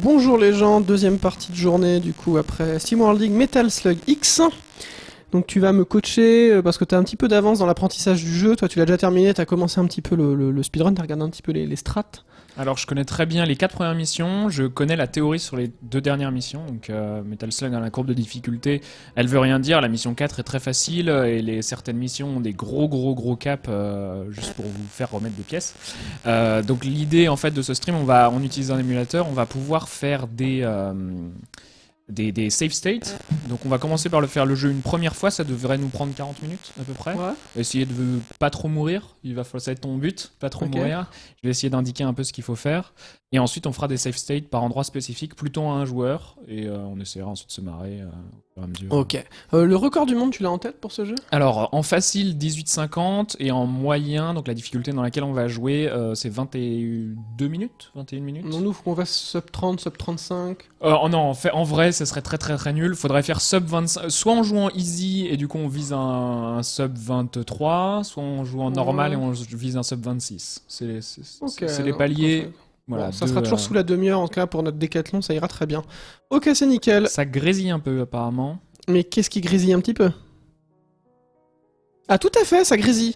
Bonjour les gens, deuxième partie de journée du coup après SteamWorld Dig Metal Slug X. Donc tu vas me coacher parce que tu as un petit peu d'avance dans l'apprentissage du jeu, toi tu l'as déjà terminé, tu as commencé un petit peu le speedrun, tu as regardé un petit peu les strats. Alors je connais très bien les 4 premières missions, je connais la théorie sur les 2 dernières missions, donc Metal Slug a la courbe de difficulté, elle veut rien dire, la mission 4 est très facile et certaines missions ont des gros caps juste pour vous faire remettre des pièces. Donc l'idée en fait de ce stream, on utilise un émulateur, on va pouvoir faire des save states. Donc on va commencer par faire le jeu une première fois, ça devrait nous prendre 40 minutes à peu près. Ouais. Essayer de pas trop mourir, ça va être ton but, pas trop mourir. Je vais essayer d'indiquer un peu ce qu'il faut faire. Et ensuite on fera des save states par endroit spécifique, plutôt à un joueur, et on essaiera ensuite de se marrer au fur et à mesure. Ok. Le record du monde, tu l'as en tête pour ce jeu? Alors en facile 18-50 et en moyen, donc la difficulté dans laquelle on va jouer, c'est 21 minutes. Non, nous, faut qu'on fasse sub 30, sub 35. Non, en vrai, ça serait très nul. Faudrait faire sub 25. Soit on joue en easy et du coup on vise un sub 23, soit on joue en normal et on vise un sub 26. C'est les paliers. Voilà, bon, ça sera toujours sous la demi-heure, en tout cas pour notre décathlon, ça ira très bien. Ok, c'est nickel. Ça grésille un peu apparemment. Mais qu'est-ce qui grésille un petit peu? Ah, tout à fait, ça grésille.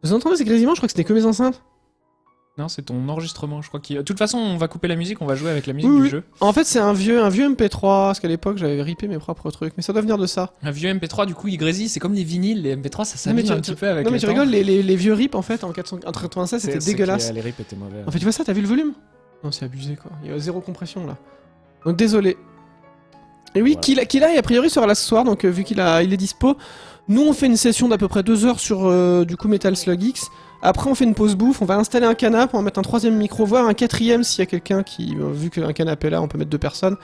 Vous entendez ces grésillements? Je crois que c'était que mes enceintes. Non, c'est ton enregistrement, je crois qu'il... De toute façon, on va couper la musique, on va jouer avec la musique du jeu. En fait, c'est un vieux MP3, parce qu'à l'époque, j'avais ripé mes propres trucs, mais ça doit venir de ça. Un vieux MP3, du coup, il grésille, c'est comme les vinyles, les MP3, ça s'amuse un petit peu avec non, mais le tu temps. rigoles, les vieux rips, en fait, en 496, c'était dégueulasse. Les rips étaient mauvais. En fait, tu vois ça, t'as vu le volume? Non, c'est abusé, quoi. Il y a zéro compression, là. Donc, désolé. Et oui, voilà. Kila, a priori, sera là ce soir, donc vu il est dispo. Nous, on fait une session d'à peu près 2 heures sur, du coup, Metal Slug X. Après on fait une pause bouffe, on va installer un canapé, on va mettre un 3ème micro, voire un 4ème s'il y a quelqu'un qui, vu qu'un canapé est là, on peut mettre 2 personnes,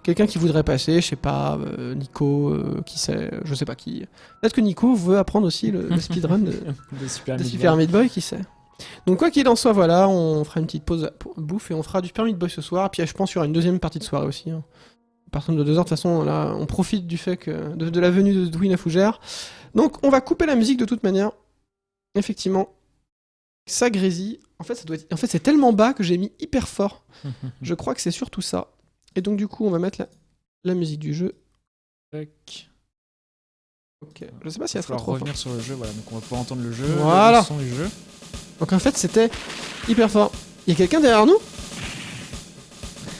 quelqu'un qui voudrait passer, je sais pas, Nico, qui sait, je sais pas qui. Peut-être que Nico veut apprendre aussi le speedrun de Super Meat Boy, qui sait. Donc quoi qu'il en soit, voilà, on fera une petite pause bouffe et on fera du Super Meat Boy ce soir, et puis je pense qu'il y aura une 2ème partie de soirée aussi. Hein. À partir de 2 heures, de toute façon, là, on profite du fait que de la venue de Dwayne à Fougère. Donc on va couper la musique de toute manière, effectivement. Ça grésille. En fait, c'est tellement bas que j'ai mis hyper fort. Je crois que c'est surtout ça. Et donc, du coup, on va mettre la musique du jeu. Tac. Ok. Je sais pas si elle sera trop revenir sur le jeu, voilà. Donc, on va pouvoir entendre le jeu. Voilà. Le son du jeu. Donc, en fait, c'était hyper fort. Il y a quelqu'un derrière nous?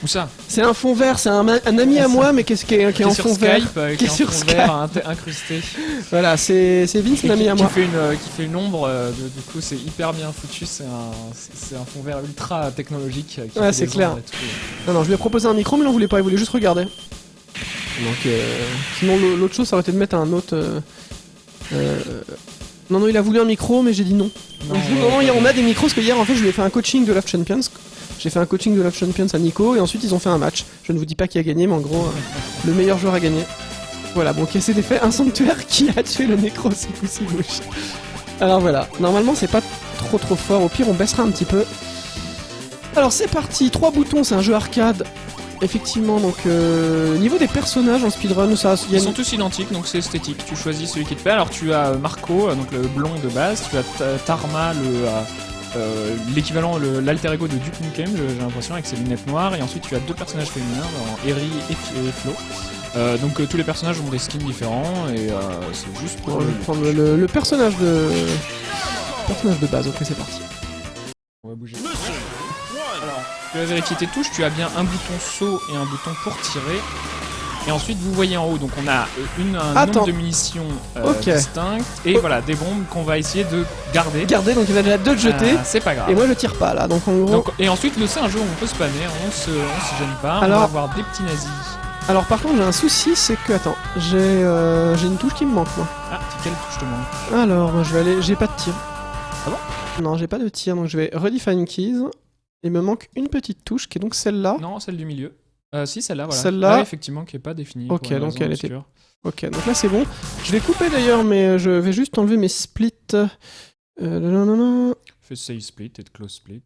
Où ça? C'est un fond vert, c'est un ami à moi, mais qui est en fond vert. Qui est sur Skype, incrusté. Voilà, c'est Vince, un ami à moi. Qui fait une ombre, du coup c'est hyper bien foutu, c'est un fond vert ultra technologique. Ouais, c'est clair. Non, je lui ai proposé un micro, mais il en voulait pas, il voulait juste regarder. Donc, sinon l'autre chose, ça aurait été de mettre un autre... Non, il a voulu un micro, mais j'ai dit non. Non, on a des micros, parce que hier, en fait, je lui ai fait un coaching de Love Champions. J'ai fait un coaching de Love Champions à Nico, et ensuite ils ont fait un match. Je ne vous dis pas qui a gagné, mais en gros, le meilleur joueur a gagné. Voilà, bon, c'est des faits, un sanctuaire qui a tué le nécro, c'est possible. Alors voilà, normalement c'est pas trop fort, au pire on baissera un petit peu. Alors c'est parti, 3 boutons, c'est un jeu arcade. Effectivement, donc niveau des personnages en speedrun, ils sont tous identiques, donc c'est esthétique. Tu choisis celui qui te plaît. Alors tu as Marco, donc le blond de base, tu as Tarma, l'équivalent, l'alter ego de Duke Nukem, j'ai l'impression, avec ses lunettes noires, et ensuite tu as 2 personnages féminins, Eri et Flo. Donc tous les personnages ont des skins différents, et c'est juste pour... je vais prendre le personnage de base, ok c'est parti. On va bouger. Alors, tu vas vérifier tes touches, tu as bien un bouton saut et un bouton pour tirer. Et ensuite, vous voyez en haut, donc on a un nombre de munitions distinctes, et voilà, des bombes qu'on va essayer de garder. Donc il y en a déjà 2 de jeter. C'est pas grave. Et moi je tire pas là, donc en gros... et ensuite, c'est un jeu où on peut spammer, on se gêne pas, alors, on va avoir des petits nazis. Alors par contre j'ai un souci, c'est que, attends, j'ai une touche qui me manque moi. Ah, quelle touche te manque? Alors, je vais aller, j'ai pas de tir. Ah bon? Non, j'ai pas de tir, donc je vais redefine keys. Il me manque une petite touche qui est donc celle-là. Non, celle du milieu. Si, celle-là, voilà. Celle-là. Ouais, effectivement, qui est pas définie. Ok, donc elle était... Ok, donc là c'est bon. Je vais couper d'ailleurs, mais je vais juste enlever mes splits. Fais save split et close split.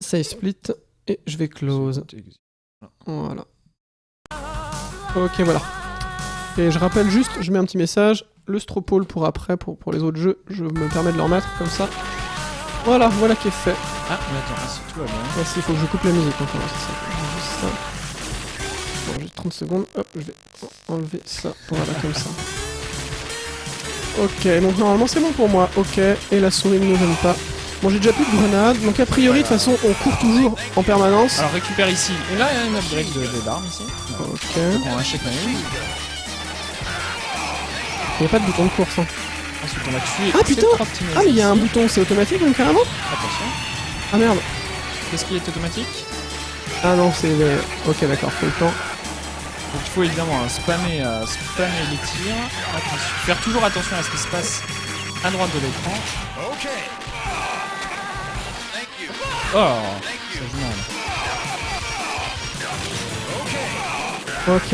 Save split, et je vais close. Voilà. Ok, voilà. Et je rappelle juste, je mets un petit message. Le Stropole pour après, pour les autres jeux, je me permets de le remettre comme ça. Voilà qui est fait. Ah, mais attends, tout va bien. Ah si, il faut que je coupe la musique encore, c'est ça. Juste ça. Bon, juste 30 secondes, hop, je vais enlever ça, voilà, comme ça. Ok, donc normalement c'est bon pour moi, ok, et la souris ne nous gêne pas. Bon, j'ai déjà plus de grenades, donc a priori, de toute façon, on court toujours en permanence. Alors récupère ici. Et là, il y a une upgrade d'armes ici. Ok. Donc on achète une. Il n'y a pas de bouton de course, hein. Ensuite, on va tuer. Ah putain! Ah, mais il y a un bouton, c'est automatique donc carrément? Attention. Ah merde. Qu'est-ce qui est automatique? Ah non, c'est les... Ok, d'accord, faut le temps. Donc il faut évidemment spammer les tirs. Attention. Faire toujours attention à ce qui se passe à droite de l'écran. Oh, c'est génial. Ok.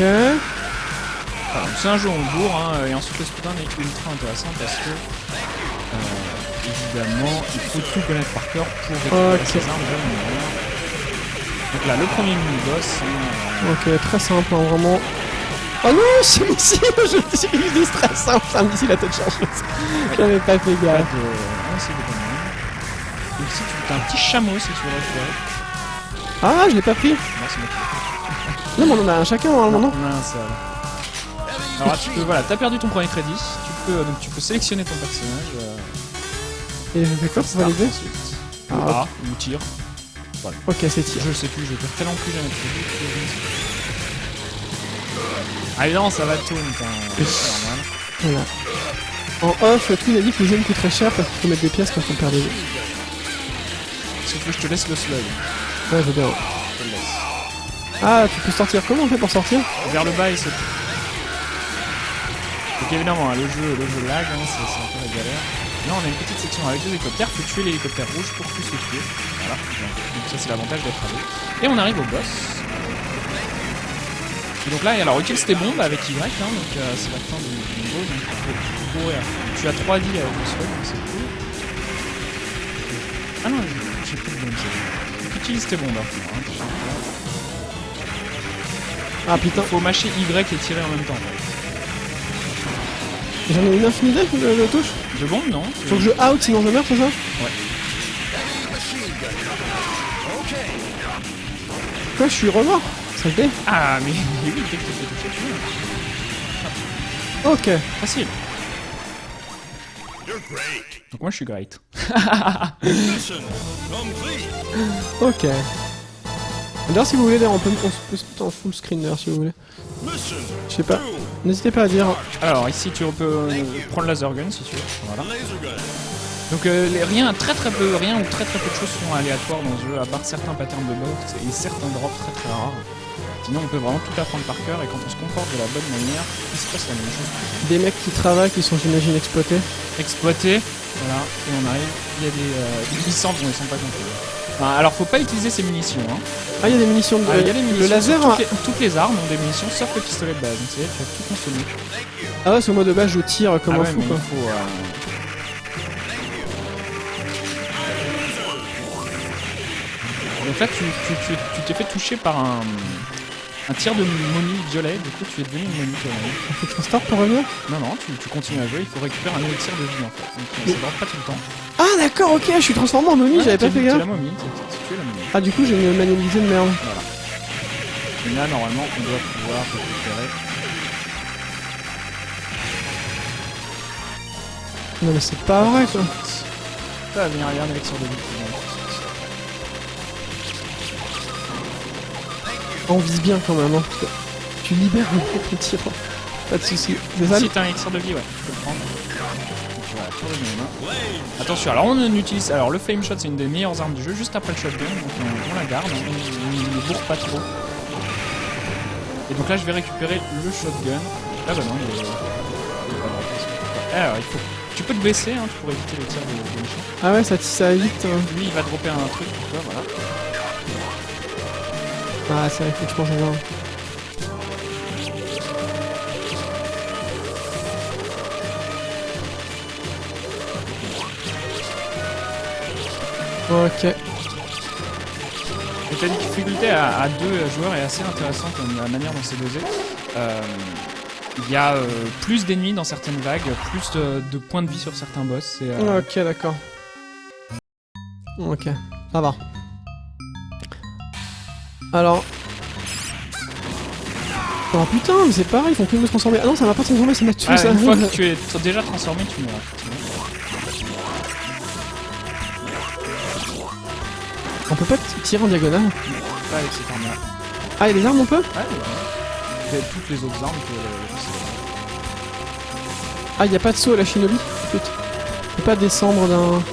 Voilà, c'est un jeu en bourre, hein, et ensuite le speedrun est ultra intéressant parce que, évidemment, il faut tout connaître par cœur pour récupérer ses armes. Donc là, le premier mini-boss, c'est... Ok, très simple, hein, vraiment. Oh non, ce missile, je dis très simple, c'est un missile à tête chercheuse. J'avais pas fait gaffe. Donc ici, tu as un petit chameau si tu veux récupérer. Ah, je l'ai pas pris. Non, c'est moi. Non, mais on en a un chacun, normalement, non? On a un seul. Alors tu peux, voilà, t'as perdu ton premier crédit, tu peux sélectionner ton personnage. Et je fais quoi pour valider? Ah, ou tir. Voilà. Ok, c'est tir. Je sais plus, je perds tellement plus jamais de crédit que je ne sais plus. Ah évidemment, ça va taunt, hein, c'est normal. Voilà. En off, tout a dit que le jeu me coûte très cher parce qu'il faut mettre des pièces quand on perd des jeux. Est-ce que tu veux que je te laisse le slug? Ouais, je veux bien. Je te le laisse. Ah, tu peux sortir. Comment on fait pour sortir? Vers le bas et sauter. Donc évidemment, hein, le jeu lag, hein, c'est un peu la galère. Là, on a une petite section avec deux hélicoptères. Faut tuer l'hélicoptère rouge pour tous les tuer. Voilà. Donc ça, c'est l'avantage d'être à deux. Et on arrive au boss. Et donc là, alors utilise tes bombes avec Y, hein, donc c'est la fin du niveau, donc il faut courir à fond. Tu as 3 vies avec le slug, donc c'est cool. Ah non, j'ai plus de bombes, c'est bon. Donc utilise tes bombes à fond, hein. Ah putain. Faut mâcher Y et tirer en même temps. J'en ai une infinité de touches. De bombes, non? Faut que je out sinon je meurs, c'est ça? Ouais. Quoi, je suis remort? Ça le fait? Ah, mais oui, dès que tu fais toucher, tu meurs. Ok. Facile. Donc moi je suis great. Ok. D'ailleurs, si vous voulez, on peut se mettre en full screen d'ailleurs, si vous voulez. Je sais pas. N'hésitez pas à dire. Alors ici tu peux prendre laser gun si tu veux. Voilà. Donc rien ou très très peu de choses sont aléatoires dans ce jeu, à part certains patterns de box et certains drops très très rares. Sinon on peut vraiment tout apprendre par cœur et quand on se comporte de la bonne manière, il se passe la même chose. Des mecs qui travaillent, qui sont j'imagine exploités. Exploiter, voilà, et on arrive, il y a des licences dont ils sont pas contents. Enfin, alors faut pas utiliser ces munitions, hein. Ah, il y a des munitions de... Il y a des munitions, le laser... toutes les armes ont des munitions sauf le pistolet de base, donc c'est-à-dire que tu vas tout consommer. Ah ouais, parce que moi de base je tire comme un fou mais quoi. il faut... Donc là tu t'es fait toucher par un tir de momie violet, du coup tu es devenu une momie toi-même. Faut que je restarte pour revenir? Non, tu continues à jouer, il faut récupérer un élixir de vie en fait. Donc ça dure pas tout le temps. Ah d'accord, ok, je suis transformé en momie, j'avais pas fait Tu es gaffe. la momie, tu es la momie. Ah du coup j'ai une manualisée de merde. Voilà. Et là normalement on doit pouvoir récupérer. Non mais c'est pas vrai quoi. Ça va venir, il y a un élixir de vie qui vient. On vise bien quand même, hein. Parce que tu libères le tir. Pas de soucis. C'est ça? Si t'as un élixir de vie, ouais, tu peux le prendre. Donc voilà, tour de main. Attention, alors on utilise. Alors le flame shot c'est une des meilleures armes du jeu, juste après le shotgun, donc on la garde, on ne bourre pas trop. Et donc là je vais récupérer le shotgun. Ah bah non, il est... Alors il faut... Tu peux te baisser hein, pour éviter les tirs de méchants. Ah ouais, ça évite. Lui il va dropper un truc pour toi, voilà. Ah c'est vrai, faut que je mange un. Ok. Et la difficulté à deux joueurs est assez intéressante la manière dont c'est dosé. Il y a plus d'ennemis dans certaines vagues, plus de points de vie sur certains boss. Ok, d'accord. Ok. Ça va. Alors... Oh putain, mais c'est pareil, ils font que me transformer. Ah non, ça va pas transformer, ça m'a tué ça. Une fois que tu es déjà transformé, tu meurs. On peut pas tirer en diagonale. Pas avec cette arme-là. Ah, il y a des armes on peut? Ouais. Toutes les autres armes que... Ah, il y a pas de saut à la shinobi? Putain. On peut pas descendre d'un...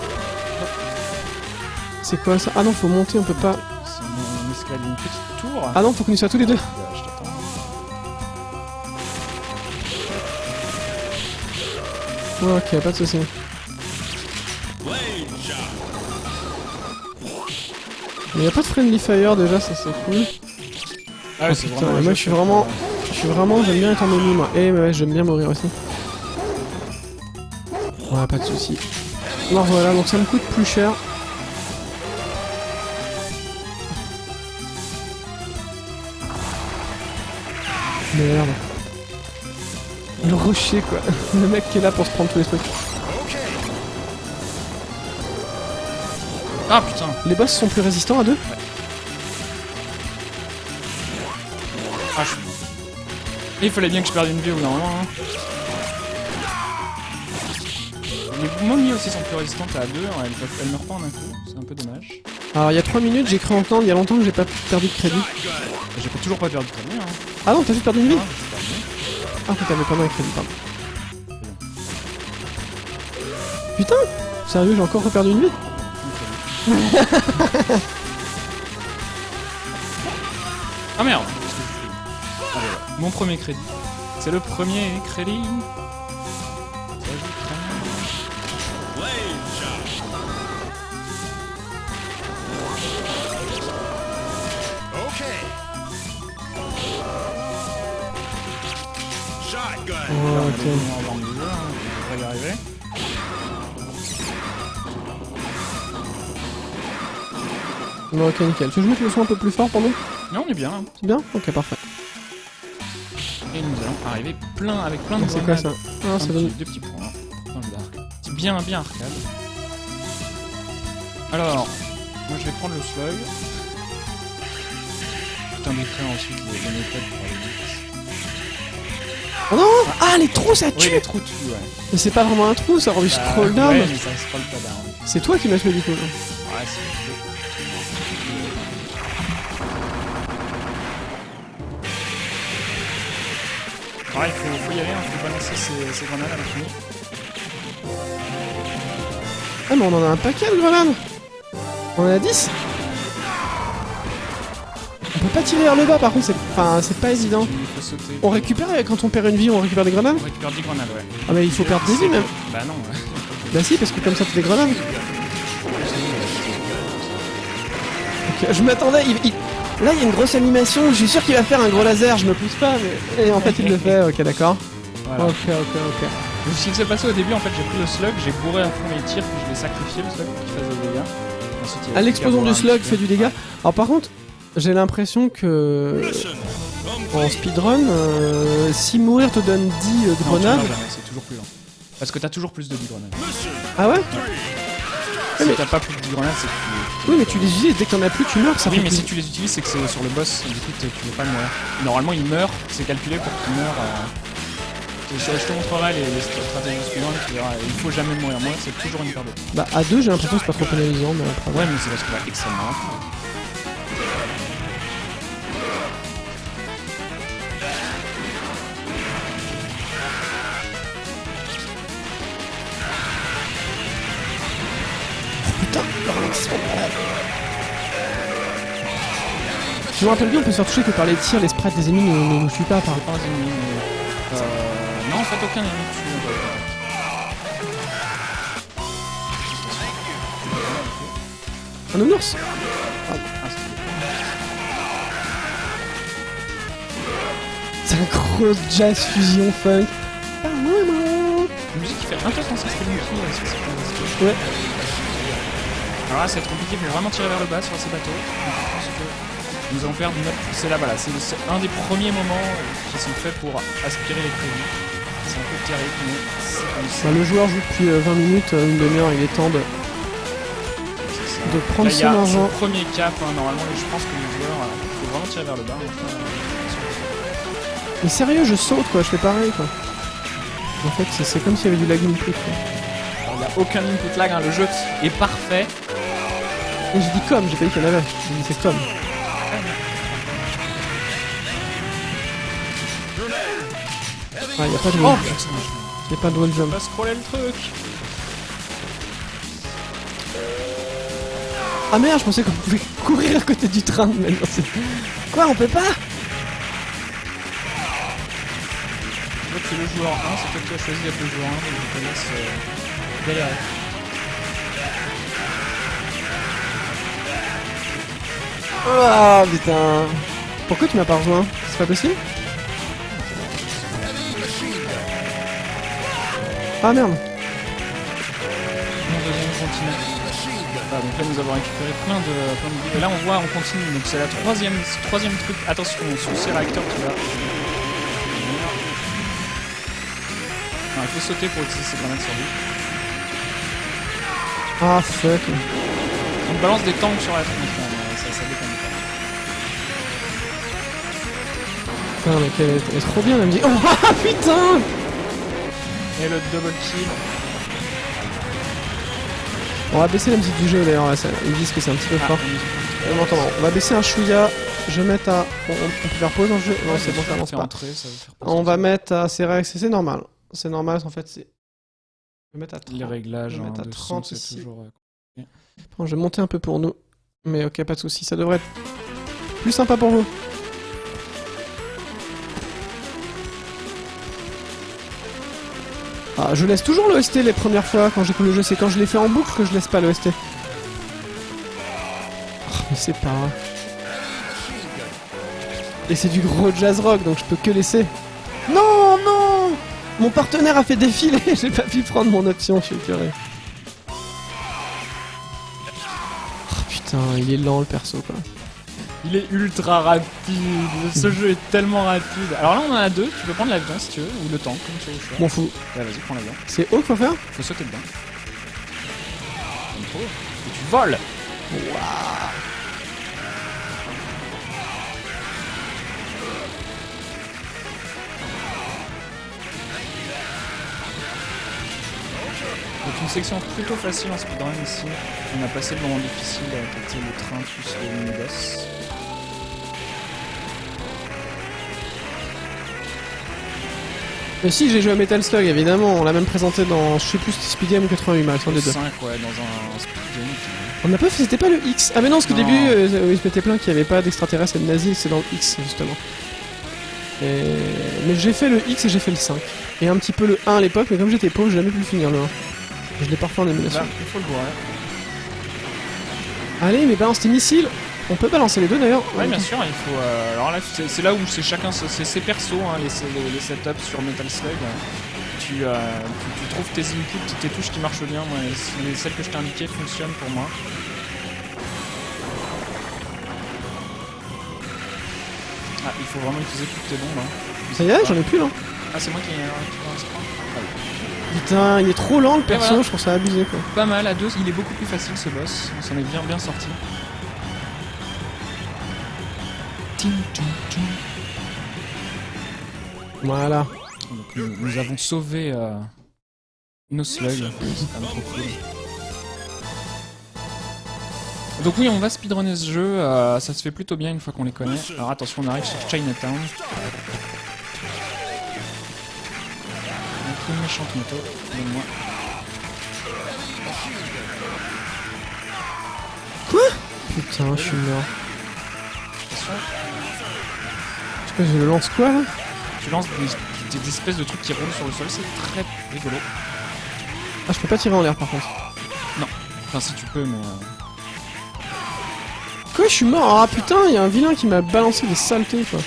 C'est quoi ça? Ah non, faut monter, on peut pas... C'est une escalade d'une petite tour. Ah non, faut qu'on y soit tous les deux. Je t'attends. Ok, pas de soucis. Mais y a pas de friendly fire déjà, ça c'est cool. Ah ouais, Oh, c'est putain, vraiment... moi je suis vraiment, j'aime bien être en ennemi moi. Et ouais, j'aime bien mourir aussi. Ouais, pas de soucis. Non, voilà, donc ça me coûte plus cher. Merde. Le rocher quoi. Le mec qui est là pour se prendre tous les trucs. Ah putain. Les boss sont plus résistants à deux? Ah, je suis mort. Et il fallait bien que je perde une vie ou normalement. Hein. Les momies aussi sont plus résistantes à deux, hein, elles meurent pas en un coup, c'est un peu dommage. Alors il y a 3 minutes, j'ai cru entendre, il y a longtemps que j'ai pas perdu de crédit. J'ai toujours pas perdu de crédit. Hein. Ah non, t'as juste perdu une vie? Ah, je suis perdu. Ah, t'avais pas mal de crédit, pardon. Putain! Sérieux, j'ai encore reperdu une vie? Ah merde! Qu'est-ce que je fais? Ah, voilà. Mon premier crédit. C'est le premier crédit. Ça joue très bien. Oh, ok. On va en jeu, hein, je vais pas y arriver. Bon, ok, nickel. Tu veux que je mette le son un peu plus fort pour nous? Mais on est bien. Hein. C'est bien? Ok, parfait. Et nous allons arriver avec plein de C'est quoi ça? Ah, ça donne... Deux petits points. Dans le dark. C'est bien arcade. Alors, moi je vais prendre le slug. Putain d'écran ensuite les méthodes pour aller vite. Oh non! Ah, les trous, ça Oui, tue! les trous tuent, ouais. Mais c'est pas vraiment un trou, ça rend du scroll down. Ouais, mais ça scroll pas down. C'est toi qui m'as tué du coup. Ouais, c'est... Ouais, faut y aller, hein, faut balancer ces grenades à l'infini. Ah, mais on en a un paquet de grenades! On en a 10? On peut pas tirer vers le bas par contre, c'est pas évident. Il faut sauter. On récupère, quand on perd une vie, on récupère des grenades? On récupère 10 grenades, ouais. Ah mais il faut perdre des vies même. Bah non, ouais. Bah si, parce que comme ça t'as des grenades. Ok, je m'attendais, là il y a une grosse animation, je suis sûr qu'il va faire un gros laser, je me pousse pas, mais... Et en fait il le fait, ok d'accord. Voilà. Ok. Ce qui s'est passé au début, en fait, j'ai pris le slug, j'ai bourré à fond les tirs, puis je l'ai sacrifié le slug pour qu'il fasse des dégâts. Ensuite, il a Ah, l'explosion du un slug petit fait peu. du dégât. Alors par contre, j'ai l'impression que... En speedrun, si mourir te donne 10 Non, tu grenades... meurs jamais, c'est toujours plus lent. Parce que t'as toujours plus de 10 grenades. Ah ouais? Si mais- t'as pas plus de 10 grenades, c'est que tu... Oui mais tu les utilises, dès que t'en as plus tu meurs, ça Oui, fait mais plus- si tu les utilises, c'est que c'est sur le boss, et du coup, tu veux pas mourir. Normalement, il meurt, c'est calculé pour qu'il meure... Je te montrerai les stratégies suivantes, tu verras. Il faut jamais mourir. Mourir, c'est toujours une perte de temps. Bah à 2 j'ai l'impression que c'est pas trop pénalisant, mais après... Ouais, mais c'est parce que là, extrêmement rapide. Putain, le ralentissement de malade. Je me rappelle bien, on peut se faire toucher que par les tirs, les sprites des ennemis ne nous tuent pas par... Pas un ennemi, mais... Non, en fait, aucun ennemi tue. Un nounours. C'est un gros jazz fusion funk. La musique qui fait un peu penser à Spelunky, si c'est pas risqué. Ouais. Alors là, c'est compliqué, il faut vraiment tirer vers le bas sur ces bateaux. Donc, je pense que nous allons perdre notre... C'est là, voilà, c'est un des premiers moments qui sont faits pour aspirer les crédits. C'est un peu terrible, mais c'est comme ça. Bah, le joueur joue depuis 20 minutes, une demi-heure, il est temps de... de prendre Là, il y son a son argent. premier cap, hein, normalement, et je pense que les joueurs, il faut vraiment tirer vers le bas. Hein. Mais sérieux, je saute quoi, je fais pareil quoi. En fait, c'est comme s'il y avait du lag input quoi. Alors, il n'y a aucun input lag, hein, le jeu est parfait. Et j'ai dit comme, j'ai pas dit qu'il y en avait. J'ai dit c'est comme. Ah, y a pas de Oh wall. putain, Y a pas de wall je jump. vais pas scroller le truc. Ah merde, je pensais qu'on pouvait courir à côté du train. Mais non, c'est... Quoi, on peut pas? Je vois que c'est le joueur 1, c'est toi qui as choisi d'être le joueur 1, donc je te laisse galérer. Ah putain. Pourquoi tu m'as pas rejoint? C'est pas possible? Ah merde. Mon deuxième continent. Voilà, donc là nous avons récupéré plein de billes. Et là on voit, on continue, donc c'est la troisième truc. Attention, sous ces réacteurs qui va. Non, il faut sauter pour utiliser ces grenades sur lui. Ah fuck. On balance des tanks sur la tronche, ça déconne pas. Putain, mais elle est trop bien la musique. Oh ah, putain. Et le double kill. On va baisser la musique du jeu d'ailleurs, là, ils disent que c'est un petit peu fort. Non, attends, on va baisser un chouïa, je vais mettre à... On peut faire pause dans le jeu? Non, c'est bon, ça avance pas. On va mettre à... C'est normal. C'est normal, en fait, c'est... Je vais mettre à 30. Les réglages, je vais mettre à de 30 son, c'est ici. toujours... Bon, je vais monter un peu pour nous. Mais ok, pas de soucis, ça devrait être plus sympa pour vous. Ah, je laisse toujours l'OST les premières fois quand j'écoute le jeu, c'est quand je l'ai fait en boucle que je laisse pas l'OST. Oh, mais c'est pas... Et c'est du gros jazz rock, donc je peux que laisser. Non, non! Mon partenaire a fait défiler, j'ai pas pu prendre mon option, je suis écœuré. Oh putain, il est lent le perso quoi. Il est ultra rapide, ce jeu est tellement rapide. Alors là on en a deux, tu peux prendre l'avion si tu veux, ou le tank, comme tu veux le choix. M'en fous. Là vas-y, prends l'avion. C'est haut qu'il faut faire? Faut sauter dedans. Comme trop. Et tu voles. Donc une section plutôt facile en speedrun ici. On a passé le moment difficile avec le train plus les mini-boss. Mais si, j'ai joué à Metal Slug évidemment, on l'a même présenté dans, je sais plus si Speed Game ou 88 Max, un des deux. 5 ouais, dans un speed game. On n'a pas fait, c'était pas le X. Ah mais non, parce qu'au Non. début, ils se mettaient plein qu'il n'y avait pas d'extraterrestres et de nazis, c'est dans le X justement. Mais j'ai fait le X et j'ai fait le 5. Et un petit peu le 1 à l'époque, mais comme j'étais pauvre, j'ai jamais pu le finir le 1. Je l'ai parfois en émulation. Là, il faut le voir. Allez, mais balance tes missiles. On peut balancer les deux d'ailleurs. Ouais, bien sûr, il faut. Alors là, c'est là où c'est chacun ses persos, hein, les setups sur Metal Slug. Tu trouves tes inputs, tes touches qui marchent bien. Moi, celles que je t'ai indiquées fonctionnent pour moi. Ah, il faut vraiment utiliser toutes tes bombes. Hein. Ça y est, j'en ai plus là. Ah, c'est moi qui prends. Putain, il est trop lent le perso, voilà. je trouve ça abusé quoi. Pas mal, à 2, il est beaucoup plus facile ce boss. On s'en est bien sorti. Voilà. Donc, nous avons sauvé nos slugs, c'est quand même trop cool. Donc oui, on va speedrunner ce jeu, ça se fait plutôt bien une fois qu'on les connaît. Alors attention, on arrive sur Chinatown. Donc une méchante moto, donne-moi. Quoi? Putain, je suis mort. Attention, Je sais pas, je le lance quoi là? tu lances des espèces de trucs qui roulent sur le sol, c'est très rigolo. Ah, je peux pas tirer en l'air par contre. Enfin si tu peux, mais... Quoi, je suis mort? Ah putain, il y a un vilain qui m'a balancé des saletés quoi.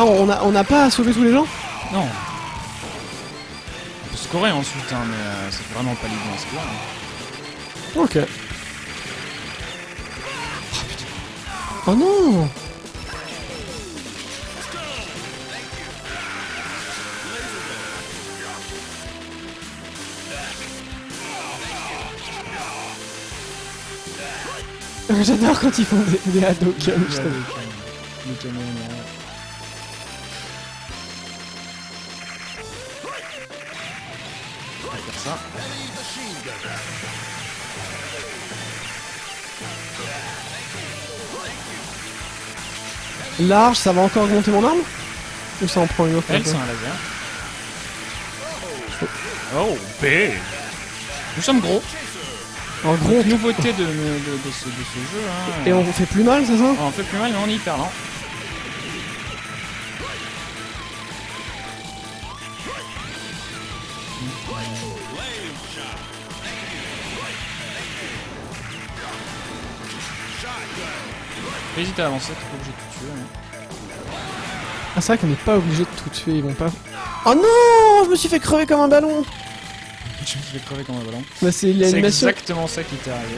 Ah, on n'a pas sauvé tous les gens? Non. scorer ensuite, hein, mais c'est vraiment pas l'idée en score. Hein. Ok. Oh non! J'adore quand ils font des Hadouken, je t'avoue. Le canon, on va faire ça. Large, ça va encore augmenter mon arme? Ou ça en prend une autre? Elle, c'est un laser. Oh, B. Nous sommes gros. En gros, Nouveauté de ce jeu. Hein. et on fait plus mal, c'est ça? On fait plus mal, mais on est hyper lent. Pas hésiter à avancer, t'es pas obligé de tout tuer. Hein. Ah, c'est vrai qu'on n'est pas obligé de tout tuer, ils vont pas... Oh non! Je me suis fait crever comme un ballon! Je me suis fait crever comme un ballon. Bah c'est C'est l'animation... exactement ça qui t'est arrivé.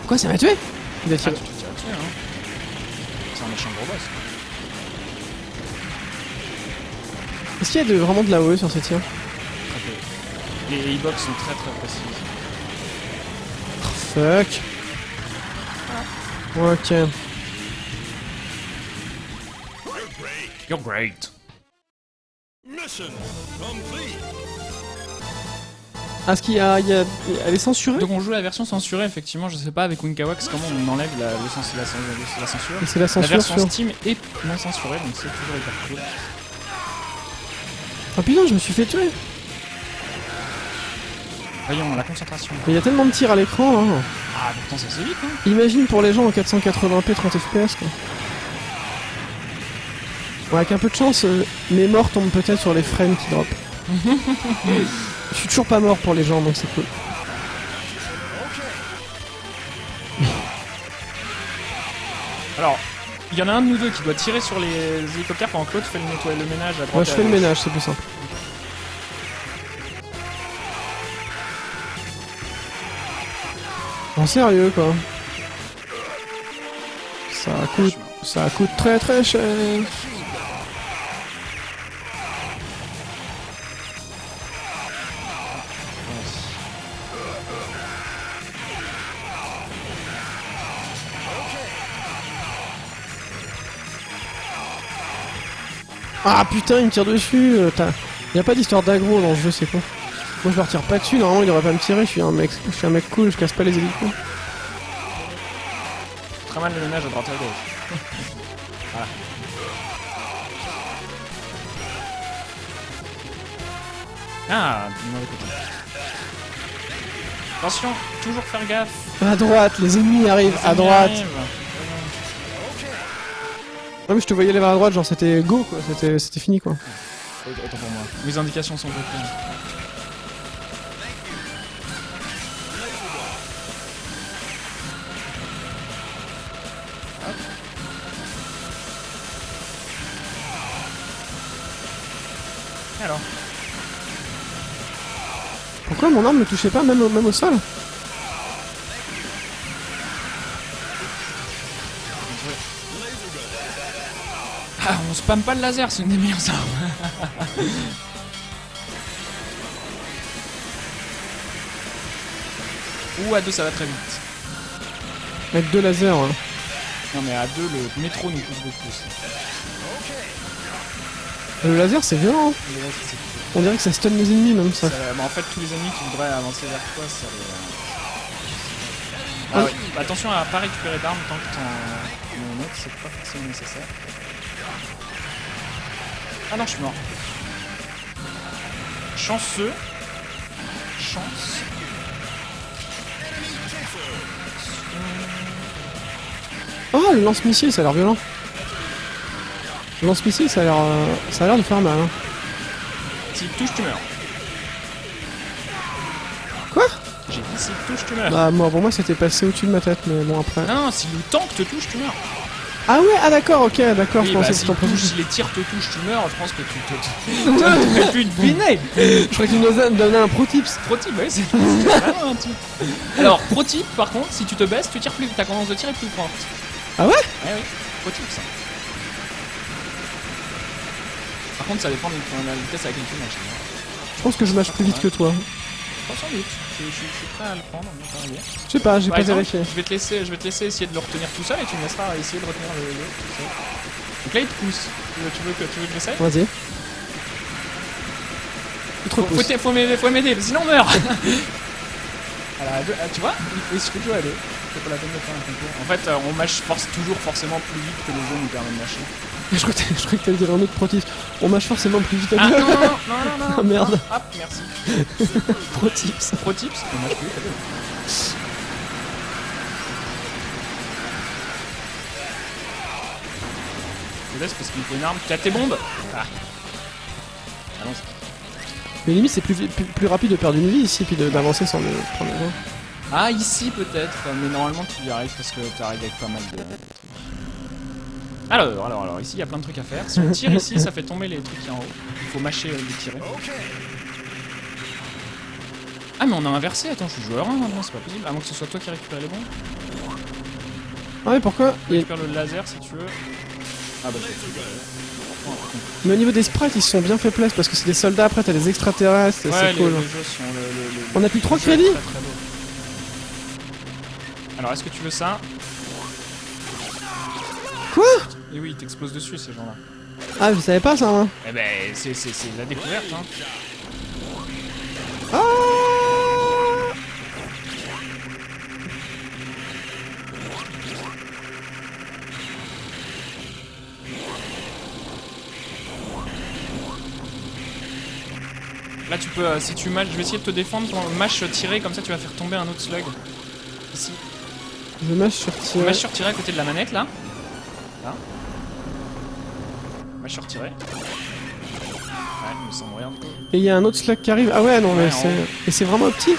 Quoi, ça m'a tué? Il a Ah, tiré... tu te tires dessus, hein. C'est un méchant gros boss. Est-ce qu'il y a vraiment de l'AOE sur ces tirs? Très peu. Les hitbox sont très précises. Fuck. Ok. You're great. Mission complete. Ah, est-ce qu'il y a... Elle est censurée? Donc on joue la version censurée, effectivement. Je sais pas avec Winkawax comment on enlève la censure. Et c'est la La censure version sur... Steam est non censurée, donc c'est toujours hyper cool. Oh putain, je me suis fait tuer! Voyons, la concentration. Mais il y a tellement de tirs à l'écran, hein. Ah, pourtant ça c'est vite, hein. Imagine pour les gens en 480p 30 fps quoi. Ouais, avec un peu de chance, mes morts tombent peut-être sur les frames qui drop. Je suis toujours pas mort pour les gens donc c'est cool. Alors, il y en a un de nous deux qui doit tirer sur les hélicoptères pendant que l'autre fait le ménage à droite. Moi je et à fais le gauche. ménage, c'est plus simple. En sérieux quoi. Ça coûte très très cher. Ah putain, il me tire dessus. Y a pas d'histoire d'aggro dans ce jeu, c'est quoi? Moi je leur tire pas dessus, normalement il devrait pas me tirer, je suis un mec cool, je casse pas les hélicos. Très mal le ménage à droite et à gauche. Voilà. Ah, du mauvais côté. Attention, toujours faire gaffe. À droite, les ennemis arrivent, Les à ennemis droite. arrivent. Non mais je te voyais aller vers la droite, genre c'était go quoi, c'était fini quoi. Autant pour moi. Mes indications sont très Alors, Pourquoi mon arme ne touchait pas même au sol? ah, on spamme pas le laser, c'est une des meilleures armes. Ou à deux, ça va très vite. Avec deux lasers, hein. Non, mais à deux, le métro nous pousse beaucoup aussi. Le laser c'est violent, hein. Le reste, c'est cool. On dirait que ça stun les ennemis même ça. Bah, en fait, tous les ennemis qui voudraient avancer vers toi, ça les... Ah, ouais. Attention à pas récupérer d'armes tant que ton autre, c'est pas forcément nécessaire. Ah non, je suis mort. Chanceux. Chance. Oh, le lance-missile, ça a l'air violent. Le lance-missile, ça a l'air de faire mal, hein. S'il touche, tu meurs. Quoi? J'ai dit s'il touche, tu meurs. Bah, moi, pour moi, c'était passé au-dessus de ma tête, mais bon, après. Non, si le tank te touche, tu meurs. Ah ouais, ah d'accord, ok, d'accord, Oui, je bah, pensais que si, c'était ton projet. si les tirs te touchent, tu meurs, je pense que tu aurais pu deviner. Je crois que tu nous donnais un pro tips. Pro tip, oui, c'est vraiment un tip. Alors, pro tip, par contre, si tu te baisses, tu tires plus, ta tendance de tir est plus forte. Ah ouais? Ouais, oui, pro tip ça. Par contre, ça dépend de la vitesse à laquelle tu marches. Je pense que je mâche plus vite que toi. Sans doute, je suis prêt à le prendre, on va pas dire. Je sais pas, j'ai Par pas exemple, vérifié. je vais te laisser essayer de le retenir tout seul et tu me laisseras essayer de retenir le tout seul. Donc là, il te pousse. Tu veux que je l'essaye? Vas-y. Il te repousse. Faut m'aider, sinon on meurt. Alors, tu vois, il suffit de jouer à deux. C'est pas la peine de faire un concours. En fait, on mâche toujours forcément plus vite que le jeu nous permet de mâcher. Je crois que t'allais dire un autre pro tips. On mâche forcément plus vite à Ah deux. non. Ah, merde. Hop, merci. Pro tips. Pro tips, on mâche plus vite à deux. Je laisse parce qu'il me faut une arme. Tu as tes bombes? Ah. Allons-y. Mais limite, c'est plus rapide de perdre une vie ici, puis d'avancer sans le prendre le vent. Ah, ici peut-être, mais normalement tu y arrives parce que tu arrives avec pas mal de trucs. Alors, ici il y a plein de trucs à faire. Si on tire ici, ça fait tomber les trucs qui en haut. Il faut mâcher les tirer. Ah, mais on a inversé, attends, je suis joueur 1 maintenant, c'est pas possible. À moins que ce soit toi qui récupère les bombes. Ah ouais, pourquoi Tu récupères le laser si tu veux. Ah bah Mais au niveau des sprites, ils se sont bien fait place parce que c'est des soldats, après t'as des extraterrestres, ouais, c'est les cool. jeux sont On a plus 3 le jeu est crédits? très, très beau. Alors, est-ce que tu veux ça? Quoi? Et oui, ils t'explosent dessus ces gens-là. Ah, je savais pas ça, hein. Eh ben, c'est la découverte, hein. Ah! Là tu peux, si tu mâches, je vais essayer de te défendre, ton mâche tiré, comme ça tu vas faire tomber un autre slug. Ici. Je mâche sur tir. Mâche sur tiré à côté de la manette là. Là. Mâche sur tiré. Ouais, il me semble rien du tout. Et il y a un autre slug qui arrive. Ah ouais, non, mais Ouais, c'est. Et c'est vraiment petit?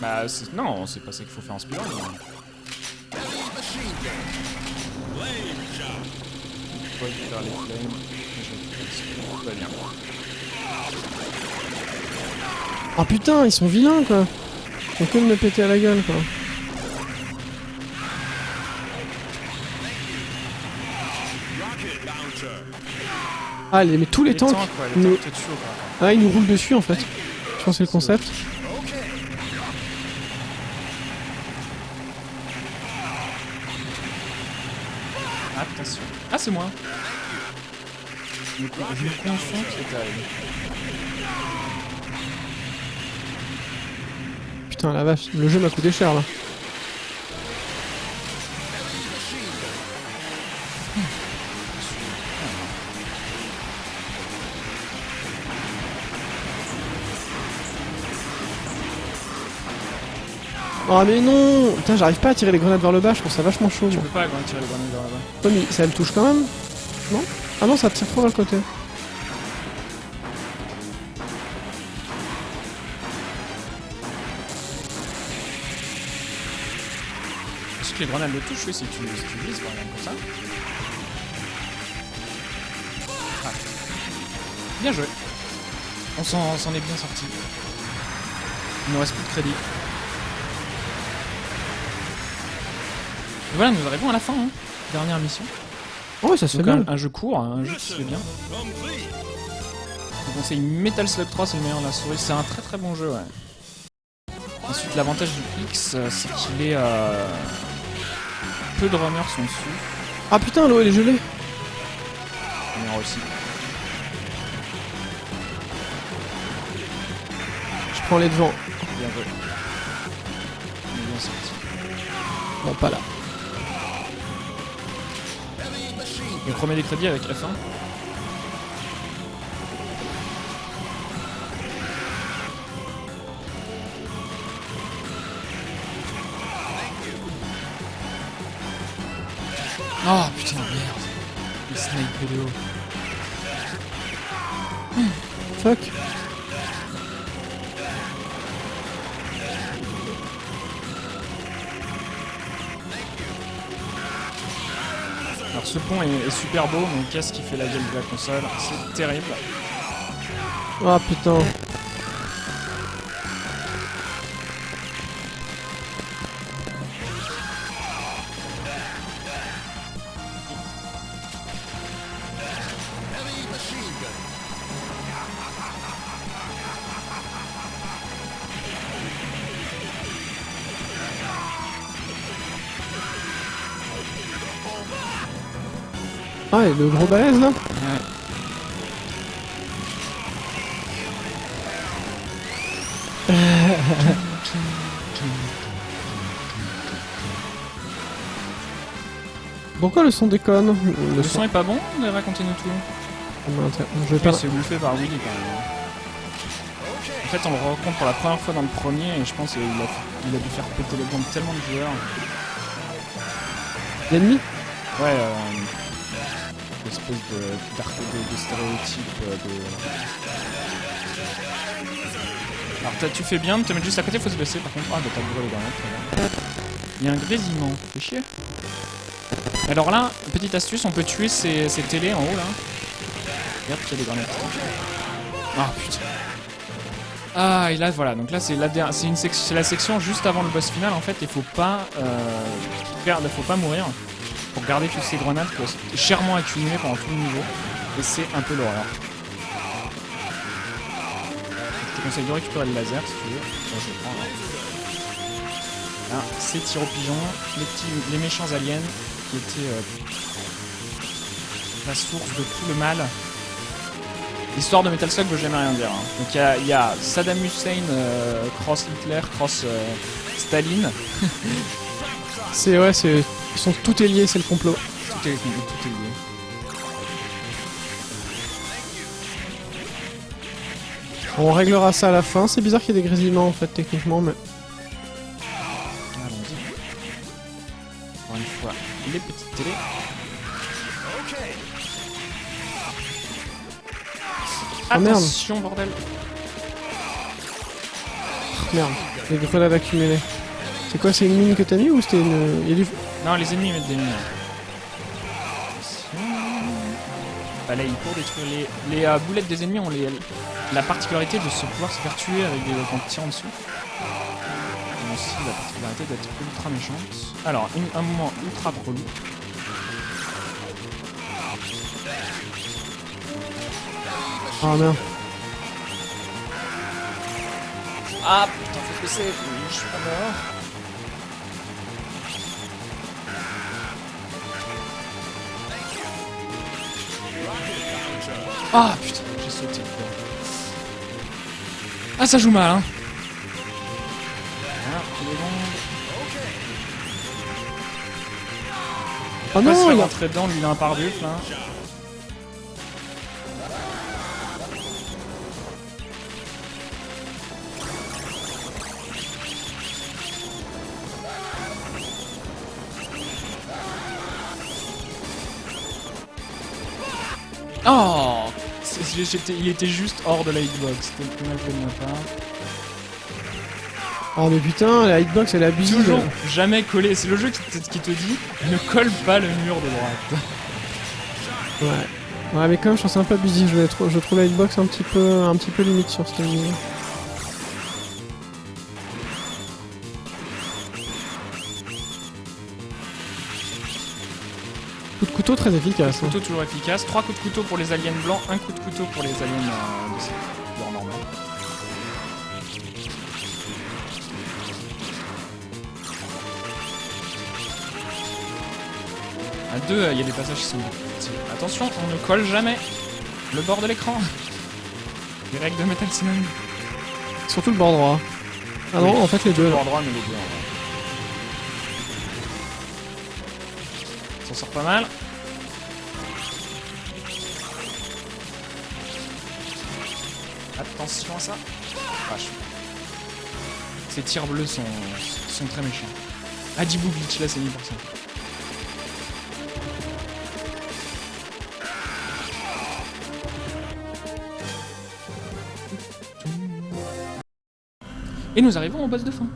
Bah non, c'est pas ça qu'il faut faire en speedrun. Mais... Faut faire les flames. Tout va bien. Ah putain, ils sont vilains quoi. Ils font que de me péter à la gueule quoi. Ah, mais tous les tanks. Ouais, les nous... tanks te tuent, quoi. Ah, ils nous roulent dessus en fait. Je pense que c'est le concept. Attention. Ah, c'est moi. Je me confonds, c'est terrible. Putain, la vache, le jeu m'a coûté cher là. Oh mais non! Putain, j'arrive pas à tirer les grenades vers le bas, je trouve ça vachement chaud. Tu Moi. peux pas tirer les grenades vers là-bas. Ouais, mais ça me touche quand même? Non? Ah non, ça tire trop vers le côté. Est-ce que les grenades le touchent, oui, si tu vises par exemple comme ça. Ah. Bien joué. On s'en est bien sorti. Il nous reste plus de crédit. Et voilà, nous arrivons à la fin, hein. Dernière mission. Oh, ouais, ça se fait Donc bien. un jeu court, un jeu qui se fait bien. Je conseille Metal Slug 3, c'est le meilleur de la souris. C'est un très très bon jeu, ouais. Ensuite, l'avantage du X, c'est qu'il est... peu de runners sont dessus. Ah putain, l'eau elle est gelée. On est réussi. Je prends les devants. Bien joué. On est bien sorti. Bon, pas là. Et on remet des crédits avec F1. Oh putain de merde. Le snipe vidéo. Fuck. Alors ce pont est super beau, mais qu'est-ce qui fait la gueule de la console? C'est terrible. Ah putain. Heavy machine gun. Ah, et le gros balèze là. Ouais. Pourquoi le son déconne? Le son est pas bon? Racontez-nous tout. Je vais pas... Il s'est bouffé par Willy quand même. En fait, on le rencontre pour la première fois dans le premier et je pense qu'il a dû faire péter les bombes tellement de joueurs. L'ennemi? Ouais, espèce de stéréotype Alors tu fais bien de te mettre juste à côté, faut se baisser par contre. Ah bah t'as brûlé les grenades, très bien. Il y a un grésillement, fais chier. Alors là, petite astuce, on peut tuer ces télés en haut là. Regarde qu'il y a des grenades. Ah putain. Ah et là voilà, donc là c'est la section juste avant le boss final en fait, il faut pas mourir pour garder toutes ces grenades qui sont chèrement accumulées pendant tout le niveau et c'est un peu l'horreur. Je te conseille de récupérer le laser si tu veux. Moi, je le prends, là. Là, c'est tir au pigeon, les méchants aliens qui étaient la source de tout le mal. L'histoire de Metal Slug veut jamais rien dire. Hein. Donc il y a Saddam Hussein cross Hitler, cross Staline. Ils sont tout est lié, c'est le complot. Tout est lié. On réglera ça à la fin. C'est bizarre qu'il y ait des grésillements en fait techniquement, mais... Allons-y. Encore une fois, les petites télés. Oh, merde. Attention bordel. Merde, les grenades accumulées. C'est quoi, c'est une mine que t'as mis ou c'était une... Il y a du... Non, les ennemis mettent des mines. Balaye pour détruire les boulettes des ennemis ont la particularité de se pouvoir se faire tuer avec des quand on tire en dessous. Ils ont aussi la particularité d'être ultra méchantes. Alors, un moment ultra relou. Ah merde. Ah putain, faut que c'est. Je suis pas mort. Ah putain, j'ai sauté. Ah ça joue mal hein. Voilà, les bombes. Oh Non, non, il il est a... rentré dedans, lui il a un pare-buff là. Oh, il était juste hors de la hitbox, c'était le mal fait de ma part. Oh mais putain, la hitbox elle abuse. Toujours jamais collé, c'est le jeu qui te dit ne colle pas le mur de droite. Ouais. Ouais mais quand même je trouve ça un peu abusif, je trouve la hitbox un petit peu limite sur ce niveau. Coup de couteau très efficace. Couteau toujours efficace, 3 coups de couteau pour les aliens blancs, 1 coup de couteau pour les aliens de couleur normale. À 2, il y a des passages qui sont difficiles. Attention, on ne colle jamais le bord de l'écran. Les règles de Metal Slug. Surtout le bord droit. Ah non, Oui, en fait les deux. le Là. bord droit, mais les deux. Ça sort pas mal. Attention à ça. Vache. Ces tirs bleus sont très méchants. Adibou glitch là, c'est mis pour ça. Et nous arrivons au boss de fin.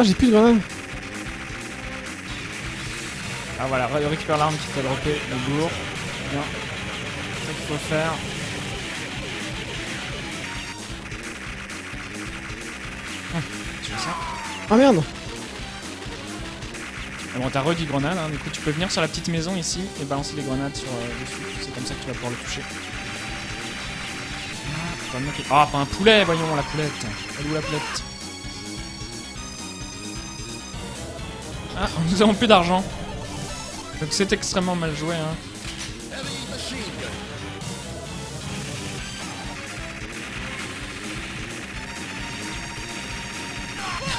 Ah, j'ai plus de grenades. Ah voilà, récupère l'arme qui t'a droppé, le lourd. Bien. C'est ça qu'il faut faire. Tu fais ça. Ah merde. Ah bon, t'as re 10 grenades, hein. Du coup tu peux venir sur la petite maison ici et balancer les grenades sur dessus. C'est comme ça que tu vas pouvoir le toucher. Ah, pas un poulet, voyons la poulette. Elle est où la poulette? Ah, nous avons plus d'argent. Donc c'est extrêmement mal joué, hein. Heavy machine gun.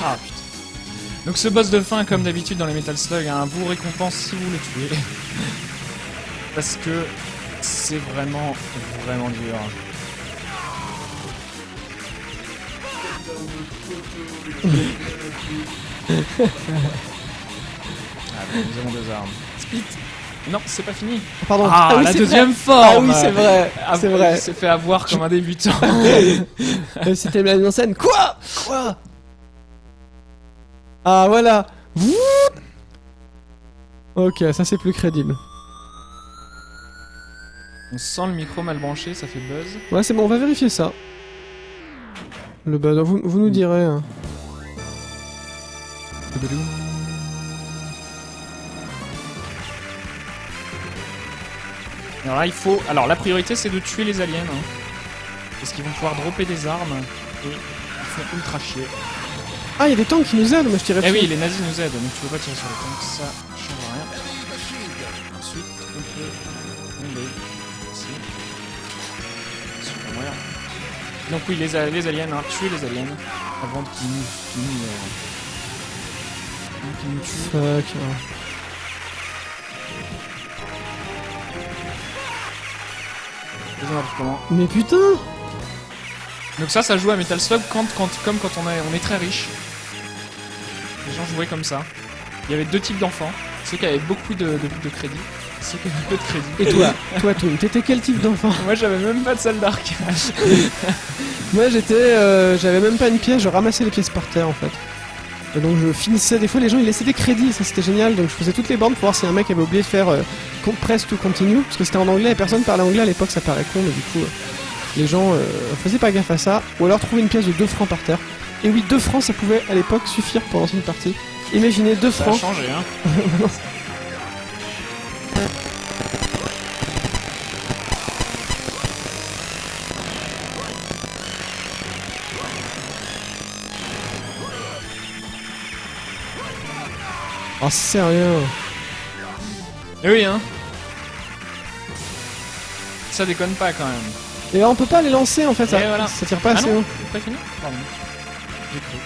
Ah putain. Donc ce boss de fin, comme d'habitude dans les Metal Slug, hein, vous récompense si vous le tuez. Parce que c'est vraiment, vraiment dur. Ah bon, nous avons deux armes. Split. Non, c'est pas fini. Pardon. Ah, oui, la c'est deuxième vrai. forme. Ah oui, c'est vrai. C'est vrai. Il s'est fait avoir comme un débutant. C'était la mise en scène. Quoi? Ah voilà. Ok, ça c'est plus crédible. On sent le micro mal branché, ça fait buzz. Ouais, c'est bon, on va vérifier ça. Le buzz, vous nous direz. Hein. Alors là, il faut. Alors la priorité, c'est de tuer les aliens. Hein, parce qu'ils vont pouvoir dropper des armes et ils font ultra chier. Ah, il y a des tanks qui nous aident, moi je tirais Eh dessus. oui, les nazis nous aident, donc tu peux pas tirer sur les tanks, ça change rien. Heavy machine gun. Ensuite, on peut tomber ici. Super moyen. Donc oui, les aliens, hein, tuer les aliens avant qu'ils nous tuent. Fuck. Comment. Mais putain. Donc ça joue à Metal Slug comme quand on est très riche. Les gens jouaient comme ça. Il y avait deux types d'enfants. Ceux qui avaient beaucoup de crédit, ceux qui avaient peu de crédit. Et toi, Toon, t'étais quel type d'enfant? Moi j'avais même pas de salle d'arcade. Moi j'avais même pas une pièce, je ramassais les pièces par terre en fait. Et donc je finissais, des fois les gens ils laissaient des crédits, ça c'était génial, donc je faisais toutes les bornes pour voir si un mec avait oublié de faire press to continue, parce que c'était en anglais et personne parlait anglais à l'époque, ça paraît con, mais du coup les gens faisaient pas gaffe à ça, ou alors trouver une pièce de 2 francs par terre. Et oui, 2 francs ça pouvait à l'époque suffire pour lancer une partie. Imaginez 2 Ça a francs. changé, hein. Oh sérieux. Et oui, hein. Ça déconne pas quand même. Et alors, on peut pas les lancer en fait, ça, Et voilà. ça tire pas Ah assez non, haut. c'est pas fini. Pardon. J'ai cru.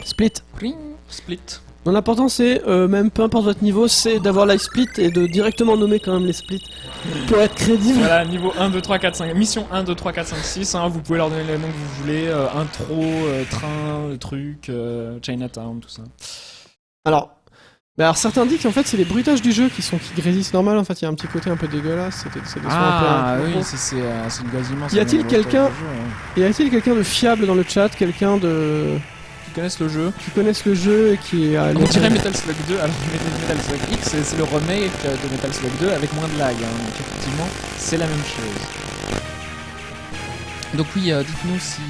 Split. Pring. Split. Donc l'important c'est, même peu importe votre niveau, c'est d'avoir la split et de directement nommer quand même les splits pour être crédible. Voilà, niveau 1, 2, 3, 4, 5. Mission 1, 2, 3, 4, 5, 6. Hein, vous pouvez leur donner les noms que vous voulez. Intro, train, truc, Chinatown, tout ça. Alors, certains disent qu'en fait c'est les bruitages du jeu qui grésillent, c'est normal en fait, il y a un petit côté un peu dégueulasse, c'est des sons Ah un peu... oui, c'est le gazillement. Y a-t-il quelqu'un Y a-t-il quelqu'un de fiable dans le chat, quelqu'un de... Qui connaissent le jeu? qui connaisse le jeu et qui a... On dirait Metal Slug 2, alors Metal Slug X c'est le remake de Metal Slug 2 avec moins de lag, hein, donc effectivement c'est la même chose. Donc oui, dites-nous si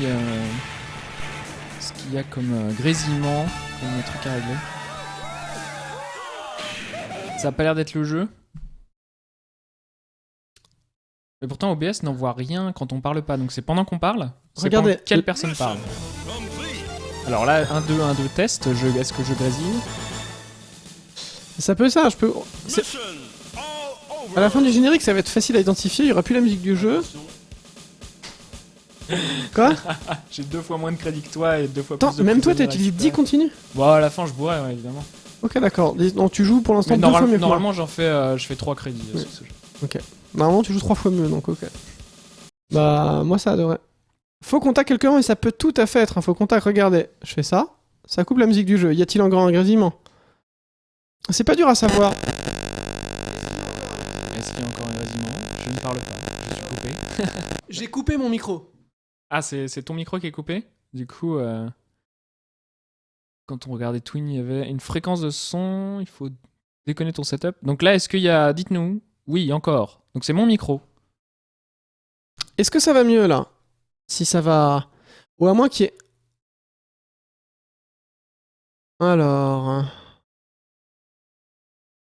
ce qu'il y a comme grésillement, comme truc à régler. Ça a pas l'air d'être le jeu. Mais pourtant OBS n'envoie rien quand on parle pas, donc c'est pendant qu'on parle. C'est Regardez. pendant quelle personne parle. Alors là, 1, 2, test, est-ce que je grésille? Ça peut ça, je peux... À la fin du générique, ça va être facile à identifier, il y aura plus la musique du jeu. Quoi? J'ai 2 fois moins de crédit que toi et 2 fois Attends, plus de même toi prisonniers t'as utilisé 10 récupérés. continues? Bon, à la fin je bourrais, ouais, évidemment. Ok d'accord, donc tu joues pour l'instant Mais 2 fois mieux que moi. normalement j'en fais, je fais 3 crédits Ouais. sur ce jeu. Ok. Normalement, tu joues 3 fois mieux, donc ok. Bah, moi, ça devrait. Faux contact quelqu'un, et ça peut tout à fait être un faux contact. Regardez, je fais ça. Ça coupe la musique du jeu. Y a-t-il encore un grésillement? C'est pas dur à savoir. Est-ce qu'il y a encore un grésillement? Je ne parle pas, je suis coupé. J'ai coupé mon micro. Ah, c'est ton micro qui est coupé? Du coup, quand on regardait Twin, il y avait une fréquence de son. Il faut déconner ton setup. Donc là, est-ce qu'il y a... Dites-nous. Oui, encore. Donc c'est mon micro. Est-ce que ça va mieux là? Si ça va. Ou à moins qu'il y ait. Alors.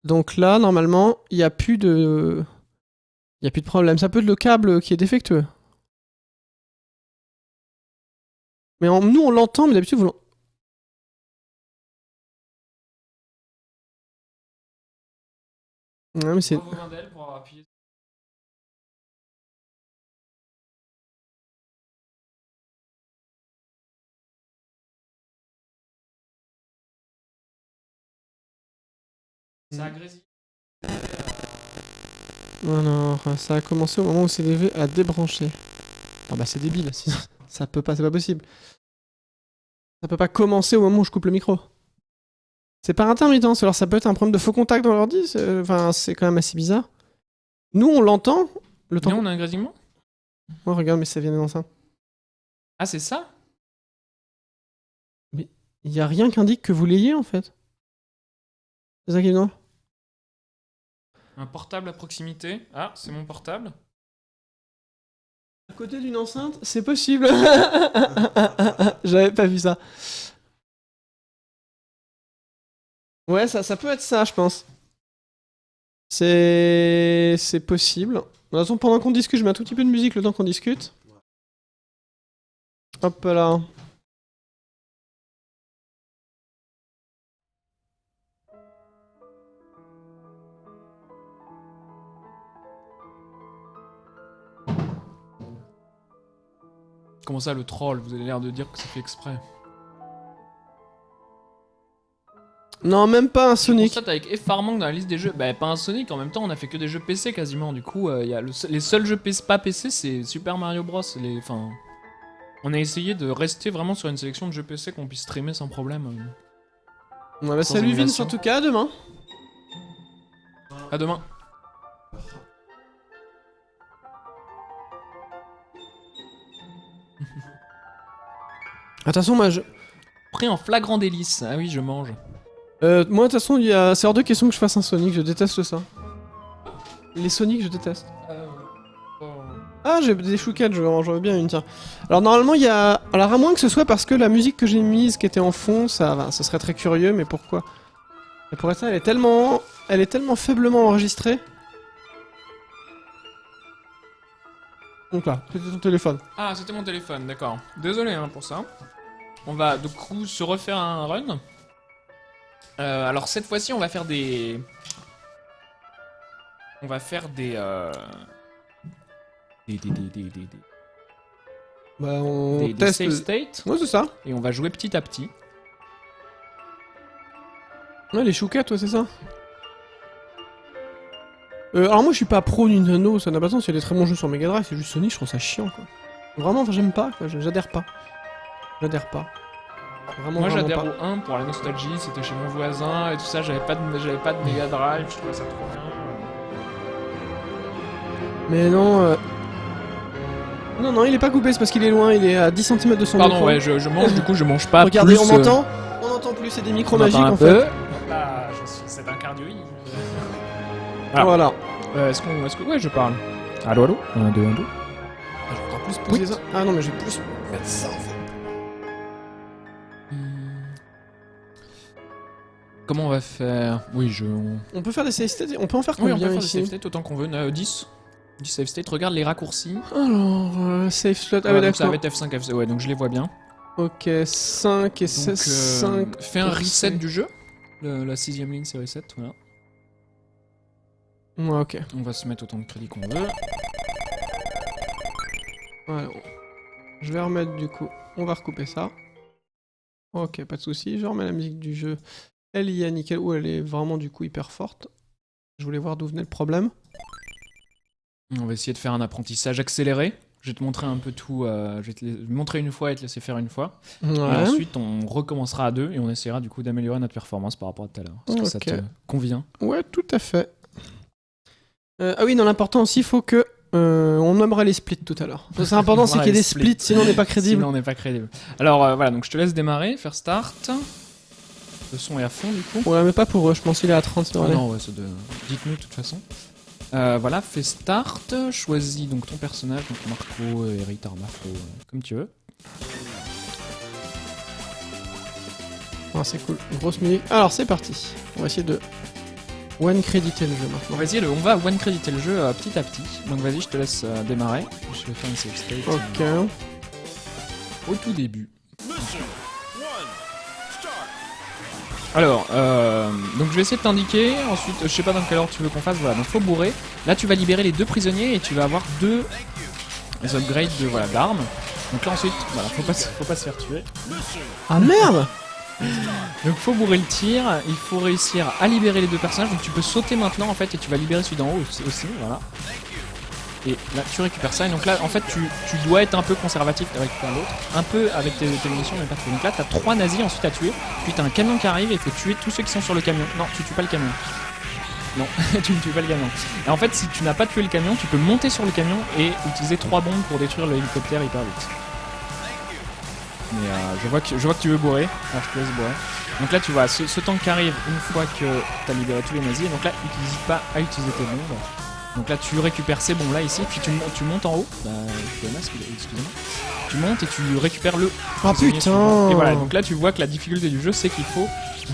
Donc là, normalement, il n'y a plus de. Il n'y a plus de problème. Ça peut être le câble qui est défectueux. Mais nous, on l'entend, mais d'habitude, vous l'entendez. Ouais, mais c'est. Ça a grésillé. Alors, ça a commencé au moment où CDV a débranché. Ah bah c'est débile, ça peut pas, c'est pas possible. Ça peut pas commencer au moment où je coupe le micro. C'est par intermittence, alors ça peut être un problème de faux contact dans l'ordi, enfin c'est quand même assez bizarre. Nous on l'entend, le temps. Nous, on a un grésillement? Oh regarde, mais ça vient des enceintes. Ah, c'est ça? Il y a rien qui indique que vous l'ayez en fait. C'est ça qui est non? Un portable à proximité. Ah, c'est mon portable. À côté d'une enceinte, c'est possible. J'avais pas vu ça. Ouais, ça peut être ça, je pense. C'est possible. De toute façon, pendant qu'on discute, je mets un tout petit peu de musique le temps qu'on discute. Hop là. Comment ça, le troll? Vous avez l'air de dire que c'est fait exprès. Non, même pas un On Sonic. constate avec effarement que dans la liste des jeux, bah pas un Sonic, en même temps on a fait que des jeux PC quasiment, du coup y a les seuls jeux PC, pas PC, c'est Super Mario Bros. Enfin, on a essayé de rester vraiment sur une sélection de jeux PC qu'on puisse streamer sans problème. Ouais, bah, Sans salut émulation. Vince, en tout cas, à demain. À demain. Attention, moi, je... Pris en flagrant délice, ah oui je mange. moi, de toute façon, c'est hors de question que je fasse un Sonic, je déteste ça. Les Sonic, je déteste. Ah, j'ai des chouquettes, j'en veux bien une, tiens. Alors, normalement, il y a... Alors, à moins que ce soit parce que la musique que j'ai mise, qui était en fond, ça serait très curieux, mais pourquoi? Et pour ça, elle est tellement faiblement enregistrée. Donc là, c'était ton téléphone. Ah c'était mon téléphone, d'accord. Désolé hein, pour ça. On va du coup se refaire un run. Alors cette fois-ci on va faire des... On va faire des... Bah, on des teste... save states. Ouais, c'est ça. Et on va jouer petit à petit. Ouais, les chouquettes, ouais, c'est ça. Alors moi je suis pas pro Nintendo, ça n'a pas de sens, il y a des très bons jeux sur Mega Drive, c'est juste Sonic, je trouve ça chiant quoi. Vraiment, enfin j'aime pas, quoi, j'adhère pas. J'adhère pas. Vraiment, Moi vraiment j'adhère pas. au 1 pour la nostalgie, c'était chez mon voisin et tout ça, j'avais pas de Mega Drive, je trouvais ça trop bien. Mais non... Non, non, il est pas coupé, c'est parce qu'il est loin, il est à 10 cm de son Pardon, micro. ouais, je mange, du coup je mange pas Regardez, plus, on m'entend On n'entend plus, c'est des micros on entend magiques un en peu. fait. Là, c'est un cardioïde. Ah. Voilà. Est-ce que... Ouais, je parle. Allô, allô 1, 2, 1, 2. Ah, je vais encore plus poser ça. Ah non, mais je vais plus mettre ça en fait. Comment on va faire? Oui, On peut faire des save states, on peut en faire Oui, combien on peut faire des ici save states autant qu'on veut. 10. 10 save states. Regarde les raccourcis. Alors, save slot, ah ouais Ouais, donc ça va d'accord. être F5, F5. Ouais, donc je les vois bien. Ok, 5 et Donc, 5. fais un reset du jeu. La 6ème ligne, c'est reset. Voilà. Ouais, ok. On va se mettre autant de crédit qu'on veut. Voilà. Je vais remettre du coup. On va recouper ça. Ok, pas de souci. Je remets la musique du jeu. Elle y est nickel. Ouh, elle est vraiment du coup hyper forte. Je voulais voir d'où venait le problème. On va essayer de faire un apprentissage accéléré. Je vais te montrer un peu tout. Je vais te montrer une fois et te laisser faire une fois. Ouais. Et ensuite, on recommencera à deux et on essaiera du coup d'améliorer notre performance par rapport à tout à l'heure. Est-ce que ça Ok. te convient? Ouais, tout à fait. Ah oui, non, l'important aussi, il faut que On nommera les splits tout à l'heure. C'est important, c'est qu'il y ait des splits, sinon on n'est pas crédible. Sinon on n'est pas crédible. Alors voilà, donc je te laisse démarrer, faire start. Le son est à fond du coup. On la met pas pour eux, je pense qu'il est à 30 sur Ah non, ouais, dites-nous de toute façon. Voilà, fais start, choisis donc ton personnage, donc Marco, Eric, Armafo, comme tu veux. Ah, c'est cool, grosse musique. Alors c'est parti, on va essayer de one créditer le jeu maintenant. On va one créditer le jeu petit à petit. Donc vas-y, je te laisse démarrer. Je vais faire une save state Ok. au tout début. Mission 1. Start. Alors, donc je vais essayer de t'indiquer. Ensuite, je sais pas dans quelle ordre tu veux qu'on fasse. Voilà, donc faut bourrer. Là, tu vas libérer les 2 prisonniers et tu vas avoir 2 upgrades d'armes. Donc là ensuite, voilà, faut pas se faire tuer. Ah merde. Donc faut bourrer le tir, il faut réussir à libérer les 2 personnages, donc tu peux sauter maintenant en fait et tu vas libérer celui d'en haut aussi, voilà. Et là tu récupères ça, et donc là en fait tu dois être un peu conservatif avec l'autre, un peu avec tes munitions mais pas trop. Donc là t'as 3 nazis ensuite à tuer, puis t'as un camion qui arrive et il faut tuer tous ceux qui sont sur le camion. Non, tu tues pas le camion. Non, tu ne tues pas le camion. Et en fait si tu n'as pas tué le camion, tu peux monter sur le camion et utiliser 3 bombes pour détruire l'hélicoptère hyper vite. Mais je vois que tu veux bourrer, alors je te laisse bourrer. Donc là tu vois, ce tank arrive une fois que tu as libéré tous les nazis, et donc là n'utilise pas à utiliser tes bombes. Donc là tu récupères ces bombes là ici, puis tu montes en haut, excusez-moi. Tu montes et tu récupères le Ah prisonnier putain. suivant. Et voilà, donc là tu vois que la difficulté du jeu c'est qu'il faut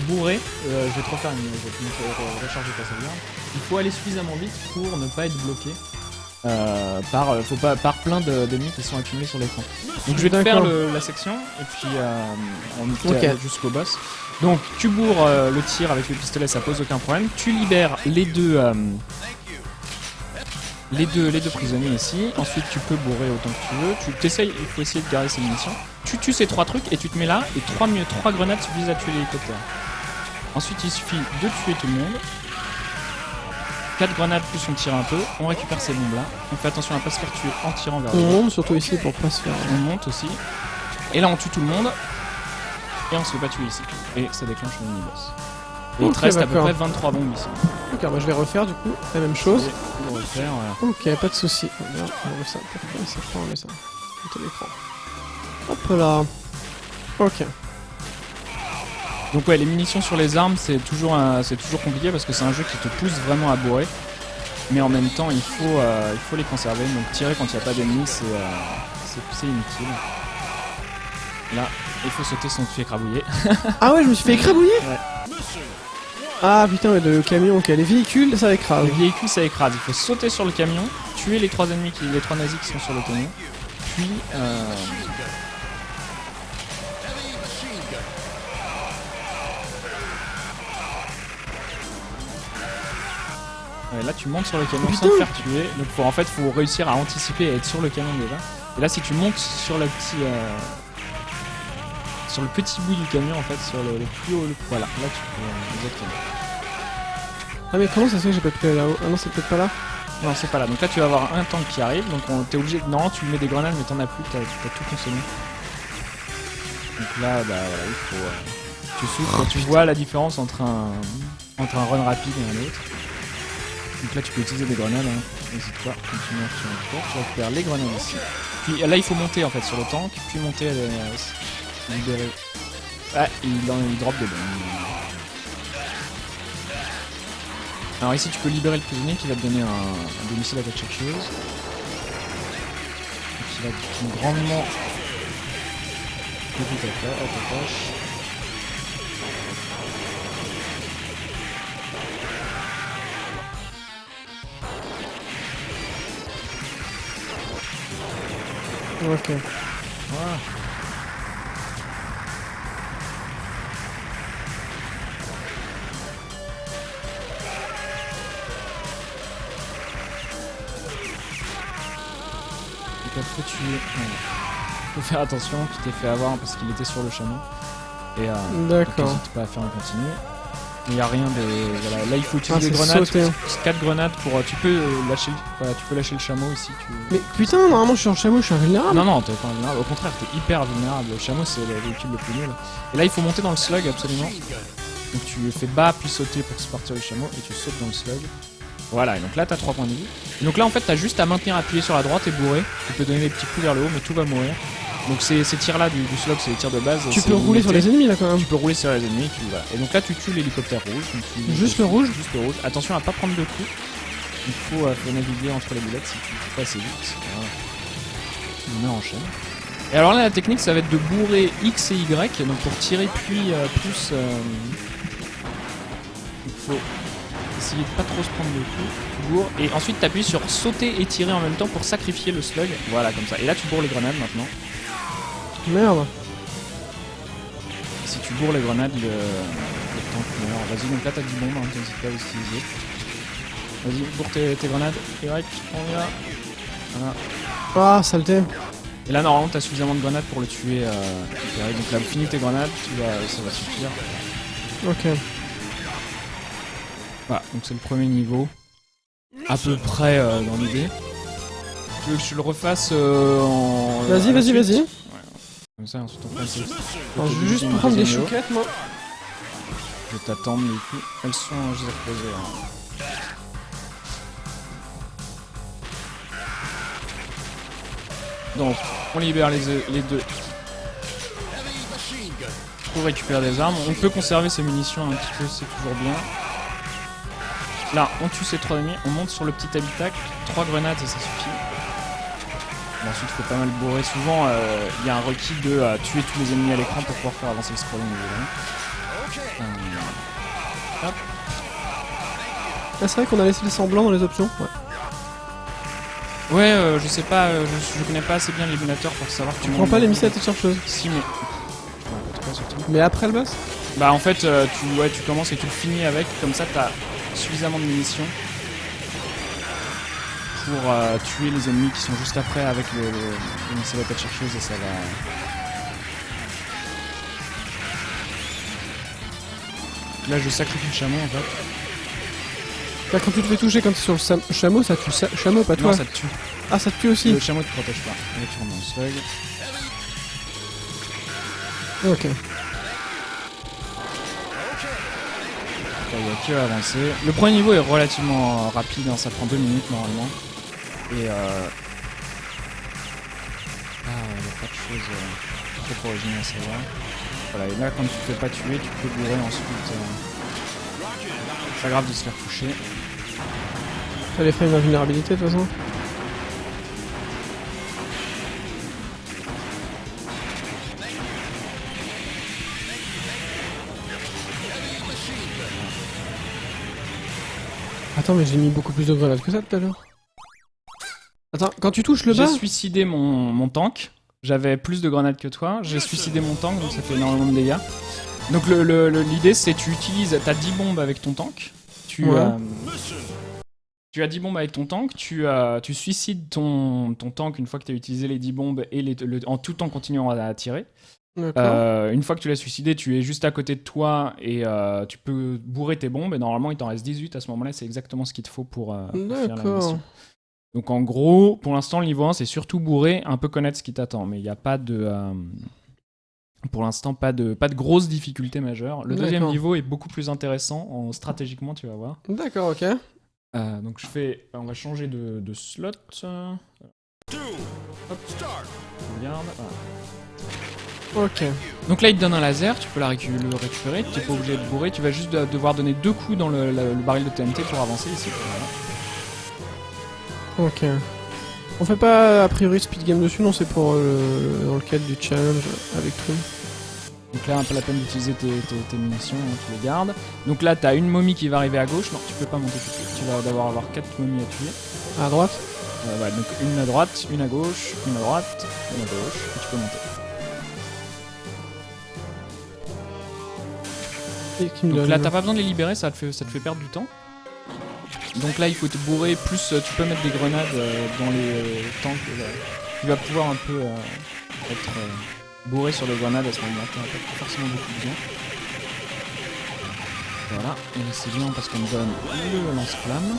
bourrer, je vais te refaire je vais te recharger ta sauvegarde. Il faut aller suffisamment vite pour ne pas être bloqué. Par plein d'ennemis qui sont accumulés sur l'écran. Donc je vais te faire la section et puis on Ok. jusqu'au boss. Donc tu bourres le tir avec le pistolet, ça pose aucun problème. Tu libères les deux prisonniers ici. Ensuite tu peux bourrer autant que tu veux. Il faut essayer de garder ses munitions. Tu tues ces 3 trucs et tu te mets là et 3 grenades suffisent à tuer l'hélicoptère. Ensuite il suffit de tuer tout le monde. 4 grenades plus on tire un peu, on récupère ces bombes là, on fait attention à pas se faire tuer en tirant vers le On bas. monte surtout ici pour pas se faire. On monte aussi, et là on tue tout le monde, et on se fait pas tuer ici, et ça déclenche le mini-boss. Et il te Ok, reste à peu d'accord. près 23 bombes ici. Ok, bah je vais refaire du coup la même chose. Et on va refaire, voilà. Ok, pas de soucis. On enlève ça. Pourquoi ça prend enlever ça? Tout l'écran. Hop là. Ok. Donc ouais, les munitions sur les armes c'est toujours compliqué parce que c'est un jeu qui te pousse vraiment à bourrer. Mais en même temps il faut les conserver, donc tirer quand il n'y a pas d'ennemis c'est inutile. Là, il faut sauter sans te faire écrabouiller. Ah ouais, je me suis fait écrabouiller. Ouais. Ah putain, ouais, le camion, ok. Les véhicules, ça écrase. Le véhicule ça écrase, il faut sauter sur le camion, tuer les 3 nazis qui sont sur le camion, puis Heavy machine gun. ouais, là tu montes sur le camion Putain. sans te faire tuer, donc faut réussir à anticiper et être sur le camion déjà. Et là si tu montes sur le petit bout du camion en fait, sur le plus haut, voilà, là tu peux exactement. Ah mais comment ça se fait que j'ai pas pu aller là-haut? Ah non, c'est peut-être pas là. Non c'est pas là, donc là tu vas avoir un tank qui arrive, donc t'es obligé, non tu mets des grenades mais t'en as plus, tu peux tout consommer. Donc là bah voilà, il faut, tu souffles, tu vois la différence entre un run rapide et un autre. Donc là tu peux utiliser des grenades, hein. N'hésite pas, continue à tuer un tour, tu récupères les grenades ici. Puis là il faut monter en fait sur le tank, puis monter à libérer. Ah, il drop des bombes. Alors ici tu peux libérer le prisonnier qui va te donner un domicile à ta chercheuse. Qui va grandement réduire ta tâche. Ok. Voilà. Donc là, faut tuer. Faut faire attention, tu t'es fait avoir parce qu'il était sur le chameau. Et D'accord. n'hésite pas à faire un continu. Il n'y a rien de. Voilà. Là il faut utiliser c'est des grenades. sauter. 4 grenades pour. Tu peux lâcher le chameau ici. Mais putain, normalement je suis en chameau, je suis invulnérable. Non, non, t'es pas vulnérable. Au contraire, t'es hyper vulnérable. Le chameau, c'est le véhicule le plus nul. Et là, il faut monter dans le slug absolument. Donc tu fais bas puis sauter pour sortir le chameau et tu sautes dans le slug. Voilà, et donc là t'as 3 points de vie. Et donc là en fait t'as juste à maintenir appuyé sur la droite et bourrer. Tu peux donner des petits coups vers le haut, mais tout va mourir. Donc ces tirs là du slog, c'est les tirs de base. Tu c'est peux rouler sur limité. les ennemis là quand même. Tu peux rouler sur les ennemis, et donc là tu tues l'hélicoptère rouge. Donc Juste le rouge. Juste le rouge. Attention à pas prendre de coups. Il faut naviguer entre les boulettes si tu fais pas assez vite. Voilà. Tu le mets en chaîne. Et alors là la technique ça va être de bourrer X et Y, donc pour tirer puis plus... il faut essayer de pas trop se prendre de coups. Tu bourres et ensuite t'appuies sur sauter et tirer en même temps pour sacrifier le slug. Voilà comme ça. Et là tu bourres les grenades maintenant. Merde. Si tu bourres les grenades, le tank meurt. Vas-y, donc là t'as 10 bombes, hein, t'hésites pas à les utiliser. Vas-y, bourre tes grenades. Y, on y va. Voilà. Ah, saleté. Et là, normalement, t'as suffisamment de grenades pour le tuer. Donc là, finis tes grenades, ça va suffire. Ok. Voilà, donc c'est le premier niveau. À peu près dans l'idée. Tu veux que je le refasse en. Vas-y, vas-y, vas-y. Comme ça, ensuite on fait une sauce. Alors, je vais juste prendre des chouquettes, moi. Je vais t'attendre, du coup. Elles sont, je les ai reposées. Hein. Donc, on libère les deux Heavy machine gun. pour récupérer des armes. On peut conserver ses munitions un petit peu, c'est toujours bien. Là, on tue ces 3 ennemis, on monte sur le petit habitacle. 3 grenades et ça suffit. Et ensuite, il faut pas mal bourrer. Souvent, il y a un requis de tuer tous les ennemis à l'écran pour pouvoir faire avancer le scrolling. Hop. Ah, c'est vrai qu'on a laissé le semblant dans les options. Ouais. Ouais, je sais pas, je connais pas assez bien l'émulateur pour savoir Tu prends pas les missiles à tête chercheuse. Si, mais. Ouais, en tout cas, surtout. Mais après le boss. Bah, en fait, tu commences et tu le finis avec, comme ça, t'as suffisamment de munitions pour tuer les ennemis qui sont juste après avec le missile à tête chercheuse et ça va. Là, je sacrifie le chameau en fait. Là, quand tu te fais toucher quand t'es sur le chameau, ça tue chameau, pas toi. Non, ça te tue. Ah, ça te tue aussi. Le chameau te protège pas. Et là, tu remets en slug. Ok. Là, il n'y a que à avancer. Le premier niveau est relativement rapide, hein, ça prend 2 minutes normalement. Et il n'y a pas de choses trop originales à savoir. Voilà, et là, quand tu te fais pas tuer, tu peux bourrer ensuite. C'est pas grave de se faire toucher. Ça les ferait une invulnérabilité de toute façon. Attends, mais j'ai mis beaucoup plus de grenades que ça tout à l'heure. Attends, quand tu touches le J'ai bas. suicidé mon tank. j'avais plus de grenades que toi, j'ai suicidé mon tank, donc ça fait énormément de dégâts. Donc l'idée c'est tu utilises, t'as 10 bombes avec ton tank, tu as 10 bombes avec ton tank, tu suicides ton tank une fois que tu as utilisé les 10 bombes et en tout en continuant à tirer. Une fois que tu l'as suicidé, tu es juste à côté de toi et tu peux bourrer tes bombes et normalement il t'en reste 18 à ce moment-là, c'est exactement ce qu'il te faut pour faire la mission. Donc en gros, pour l'instant le niveau 1 c'est surtout bourrer, un peu connaître ce qui t'attend, mais il n'y a pas de... pour l'instant pas de grosses difficultés majeures. Le deuxième niveau est beaucoup plus intéressant stratégiquement, tu vas voir. D'accord, ok. Donc on va changer de slot. Hop. Regarde. Voilà. Ok. Donc là il te donne un laser, tu peux le récupérer, tu n'es pas obligé de bourrer, tu vas juste devoir donner 2 coups dans le baril de TNT pour avancer ici. Voilà. Ok. On fait pas a priori speed game dessus, non, c'est pour dans le cadre du challenge avec tout. Donc là, pas la peine d'utiliser tes munitions, hein, tu les gardes. Donc là, t'as une momie qui va arriver à gauche. Non, tu peux pas monter tout de suite. Tu vas d'abord avoir 4 momies à tuer. À droite. Ouais, donc une à droite, une à gauche, une à droite, une à gauche, et tu peux monter. Et qui me Donc donne... là, t'as pas besoin de les libérer, ça te fait perdre du temps. Donc là, il faut te bourrer, plus tu peux mettre des grenades dans les tanks. Tu vas pouvoir un peu être bourré sur les grenades à ce moment-là, t'as pas forcément beaucoup besoin. Voilà, et c'est bien parce qu'on me donne le lance-flamme.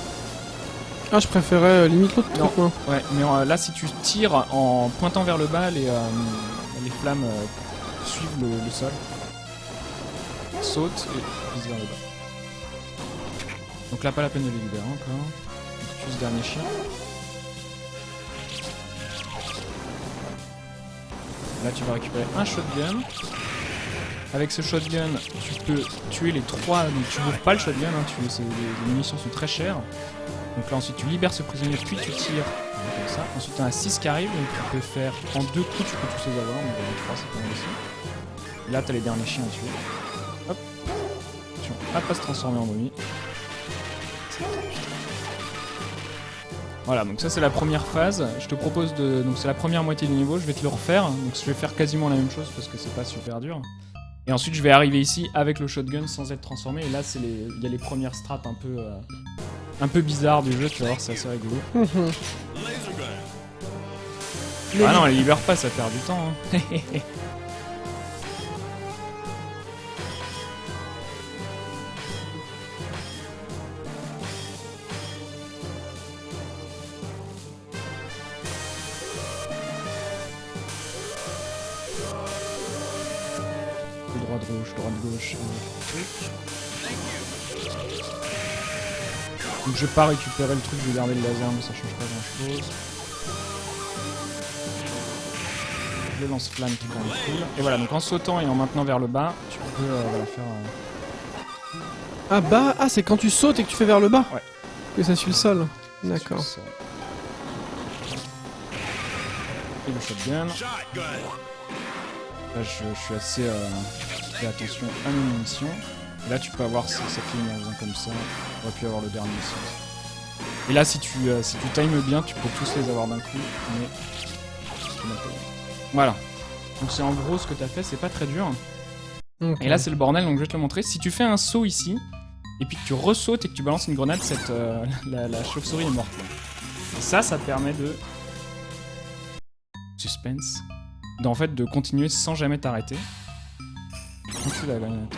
Ah, je préférais limite l'autre truc, moi. Ouais, mais là, si tu tires en pointant vers le bas, les flammes suivent le sol. Saute et vise vers le bas. Donc là, pas la peine de les libérer encore. On tue ce dernier chien. Là, tu vas récupérer un shotgun. Avec ce shotgun, tu peux tuer les 3. Donc tu n'ouvres pas le shotgun, hein, les munitions sont très chères. Donc là, ensuite, tu libères ce prisonnier, puis tu tires. Comme ça. Ensuite, tu as un 6 qui arrive, donc tu peux faire en 2 coups, tu peux tous les avoir. Donc en 3, c'est pas mal aussi. Et là, tu as les derniers chiens à tuer. Hop. Attention à pas se transformer en momie. Voilà, donc ça c'est la première phase. Je te propose de... Donc c'est la première moitié du niveau, je vais te le refaire. Donc je vais faire quasiment la même chose parce que c'est pas super dur. Et ensuite je vais arriver ici avec le shotgun sans être transformé. Et là c'est il y a les premières strats un peu bizarres du jeu, tu vas voir, c'est assez rigolo. Ah non, elle libère pas, ça perd du temps. Hein. Droite-gauche. Donc je vais pas récupérer le truc, je vais garder le laser, mais ça change pas grand chose. Le lance-flamme qui est quand même cool. Et voilà, donc en sautant et en maintenant vers le bas, tu peux voilà, faire... Ah bah, ah c'est quand tu sautes et que tu fais vers le bas Ouais. que ça suit le sol. D'accord. Et le shotgun. Là je suis assez... fais attention à mes munitions. Et là tu peux avoir cette ligne en faisant comme ça. On aurait pu avoir le dernier aussi. Et là si tu times bien, tu peux tous les avoir d'un coup. Mais... Voilà. Donc c'est en gros ce que tu as fait, c'est pas très dur. Okay. Et là c'est le bordel, donc je vais te le montrer. Si tu fais un saut ici, et puis que tu ressautes et que tu balances une grenade, la chauve-souris est morte là. Et ça permet de... Suspense. En fait de continuer sans jamais t'arrêter. Quand tu la grenade,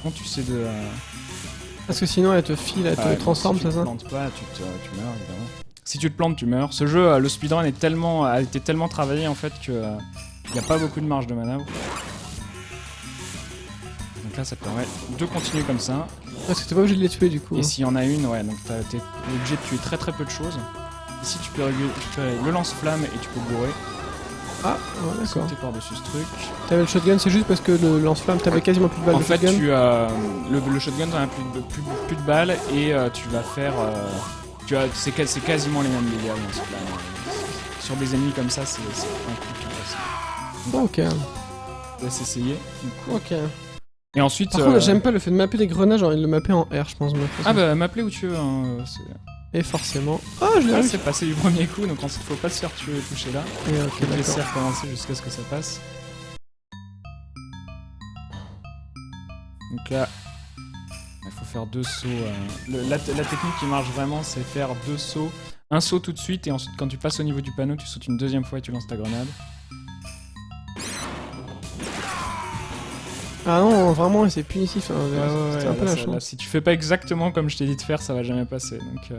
quand tu sais de... Parce que sinon elle te file, elle te transforme, si tu c'est ça? te plantes pas, tu meurs évidemment. Si tu te plantes, tu meurs. Ce jeu, le speedrun a été tellement travaillé en fait que il n'y a pas beaucoup de marge de manœuvre. Donc là, ça te permet de continuer comme ça. Parce que t'es pas obligé de les tuer du coup. Et s'il y en a une, ouais, donc t'es obligé de tuer très très peu de choses. Ici, tu peux récupérer le lance-flamme et tu peux bourrer. Ah, ouais, d'accord. Sauter par-dessus ce truc. T'avais le shotgun, c'est juste parce que le lance-flamme, t'avais quasiment plus de balles En de fait, shotgun. le shotgun, t'en as plus de balles et tu vas faire... c'est quasiment les mêmes dégâts dans ce plan. Sur des ennemis comme ça, c'est un coup tout facile. Ok. On va s'essayer. Du coup. Ok. Et ensuite... Par contre, j'aime pas le fait de mapper des grenades, genre il le mapper en R, je pense. Ah bah, m'appeler où tu veux. Hein, et forcément... Ah, je l'ai réussi. c'est passé du premier coup, donc ensuite faut pas se faire toucher là. Et ok, Faut laisser d'accord. recommencer jusqu'à ce que ça passe. Donc là, il faut faire 2 sauts. La technique qui marche vraiment, c'est faire 2 sauts. Un saut tout de suite, et ensuite quand tu passes au niveau du panneau, tu sautes une deuxième fois et tu lances ta grenade. Ah non, vraiment, c'est punitif. Hein, Ouais, c'est un peu la là, chance. si tu fais pas exactement comme je t'ai dit de faire, ça va jamais passer. Donc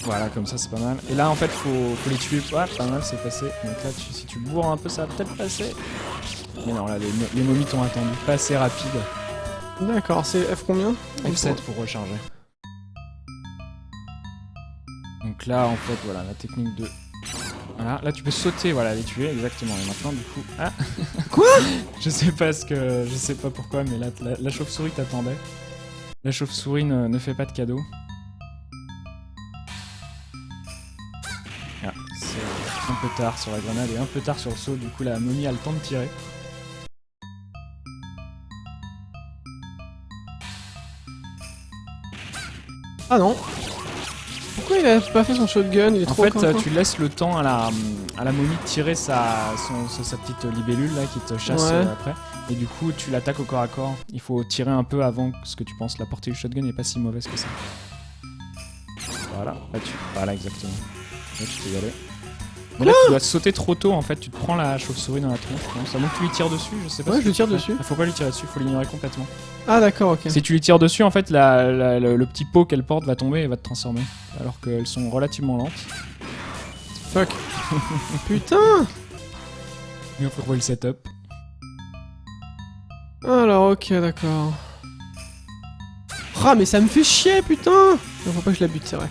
voilà, comme ça c'est pas mal. Et là en fait faut les tuer. Ah, pas mal, c'est passé. Donc là si tu bourres un peu, ça va peut-être passer. Mais non, là les momies t'ont attendu. Pas assez rapide. D'accord, c'est F combien? F7 pour recharger. Donc là en fait voilà la technique de... Voilà, là tu peux sauter, voilà, les tuer, exactement. Et maintenant du coup... Ah. Quoi? Je sais pas pourquoi, mais là la chauve-souris t'attendait. La chauve-souris ne fait pas de cadeau. Ah, c'est un peu tard sur la grenade et un peu tard sur le saut, du coup la momie a le temps de tirer. Ah non. Pourquoi il a pas fait son shotgun? Il est En trop fait, con, tu laisses le temps à la momie de tirer sa petite libellule là qui te chasse Ouais. après. Et du coup, tu l'attaques au corps à corps. Il faut tirer un peu avant ce que tu penses. La portée du shotgun n'est pas si mauvaise que ça. Voilà, voilà exactement. Là, tu peux y aller. Mais là, tu dois sauter trop tôt en fait. Tu te prends la chauve-souris dans la tronche. Non, ça montre que tu lui tires dessus. Je sais pas. Ouais, si je lui tu tire fais. dessus. Faut pas lui tirer dessus. Faut l'ignorer complètement. Ah d'accord, ok. Si tu lui tires dessus, en fait, le petit pot qu'elle porte va tomber et va te transformer. Alors qu'elles sont relativement lentes. Fuck. Putain. Il faut trouver le setup. Alors ok, d'accord. Ah, mais ça me fait chier, putain. Non, faut pas que je la bute, c'est vrai.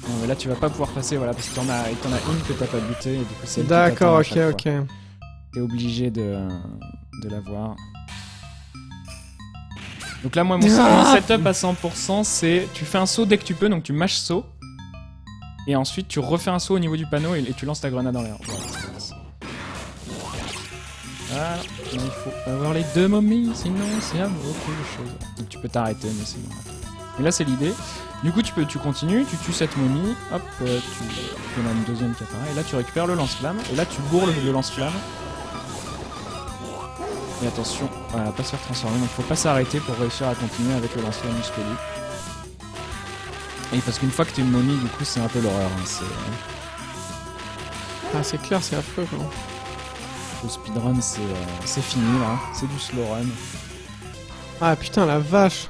Non, mais là, tu vas pas pouvoir passer, voilà, parce que t'en as une que t'as pas butée, et du coup, c'est elle qui D'accord, t'attend à ok, chaque fois. ok. T'es obligé de l'avoir. Donc là, moi, mon setup à 100%, c'est tu fais un saut dès que tu peux, donc tu mâches saut. Et ensuite, tu refais un saut au niveau du panneau et tu lances ta grenade en l'air. Voilà, il faut avoir les deux momies, sinon c'est à beaucoup de choses. Donc tu peux t'arrêter, mais sinon. Mais là, c'est l'idée. Du coup, tu continues, tu tues cette momie, hop, tu en as une deuxième qui apparaît, et là, tu récupères le lance-flamme, et là, tu bourres le lance-flamme. Et attention, voilà, pas se faire transformer, donc faut pas s'arrêter pour réussir à continuer avec le lance-flamme musclé. Et parce qu'une fois que t'es une momie, du coup, c'est un peu l'horreur. Hein, Ah, c'est clair, c'est affreux, quoi. le speedrun, c'est fini, là. C'est du slow run. Ah, putain, la vache.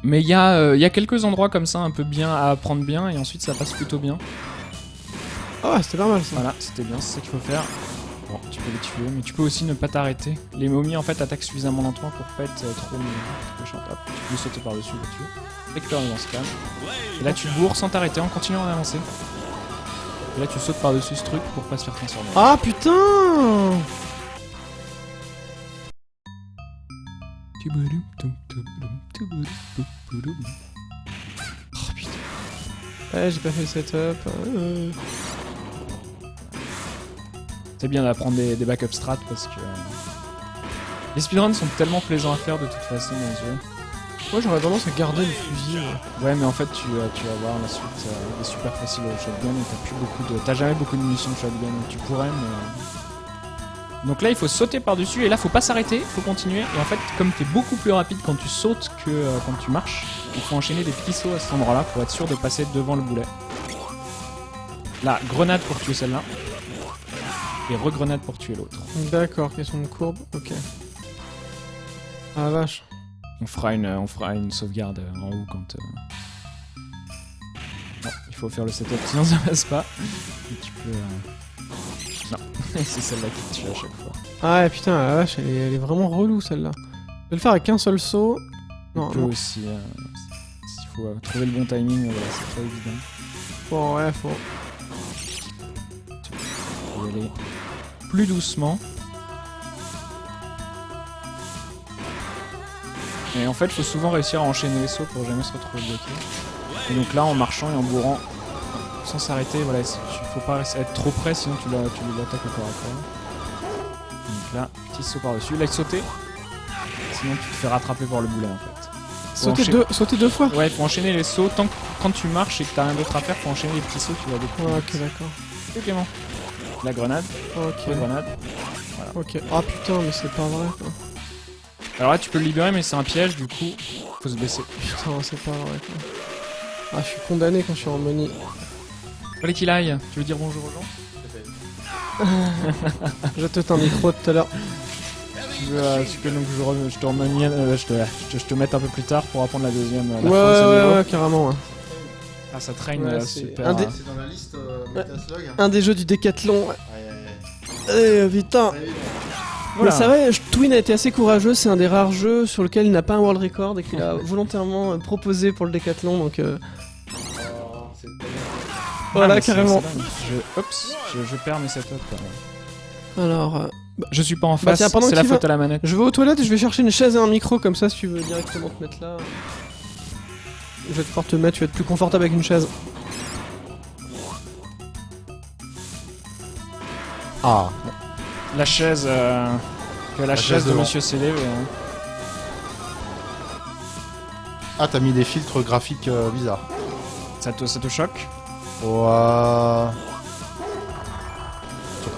Mais il y a quelques endroits comme ça, un peu bien à apprendre bien, et ensuite, ça passe plutôt bien. Ah, c'était pas mal, ça. Voilà, c'était bien, c'est ça qu'il faut faire. Bon, tu peux les tuer, mais tu peux aussi ne pas t'arrêter. Les momies, en fait, attaquent suffisamment lentement pour pas être trop méchantes. Hop, tu peux sauter par-dessus, les tuer. Récupère le lance-flamme. Et là, tu bourres sans t'arrêter en continuant à avancer. Et là, tu sautes par-dessus ce truc pour pas se faire transformer. Ah, putain. Oh, putain. Ouais, j'ai pas fait le setup. C'est bien d'apprendre des backup strats parce que les speedruns sont tellement plaisants à faire de toute façon dans ce jeu. Moi, j'aurais tendance à garder le fusil. Ouais, mais en fait, tu vas voir la suite, il est super facile au shotgun et t'as jamais beaucoup de munitions de shotgun, donc tu pourrais, mais... Donc là, il faut sauter par-dessus, et là, faut pas s'arrêter, faut continuer, et en fait, comme t'es beaucoup plus rapide quand tu sautes que quand tu marches, il faut enchaîner des petits sauts à cet endroit-là pour être sûr de passer devant le boulet. Là, grenade pour tuer celle-là. Et regrenade pour tuer l'autre. D'accord, question de courbe, ok. Ah la vache. On fera une sauvegarde en haut quand... Non, il faut faire le setup, sinon ça passe pas. Et tu peux... Non, c'est celle-là qui te tue à chaque fois. Ah ouais, putain, la vache, elle est vraiment relou celle-là. Je vais le faire avec un seul saut. Non, Tu peux non. aussi... il faut trouver le bon timing, voilà, c'est pas évident. Bon, ouais, faut... Faut y aller plus doucement. Et en fait, il faut souvent réussir à enchaîner les sauts pour jamais se retrouver bloqué. Et donc là, en marchant et en bourrant, sans s'arrêter, voilà, il faut pas être trop près, sinon tu l'attaques au corps à corps. Donc là, petit saut par-dessus. Là, sauter, sinon tu te fais rattraper par le boulet en fait. Sauter deux fois. Ouais, il faut enchaîner les sauts. Tant que quand tu marches et que t'as rien d'autre à faire, faut enchaîner les petits sauts, tu vas beaucoup. Ouais, ok, d'accord. Ok, Clément. La grenade. Ok. La grenade. Ok. Ah putain, mais c'est pas vrai quoi. Alors là, tu peux le libérer, mais c'est un piège, du coup, faut se baisser. Putain, c'est pas vrai quoi. Ah, je suis condamné quand je suis en money. Fallait qu'il aille. Tu veux dire bonjour aux gens? Je te un micro tout à l'heure. Tu veux donc je te remanie, je te mette un peu plus tard pour apprendre la deuxième. La fin de ce Ouais, niveau. ouais, carrément. Ouais. Ah, ça traîne Ouais, c'est super. un des- C'est dans la liste Metaslug. Un des jeux du Décathlon. Ouais. Aïe, aïe, aïe. Putain. Très vite. Voilà. Mais c'est vrai, Twin a été assez courageux. C'est un des rares jeux sur lequel il n'a pas un world record et qu'il a volontairement proposé pour le Décathlon. Donc Oh, c'est pas bien. voilà, Ah, mais carrément. c'est dingue. Je perds mes setups. Alors, Je suis pas en Bah face, tiens, pendant c'est que la tu faute vas- à la manette. je vais aux toilettes et je vais chercher une chaise et un micro. Comme ça, si tu veux directement te mettre là. Je vais pouvoir te mettre, tu vas être plus confortable avec une chaise. Ah, La chaise, que la chaise de devant. Monsieur Célé. ah, t'as mis des filtres graphiques bizarres. Ça te choque? Ouah.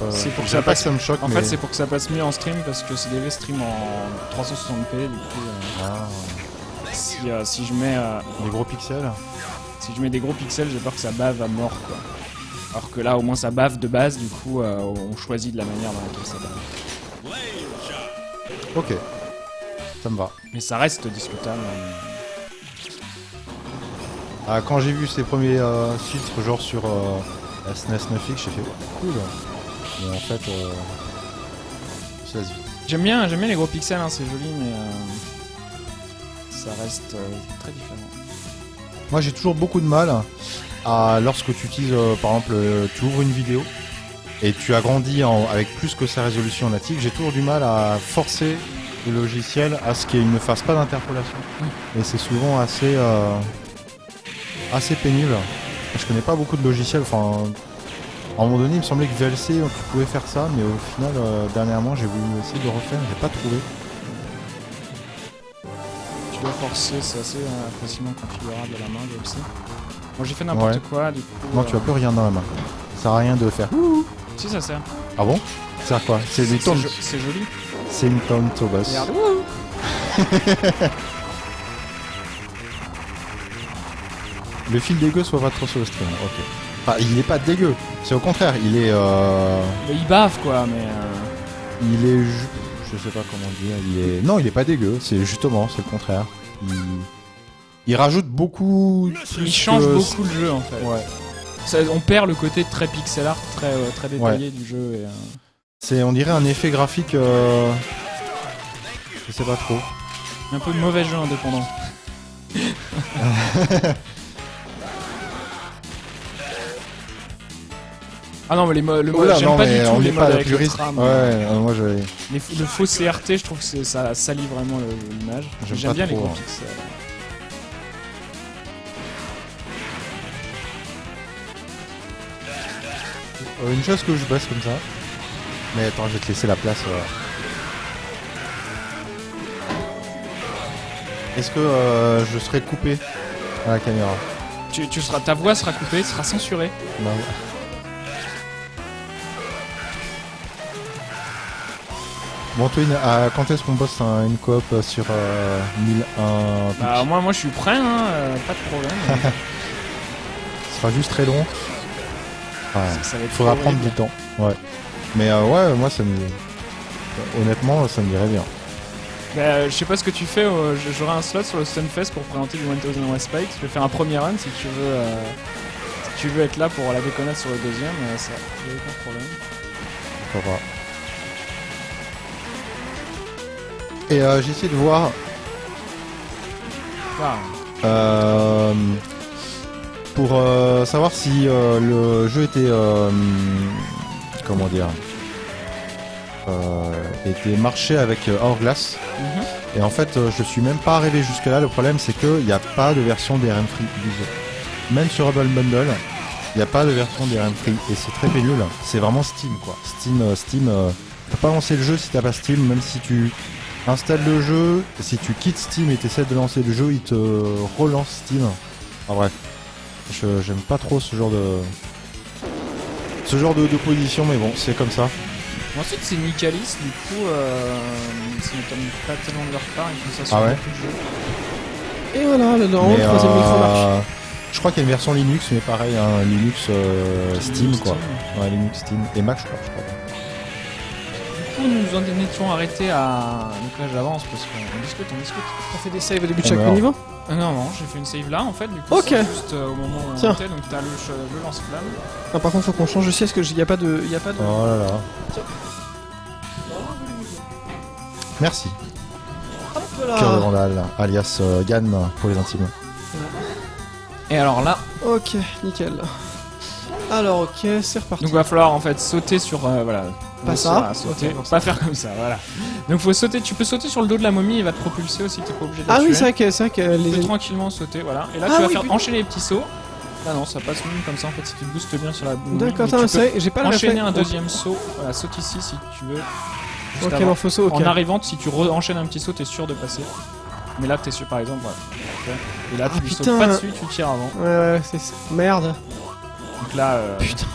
C'est pour que j'aime ça pas passe- que ça me choque, En mais... fait, c'est pour que ça passe mieux en stream parce que CDV stream en 360p. Du coup, Ah, si je mets des gros pixels. si je mets des gros pixels, j'ai peur que ça bave à mort, quoi. Alors que là, au moins, ça bave de base. Du coup, on choisit de la manière dans laquelle ça bave. Ok, ça me va. Mais ça reste discutable. Ah, quand j'ai vu ces premiers filtres, genre sur la SNES 9X, j'ai fait cool. Mais en fait, vas-y. J'aime bien les gros pixels, hein, c'est joli, mais ça reste très différent. Moi j'ai toujours beaucoup de mal à lorsque tu utilises par exemple tu ouvres une vidéo et tu agrandis avec plus que sa résolution native, j'ai toujours du mal à forcer le logiciel à ce qu'il ne fasse pas d'interpolation. Et c'est souvent assez pénible. Je connais pas beaucoup de logiciels, enfin à un moment donné il me semblait que VLC tu pouvais faire ça, mais au final dernièrement j'ai voulu essayer de le refaire, j'ai pas trouvé. Tu dois forcer, c'est assez facilement configurable à la main aussi. Bon, j'ai fait n'importe quoi, du coup. Non, tu as plus rien dans la main. Ça sert à rien de faire. Si, ça sert. Ah bon? Ça sert à quoi? C'est des tonnes. C'est joli. C'est une tonne Tobas. Regarde. Le fil dégueu soit pas trop sur le stream. Ok. Enfin, il est pas dégueu. C'est au contraire, il est. Mais il bave quoi, mais. Il est. Je sais pas comment dire. Il est. Non, il est pas dégueu. C'est justement, c'est le contraire. Il rajoute beaucoup. Il change beaucoup le jeu en fait. Ouais. On perd le côté très pixel art, très détaillé du jeu. Et, c'est, on dirait un effet graphique. Je sais pas trop. un peu de mauvais jeu indépendant. Ah non mais le mode, j'aime pas du tout les modes avec le tram. Ouais, moi je... Le faux CRT, je trouve que ça salit vraiment l'image. J'aime bien les gros pixels. Une chose que je baisse comme ça. Mais attends, je vais te laisser la place. Est-ce que je serai coupé à la caméra? Ta voix sera coupée, sera censurée. Bah, ouais. Bon, Twin, quand est-ce qu'on bosse une coop sur 1001? Bah, moi je suis prêt, hein, pas de problème. Ce sera juste très long. Ouais. Ça va être Faudra horrible. prendre du temps. Ouais. Mais ouais, moi ça me. Honnêtement, ça me dirait bien. Bah, je sais pas ce que tu fais, j'aurai un slot sur le Stunfest pour présenter du 1000 West Spike. Je vais faire un premier run si tu veux être là pour la déconnade sur le deuxième, ça, y a aucun problème. Pourquoi pas. Et j'ai essayé de voir Ah. pour savoir si le jeu était comment dire était marché avec Hourglass. Et en fait je suis même pas arrivé jusque là. Le problème c'est qu'il n'y a pas de version DRM Free du jeu. Même sur Humble Bundle il n'y a pas de version DRM Free et c'est très pénible. C'est vraiment Steam quoi. Steam tu peux pas lancer le jeu si t'as pas Steam. Même si tu installes le jeu, si tu quittes Steam et t'essaies de lancer le jeu, il te relance Steam. En bref, j'aime pas trop ce genre de position, mais bon, c'est comme ça. Ensuite c'est Nicalis, du coup ça m'étonne pas tellement de leur part, ils font ça sur Ah ouais. beaucoup de jeux. Et voilà, le Mais, troisième micro marche. je crois qu'il y a une version Linux, mais pareil, un Linux Steam quoi. Ouais, Linux Steam et Mac, je crois. Du coup nous en étions arrêtés à... Donc là j'avance parce qu'on discute. On fait des saves au début de On chaque meurt. niveau. Non, j'ai fait une save là en fait, du coup Ok. c'est juste au moment où on Tiens. était, donc t'as le lance-flamme. Ah, par contre, faut qu'on change aussi, parce qu'il n'y a pas de. Oh là là. Merci. Hop Cœur de là. Vandal, alias Gann pour les intimes. Et alors là, Ok, nickel. Alors, ok, c'est reparti. donc va falloir en fait sauter sur... voilà. Pas Bien ça. sûr, à sauter, Ok, pour ça. pas faire comme ça, voilà. Donc faut sauter, tu peux sauter sur le dos de la momie, il va te propulser aussi, t'es pas obligé de la Ah oui, tuer. c'est vrai que Tu les. peux tranquillement sauter, voilà. Et là Ah tu vas oui, faire putain. enchaîner les petits sauts. Ah non, ça passe même comme ça en fait si tu te boostes bien sur la momie. D'accord, mais attends, tu c'est vrai, j'ai pas peux le enchaîner réflexe. un deuxième saut. Voilà, saute ici si tu veux. Juste Ok, avant. non, faut saut, ok. En arrivant, si tu enchaînes un petit saut, t'es sûr de passer. Mais là, t'es sûr, par exemple, voilà. Parfait. Et là, Ah, tu sautes putain. pas dessus, tu tires avant. Ouais, c'est. Merde. Donc là, Putain.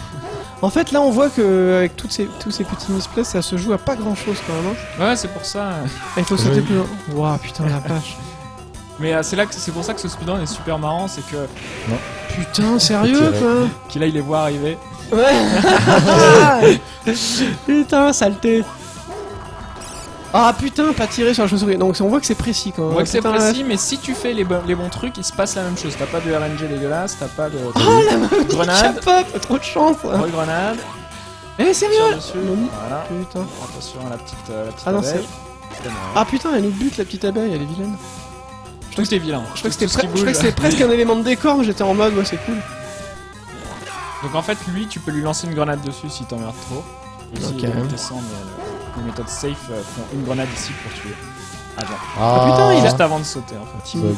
En fait, là, on voit que avec tous ces petits misplays, ça se joue à pas grand chose quand même. Hein. ouais, c'est pour ça. Ah, il faut sauter plus loin. Waouh, putain, la vache. Mais c'est pour ça que ce speedrun est super marrant, c'est que Putain, sérieux Tiré. quoi. qu'il a, il les voit arriver. Ouais. Putain, saleté. Ah putain, pas tiré sur la chauve-souris. Donc on voit que c'est précis quand On même. voit que c'est Putain, précis, mais si tu fais les bons trucs, il se passe la même chose. T'as pas de RNG dégueulasse, t'as pas de Oh la meuf grenade, Chapeau, trop de chance. grenade, Eh sérieux. tire dessus. Mamie. Voilà. Putain. Attention à la petite Ah non, abeille. Ah putain, elle nous bute la petite abeille, elle est vilaine. Tout est vilain. Je crois que Tout ce qui bouge. c'était presque un élément de décor, j'étais en mode, ouais, c'est cool. Donc en fait, lui, tu peux lui lancer une grenade dessus si t'emmerdes trop. Ici, Ok. il est descend, mais les méthodes safe font une grenade ici pour tuer. Avant. Ah, putain, il a- Juste avant de sauter en fait. Bug.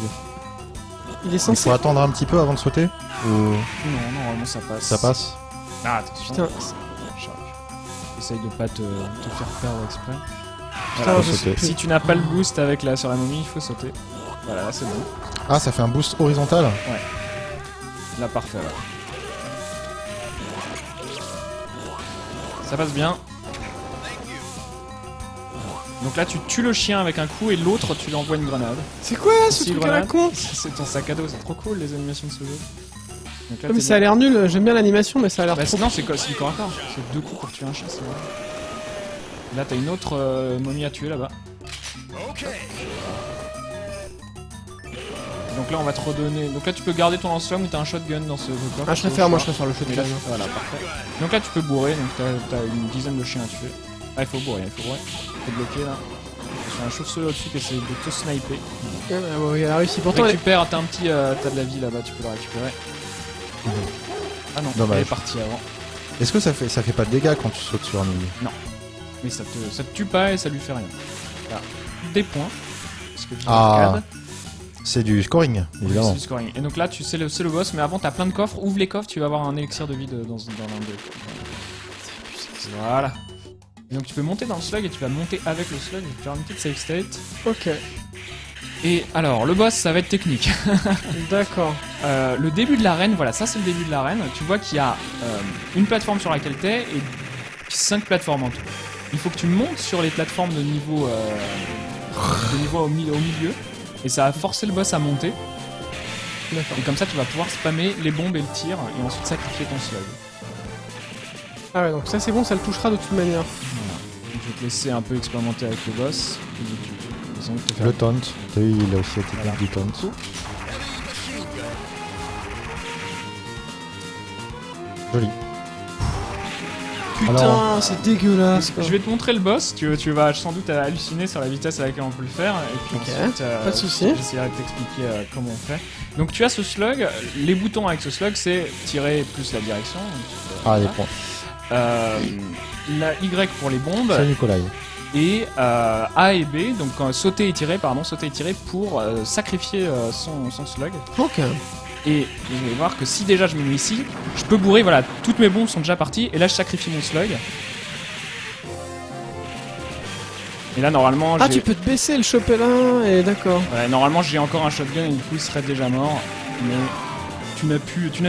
Il est Il censé... faut attendre un petit peu avant de sauter ou Non, normalement ça passe. ça passe? Ah, attention. Putain, Essaye de pas te faire perdre exprès. putain, faut je sais sauter. plus. Si tu n'as pas le boost avec sur la momie, il faut sauter. Voilà, là c'est bon. Ah, ça fait un boost horizontal? Là, parfait. Là. Ça passe bien. Donc là, tu tues le chien avec un coup et l'autre, tu lui envoies une grenade. C'est quoi ce Six truc à la grenades. con? C'est ton sac à dos, c'est trop cool les animations de ce jeu. Donc là, Ouais, mais t'es ça a l'air nul, j'aime bien l'animation, mais ça a l'air Bah, trop... non, c'est du corps à corps. C'est 2 coups pour tuer un chien, c'est vrai. Là, t'as une autre momie à tuer là-bas. Donc là, on va te redonner. Donc là, tu peux garder ton lance-flamme ou t'as un shotgun dans ce coffre. Ah, je préfère le shotgun. Voilà, parfait. Donc là, tu peux bourrer. Donc t'as une dizaine de chiens à tuer. Ah, il faut bourrer, il faut bourrer. T'es bloqué là. Il y a un chauve-souris au-dessus qui essaie de te sniper. Ouais, il a réussi. Pourtant, elle... Récupère, t'as un petit. T'as de la vie là-bas, tu peux la récupérer. Ah non, Dommage. elle est partie avant. Est-ce que ça fait pas de dégâts quand tu sautes sur un ennemi? Mais ça te tue pas et ça lui fait rien. Là, des points. Parce que Ah. C'est du scoring, évidemment. c'est du scoring. Et donc là, c'est le boss, mais avant, t'as plein de coffres. Ouvre les coffres, tu vas avoir un élixir de vie dans l'un d'eux. Voilà. Et donc tu peux monter dans le slug et tu vas monter avec le slug et faire une petite save state. Ok, Et alors, le boss, ça va être technique. d'accord. Le début de l'arène, voilà, ça c'est le début de l'arène. Tu vois qu'il y a une plateforme sur laquelle t'es et 5 plateformes en tout. Il faut que tu montes sur les plateformes de niveau, au milieu. Et ça va forcer le boss à monter. D'accord. Et comme ça, tu vas pouvoir spammer les bombes et le tir et ensuite sacrifier ton slug. Ah ouais, donc ça c'est bon, ça le touchera de toute manière. Voilà. Donc, je vais te laisser un peu expérimenter avec le boss. Et tu sens que te faire- Le taunt, t'as vu, il a aussi la technique Voilà. du taunt. Joli. Putain, Alors- c'est dégueulasse. quoi. Je vais te montrer le boss, tu vas sans doute halluciner sur la vitesse à laquelle on peut le faire. Et puis Ok, ensuite, pas de souci. j'essaierai de t'expliquer comment on fait. Donc tu as ce slug, les boutons avec ce slug c'est tirer plus la direction. Donc, Ah, les voilà. points. La Y pour les bombes Salut Nikolai. et A et B, donc sauter et tirer pour sacrifier son slug. Ok. Et vous allez voir que si déjà je me mets ici, je peux bourrer, voilà, toutes mes bombes sont déjà parties, et là je sacrifie mon slug. Et là normalement Ah, j'ai... tu peux te baisser, le choper là, et d'accord. Ouais, normalement j'ai encore un shotgun et du coup il serait déjà mort, mais tu n'as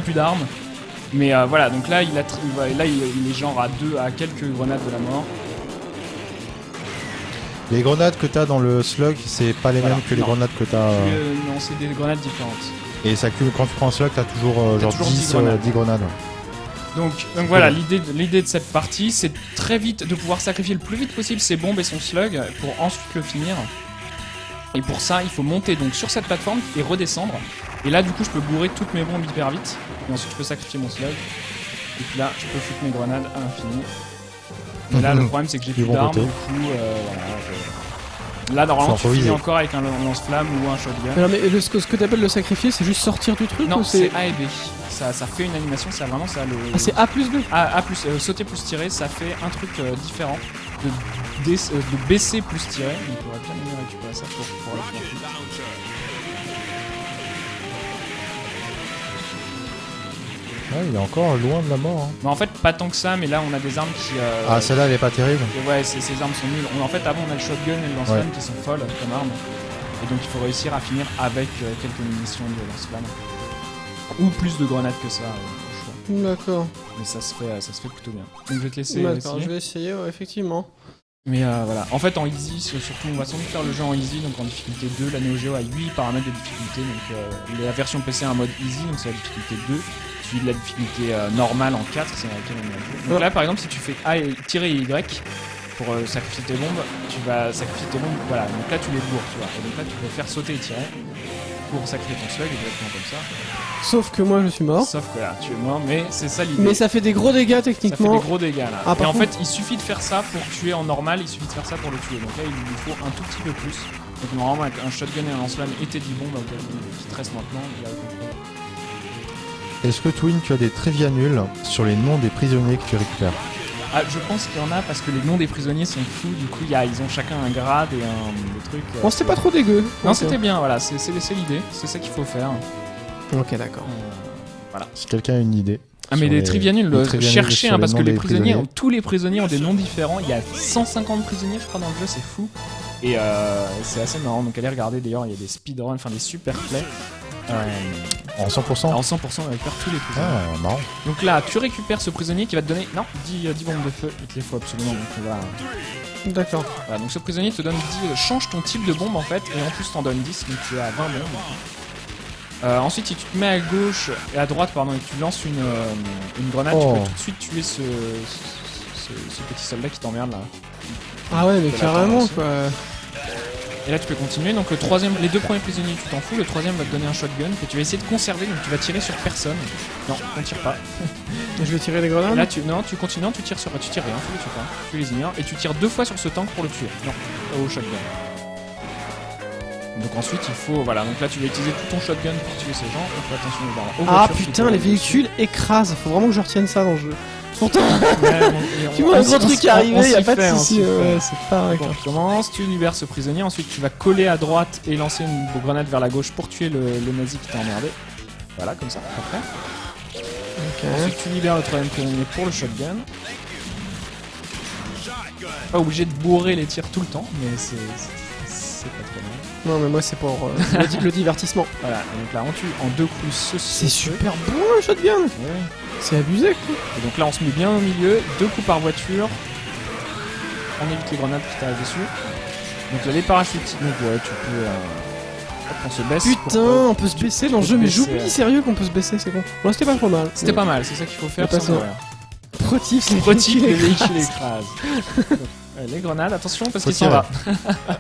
plus d'armes. Mais voilà, donc là il est genre à quelques grenades de la mort. Les grenades que t'as dans le slug, c'est pas les Voilà. mêmes que les Non. grenades que t'as. Non, c'est des grenades différentes. Et ça cumule, quand tu prends un slug, t'as toujours genre toujours 10 10 grenades. Donc voilà, l'idée de cette partie, c'est très vite de pouvoir sacrifier le plus vite possible ses bombes et son slug pour ensuite le finir. Et pour ça, il faut monter donc sur cette plateforme et redescendre. Et là, du coup, je peux bourrer toutes mes bombes hyper vite. Et ensuite, je peux sacrifier mon slug. Et puis là, je peux foutre mes grenades à l'infini. Et là, le problème, c'est que j'ai Du plus bon d'armes. Du côté. coup, là, normalement, Faut tu finis improviser. encore avec un lance-flamme ou un shotgun. Mais non, mais ce que t'appelles le sacrifier, c'est juste sortir du truc Non, ou c'est A et B. Ça fait une animation, ça vraiment ça le. Ah, c'est A plus B. A plus sauter plus tirer, ça fait un truc différent de baisser plus tirer. On pourrait bien venir récupérer ça pour la finir. Ouais, il est encore loin de la mort. Hein. Mais en fait, pas tant que ça, mais là on a des armes qui. Ah, celle-là, elle est pas terrible. Ouais, ces armes sont nulles. En fait, avant on a le shotgun et le lance-flamme qui sont folles comme armes. Et donc il faut réussir à finir avec quelques munitions de lance-flamme. Ou plus de grenades que ça, au choix. D'accord. Mais ça se fait plutôt bien. Donc je vais te laisser D'accord, essayer. je vais essayer, ouais, effectivement. Mais voilà, en fait en easy, surtout on va sans doute faire le jeu en easy, donc en difficulté 2, la Neo Geo a 8 paramètres de difficulté, donc la version PC a un mode easy, donc c'est la difficulté 2, suivi de la difficulté normale en 4, c'est laquelle on a joué. Donc Ouais. là par exemple si tu fais A et tirer Y pour sacrifier tes bombes, tu vas sacrifier tes bombes, voilà, donc là tu les bourres, tu vois, et donc là tu peux faire sauter et tirer pour sacrifier ton slug exactement comme ça. Sauf que moi je suis mort. Sauf que là tu es mort, mais c'est ça l'idée. Mais ça fait des gros dégâts Ça fait techniquement. des gros dégâts là. Ah, et par en contre- fait, il suffit de faire ça pour tuer en normal, il suffit de faire ça pour le tuer. Donc là, il lui faut un tout petit peu plus. Donc normalement avec un shotgun et un lance-flamme et Teddy Bomb qui te reste maintenant, il y a aucun problème. Est-ce que Twin, tu as des trivia nuls sur les noms des prisonniers que tu récupères? Ah, je pense qu'il y en a parce que les noms des prisonniers sont fous, du coup ils ont chacun un grade et des trucs. Bon, c'était pas trop dégueu. Non, Ok. c'était bien, voilà, c'est l'idée, c'est ça qu'il faut faire. Ok, d'accord. Si quelqu'un a une idée. Ah mais sur des les- trivia nuls, les trivia nuls cherchez sur hein, parce noms que les des prisonniers, tous les prisonniers ont des noms différents, il y a 150 prisonniers je crois dans le jeu, c'est fou. Et c'est assez marrant, donc allez regarder d'ailleurs, il y a des speedruns, enfin des super plays. En 100%. En 100% on va faire tous les prisonniers. Ah, marrant. Donc là, tu récupères ce prisonnier qui va te donner 10 bombes de feu, il te les faut absolument, donc on va... D'accord. Voilà, donc ce prisonnier te donne 10, change ton type de bombe en fait, et en plus t'en donne 10, donc tu es à 20 bombes. Ensuite, si tu te mets à gauche et à droite, pardon, et que tu lances une grenade, tu peux tout de suite tuer ce petit soldat qui t'emmerde là. Ah ouais, mais De la carrément tendance. quoi. Et là, tu peux continuer. Donc les deux premiers prisonniers, tu t'en fous. Le troisième va te donner un shotgun que tu vas essayer de conserver. Donc tu vas tirer sur personne. Non, on tire pas. Je vais tirer les Et grenades. là, tu continues, non, tu tires rien, tu les tues pas. Tu les ignores et tu tires 2 fois sur ce tank pour le tuer. Non, au shotgun. Donc ensuite, il faut, voilà, donc là tu vas utiliser tout ton shotgun pour tuer ces gens. On fait attention aux Ah voitures qui putain, te les roulent véhicules écrasent. Faut vraiment que je retienne ça dans le jeu. Pourtant, dessus. Ouais, tu vois un gros truc qui arrive, y a pas de on soucis. s'y fait. Ouais, c'est pas Bon, tu commences, tu libères ce prisonnier, ensuite tu vas coller à droite et lancer une grenade vers la gauche pour tuer le nazi qui t'a emmerdé. Voilà, comme ça, après. Ok. Ensuite tu libères le troisième prisonnier pour le shotgun. Pas obligé de bourrer les tirs tout le temps, mais c'est pas trop mal. Non, mais moi c'est pour le divertissement. Voilà, et donc là on tue en 2 coups ce C'est super bon le shotgun. Ouais. C'est abusé quoi. Et donc là on se met bien au milieu, 2 coups par voiture. On évite les grenades qui t'arrivent dessus. Donc là les parachutes, donc ouais tu peux... hop, on se baisse. Putain, on peut se baisser dans le On jeu, peut mais se baisser, j'oublie ouais. sérieux qu'on peut se baisser, c'est con. Bon, c'était pas trop mal. C'était pas mal, c'est ça qu'il faut faire Faut pas sans se- mourir. Pro tip, c'est Pro type, les véhicules véhicules écrasent. Les grenades, attention parce Faut qu'il s'en tirer. va.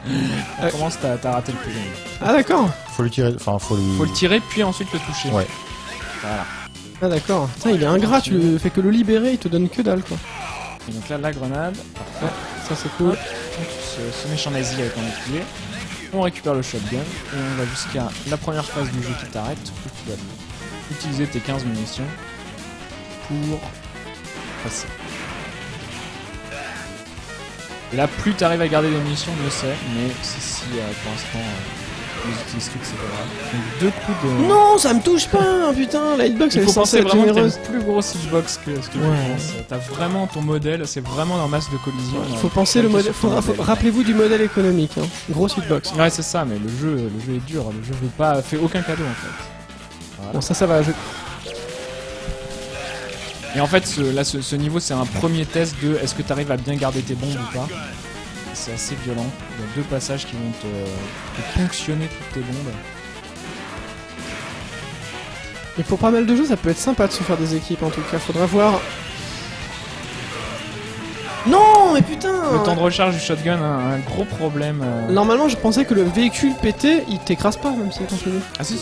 On commence, t'as raté le prisonnier. Ah d'accord. Faut le tirer, enfin faut lui... Faut le tirer puis ensuite le toucher. Ouais. Voilà. Ah d'accord. Putain, il est ingrat, tu le fais que le libérer, il te donne que dalle quoi. Et donc là, la grenade. Parfait. Ça c'est cool. Hop, on tue ce méchant nazi avec un bouclier. On récupère le shotgun et on va jusqu'à la première phase du jeu qui t'arrête où tu vas utiliser tes 15 munitions pour passer. Et là, plus t'arrives à garder des munitions, mieux c'est, mais si pour l'instant on les utilise toutes, c'est pas grave. Donc 2 coups de... Non, ça me touche pas, putain, la hitbox elle Il est faut censée penser être vraiment que t'as généreuse. une plus grosse hitbox que ce que tu Ouais. penses. T'as vraiment ton modèle, c'est vraiment un masse de collision. Il faut penser le modèle. Rappelez-vous du modèle économique, hein. Grosse hitbox. Ouais, c'est ça, mais le jeu est dur. Le jeu veut pas, fait aucun cadeau en fait. Bon, ça va. Et en fait, ce niveau, c'est un premier test de est-ce que tu arrives à bien garder tes bombes ou pas. C'est assez violent. Il y a 2 passages qui vont te ponctionner toutes tes bombes. Et pour pas mal de jeux, ça peut être sympa de se faire des équipes en tout cas. Faudra voir. Non, mais putain. Le temps de recharge du shotgun a un gros problème. Normalement, je pensais que le véhicule pété, il t'écrase pas même s'il continue. Ah si.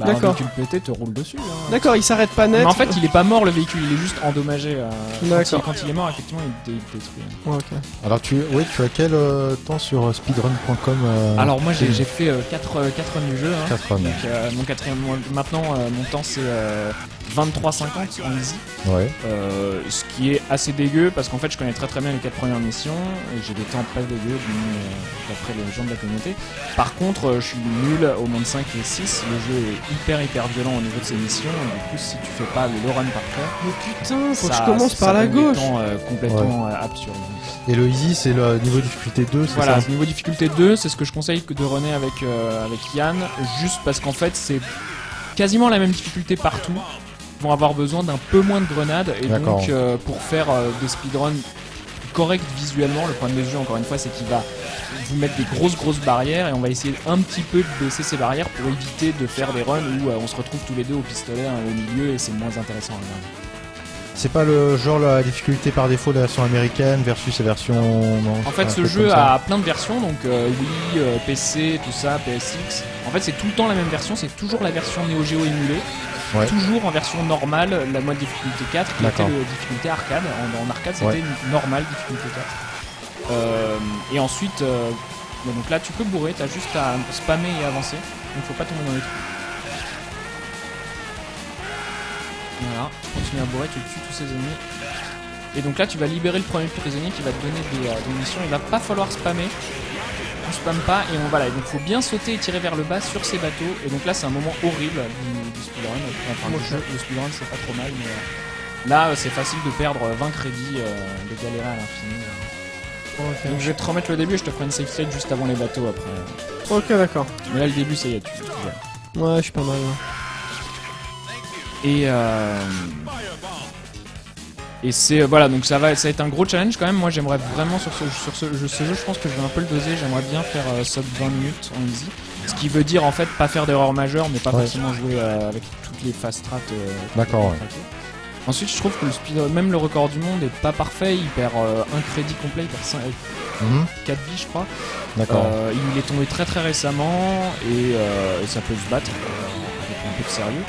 Un D'accord. véhicule pété te roule dessus. Hein. D'accord, il s'arrête pas net. Mais en fait, il est pas mort le véhicule, il est juste endommagé. D'accord. Quand il est mort, effectivement, il détruit. Ouais, ok. Alors tu as quel temps sur speedrun.com Alors moi j'ai fait 4 runs du jeu. Hein. 4 runs. Donc mon quatrième, maintenant mon temps c'est 23,50 en easy. Ouais. Ce qui est assez dégueu parce qu'en fait je connais très bien les 4 premières missions et j'ai des temps pas dégueux d'après les gens de la communauté. Par contre je suis nul au monde 5 et 6, le jeu est hyper violent au niveau de ses missions et du coup si tu fais pas le run parfait, Mais putain, faut que ça- je commence ça par la donne des gauche. temps, complètement absurdes. Et le easy c'est le niveau difficulté 2, c'est Voilà, ça? niveau difficulté 2, c'est ce que je conseille de runner avec Yann, juste parce qu'en fait c'est quasiment la même difficulté partout. Ils vont avoir besoin d'un peu moins de grenades et D'accord. donc pour faire des speedruns corrects visuellement, le problème du jeu encore une fois c'est qu'il va vous mettre des grosses barrières et on va essayer un petit peu de baisser ces barrières pour éviter de faire des runs où on se retrouve tous les deux au pistolet au milieu et c'est moins intéressant à regarder. C'est pas le genre la difficulté par défaut de la version américaine versus la version... non, En fait, un ce truc jeu comme ça. a plein de versions, donc Wii, PC, tout ça, PSX. En fait, c'est tout le temps la même version, c'est toujours la version Neo Geo émulée. Ouais. Toujours en version normale, la mode difficulté 4, qui était D'accord. le difficulté arcade. En arcade, c'était Ouais. une normale difficulté 4. Et ensuite, Mais donc là tu peux bourrer, t'as juste à spammer et avancer. Donc faut pas tomber dans les trous. Voilà, tu continues à bourrer, tu tues tous ces ennemis. Et donc là tu vas libérer le premier prisonnier qui va te donner des missions. Il va pas falloir spammer. On spamme pas et on voilà. Et donc faut bien sauter et tirer vers le bas sur ces bateaux. Et donc là c'est un moment horrible du speedrun. Enfin du jeu, le speedrun c'est pas trop mal mais là c'est facile de perdre 20 crédits, de galérer à l'infini. Donc je vais te remettre le début et je te ferai une save state juste avant les bateaux après. Ok, d'accord. Mais là le début ça y est, tu vois. Ouais, je suis pas mal. Ouais. Et c'est voilà, donc ça va être un gros challenge quand même. Moi j'aimerais vraiment sur ce jeu, je pense que je vais un peu le doser. J'aimerais bien faire sub 20 minutes en easy. Ce qui veut dire en fait pas faire d'erreur majeure, mais pas forcément jouer avec toutes les fast strats. D'accord. Ouais. Ensuite je trouve que le speed, même le record du monde est pas parfait. Il perd un crédit complet, il perd 4 vies je crois. D'accord. Il est tombé très très récemment et ça peut se battre avec un peu de sérieux.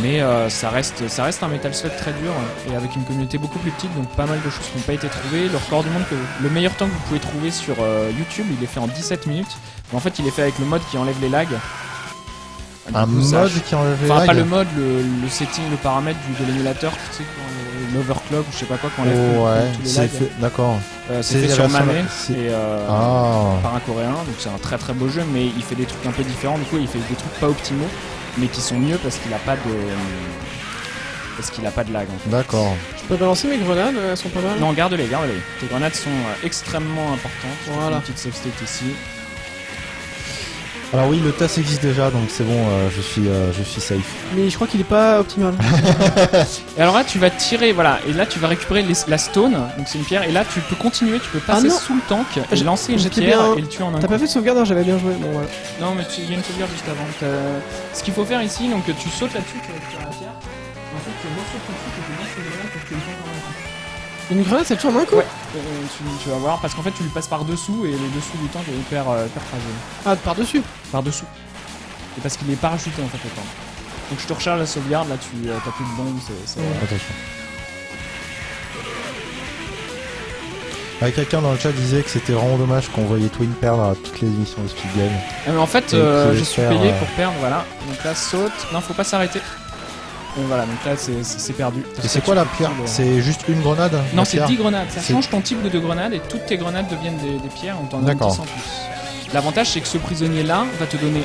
Mais ça reste un Metal Slug très dur et avec une communauté beaucoup plus petite, donc pas mal de choses qui n'ont pas été trouvées. Le record du monde, le meilleur temps que vous pouvez trouver sur YouTube, il est fait en 17 minutes. Mais en fait, il est fait avec le mode qui enlève les lags. Un mode qui enlève les lags. Enfin, pas le mode, le setting, le paramètre de l'émulateur, tu sais, l'overclock ou je sais pas quoi, qu'on enlève tous les lags. D'accord. C'est fait sur Mané et Ah. par un coréen, donc c'est un très très beau jeu, mais il fait des trucs un peu différents. Du coup, il fait des trucs pas optimaux, mais qui sont mieux parce qu'il a pas de lag en fait. D'accord. Je peux balancer mes grenades, elles sont pas mal. Non, garde-les. Tes grenades sont extrêmement importantes. Voilà. Une petite save state ici. Alors oui, le TAS existe déjà, donc c'est bon, je suis safe. Mais je crois qu'il est pas optimal. Et alors là, tu vas tirer, voilà, et là tu vas récupérer la stone, donc c'est une pierre, et là tu peux continuer, tu peux passer non. sous le tank, et lancer une J'étais pierre bien. et le tuer en un T'as coup. pas fait de sauvegarde, j'avais bien joué. Bon, voilà. Non, mais il y a une sauvegarde juste avant. Ce qu'il faut faire ici, donc tu sautes là-dessus, tu récupères la pierre, et ensuite tu resautes tout de suite et tu lances une grenade pour que tu le fasses en un coup. Une grenade, ça tue en un coup. Ouais, tu vas voir, parce qu'en fait tu le passes par dessous, et le dessous du tank est hyper fragile. Ah, par-dessus. Par dessous. Et parce qu'il est parachuté en fait le tank. Donc je te recharge la sauvegarde, là t'as plus de bombes, c'est Attention. Quelqu'un dans le chat disait que c'était vraiment dommage qu'on voyait Twin perdre à toutes les émissions de Speed Game. Ah, mais en fait, Et je suis faire, payé pour perdre, voilà. Donc là, saute. Non, faut pas s'arrêter. Donc voilà, donc là, c'est perdu. Et c'est quoi la pierre? C'est juste une grenade? Non, la c'est pierre 10 grenades. Ça C'est- change ton type de grenade et toutes tes grenades deviennent des pierres. On t'en donne 10 D'accord. en plus. L'avantage, c'est que ce prisonnier-là va te donner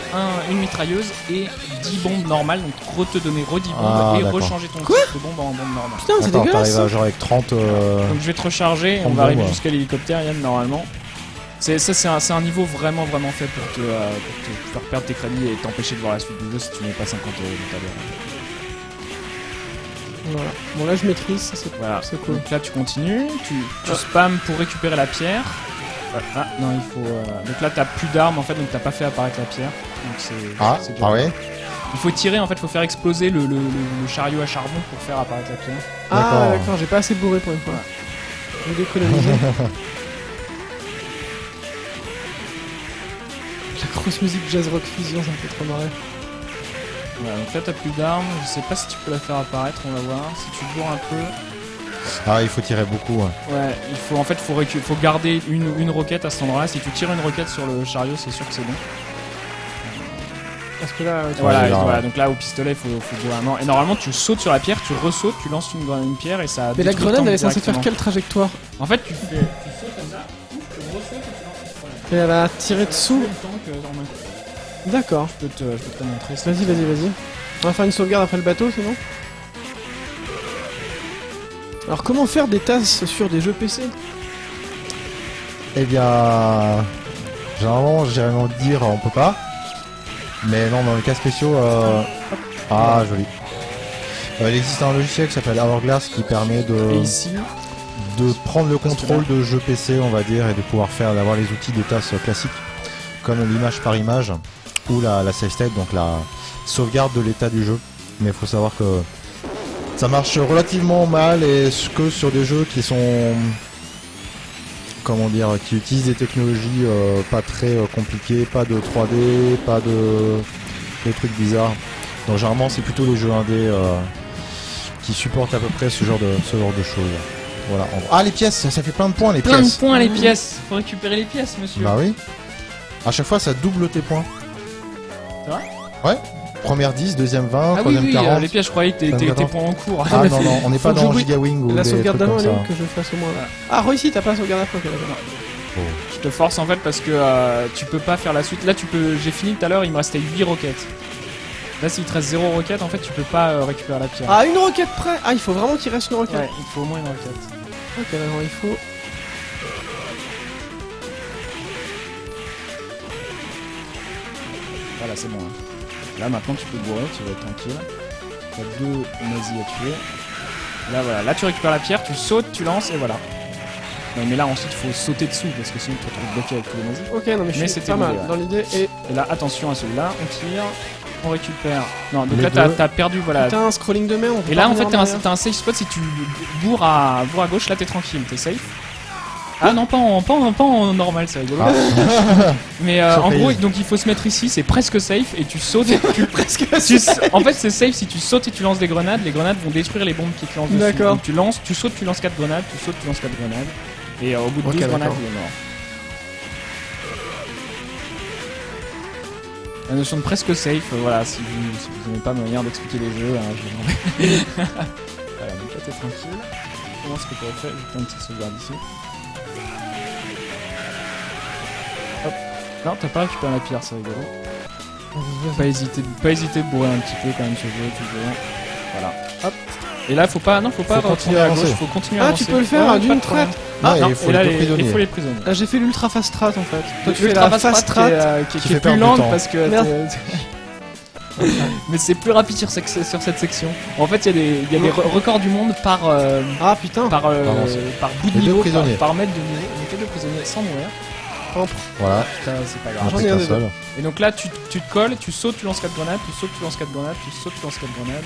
une mitrailleuse et 10 bombes normales. Donc te donner 10 bombes Ah, et d'accord. rechanger ton type de bombe en bombe normale. Putain, c'est D'accord, dégueulasse. t'arrives à genre avec 30... Donc je vais te recharger et on 30 va arriver bombes. jusqu'à l'hélicoptère, Yann, normalement. C'est un niveau vraiment fait pour te faire perdre tes crédits et t'empêcher de voir la suite du jeu si tu mets pas 50 € tout à l'heure. Voilà. Bon, là, je maîtrise, ça, c'est Voilà. c'est cool. Donc là tu continues, tu spams pour récupérer la pierre. Ah non, il faut. Donc là t'as plus d'armes en fait, donc t'as pas fait apparaître la pierre. Donc c'est bien. ouais. Il faut tirer en fait, faut faire exploser le chariot à charbon pour faire apparaître la pierre. Ah, d'accord, j'ai pas assez bourré pour une fois. Je vais l'économiser. La grosse musique jazz rock fusion, ça me fait trop marrer. Voilà, donc là t'as plus d'armes, je sais pas si tu peux la faire apparaître, on va voir. Si tu bourres un peu. Ah, il faut tirer beaucoup. Ouais. Ouais, il faut en fait faut garder une roquette à cet endroit-là. Si tu tires une roquette sur le chariot, c'est sûr que c'est bon. Parce que là, tu Voilà, Ouais, là, voilà, ouais. donc là au pistolet, il faut jouer à mort. Et normalement, tu sautes sur la pierre, tu ressautes, tu lances une pierre et ça. Mais la détruit le grenade, tank elle est censée faire directement. quelle trajectoire? En fait, tu sautes comme ça, tu ressautes et tu lances Et elle va tirer dessous. le tank en un coup. D'accord. Je peux te la montrer. ça. Vas-y. On va faire une sauvegarde après le bateau, sinon. Alors, comment faire des tasses sur des jeux PC? Eh bien... Généralement, j'irais même dire on peut pas. Mais non, dans les cas spéciaux... Ah, joli. Il existe un logiciel qui s'appelle Hourglass qui permet Et ici, de prendre le contrôle de jeux PC, on va dire, et de pouvoir d'avoir les outils des tasses classiques, comme l'image par image, ou la save state, donc la sauvegarde de l'état du jeu. Mais il faut savoir que ça marche relativement mal, et que sur des jeux qui sont... Comment dire, qui utilisent des technologies pas très compliquées, pas de 3D, pas de trucs bizarres. Donc généralement c'est plutôt les jeux indés qui supportent à peu près ce genre de choses. Voilà. Ah, les pièces, ça fait plein de points, les Plein de pièces. points les pièces. Faut récupérer les pièces, monsieur. Bah oui. À chaque fois, ça double tes points. C'est vrai ? Ouais. Première 10, deuxième 20, Ah oui, troisième oui, 40. les pièces, je croyais que tes points en cours. Ah non, non, on n'est Faut pas que dans j'oublie Giga Wing ou La des sauvegarde trucs d'avant, comme elle est ça. où que je fasse au moins là. Ah, réussi, t'as pas la sauvegarde après, ok, d'accord. Je te force en fait parce que tu peux pas faire la suite. Là, j'ai fini tout à l'heure, il me restait 8 roquettes. Là, s'il te reste 0 roquette, en fait, tu peux pas récupérer la pierre. Ah, une roquette près. Ah, il faut vraiment qu'il reste une roquette. Ouais, il faut au moins une roquette. Ok, alors il faut. Voilà, c'est bon. Hein. Là, maintenant, tu peux bourrer, tu vas être tranquille. T'as 2 nazis à tuer. Là, voilà. Là, tu récupères la pierre, tu sautes, tu lances, et voilà. Non, mais là, ensuite, il faut sauter dessous, parce que sinon, tu te retrouves bloqué avec tous les nazis. Ok, non, mais je suis c'était pas mal l'idée, ouais. dans l'idée. Et Et là, attention à celui-là, on tire, on récupère. Non, donc Les là, deux. t'as perdu, voilà. putain, un scrolling de merde. on peut Et pas là, en fait, revenir en arrière. t'as un safe spot. Si tu bourres à gauche, là, t'es tranquille, t'es safe. Ah non, pas en normal, c'est rigolo. Ah. Mais en Surprise. gros, donc il faut se mettre ici, c'est presque safe, et tu sautes. Et Presque. en fait, c'est safe si tu sautes et tu lances des grenades. Les grenades vont détruire les bombes qui te lancent dessus. D'accord. Donc tu sautes, tu lances 4 grenades, tu sautes, tu lances 4 grenades. Et au bout de Ok, 12 grenades, d'accord. il est mort. La notion de presque safe, voilà, si vous n'aimez pas ma manière d'expliquer les jeux, hein, je vais l'enlever. Voilà, donc là t'es tranquille. Comment est-ce que tu as fait? J'ai plein de petites sauvegardes ici. Hop. Non, t'as pas récupéré la pierre, c'est rigolo. Pas hésiter de bourrer un petit peu quand même ce jeu, toujours. Voilà. Hop. Et là, faut pas Faut retourner continuer à à gauche, avancer. faut continuer à Ah, avancer. tu peux le faire Ouais, pas d'une de problème. traite. Ah, non, il faut et là, les il prisonniers. faut les prisonniers. Ah, j'ai fait l'ultra fast strat en fait. Toi, tu fais L'ultra la fast strat. qui fait est perdre plus du lente temps. parce que Merde. mais c'est plus rapide sur cette section. En fait, il y a des records du monde par Ah putain. par Pardon, bout de les deux niveau, prisonniers. par mètre de niveau. Donc les deux prisonniers sans mourir. Voilà. Ça, c'est pas On grave. J'en ai fait un qu'un des seul. Et donc là, tu te colles, tu sautes, tu lances 4 grenades, tu sautes, tu lances 4 grenades, tu sautes, tu lances 4 grenades.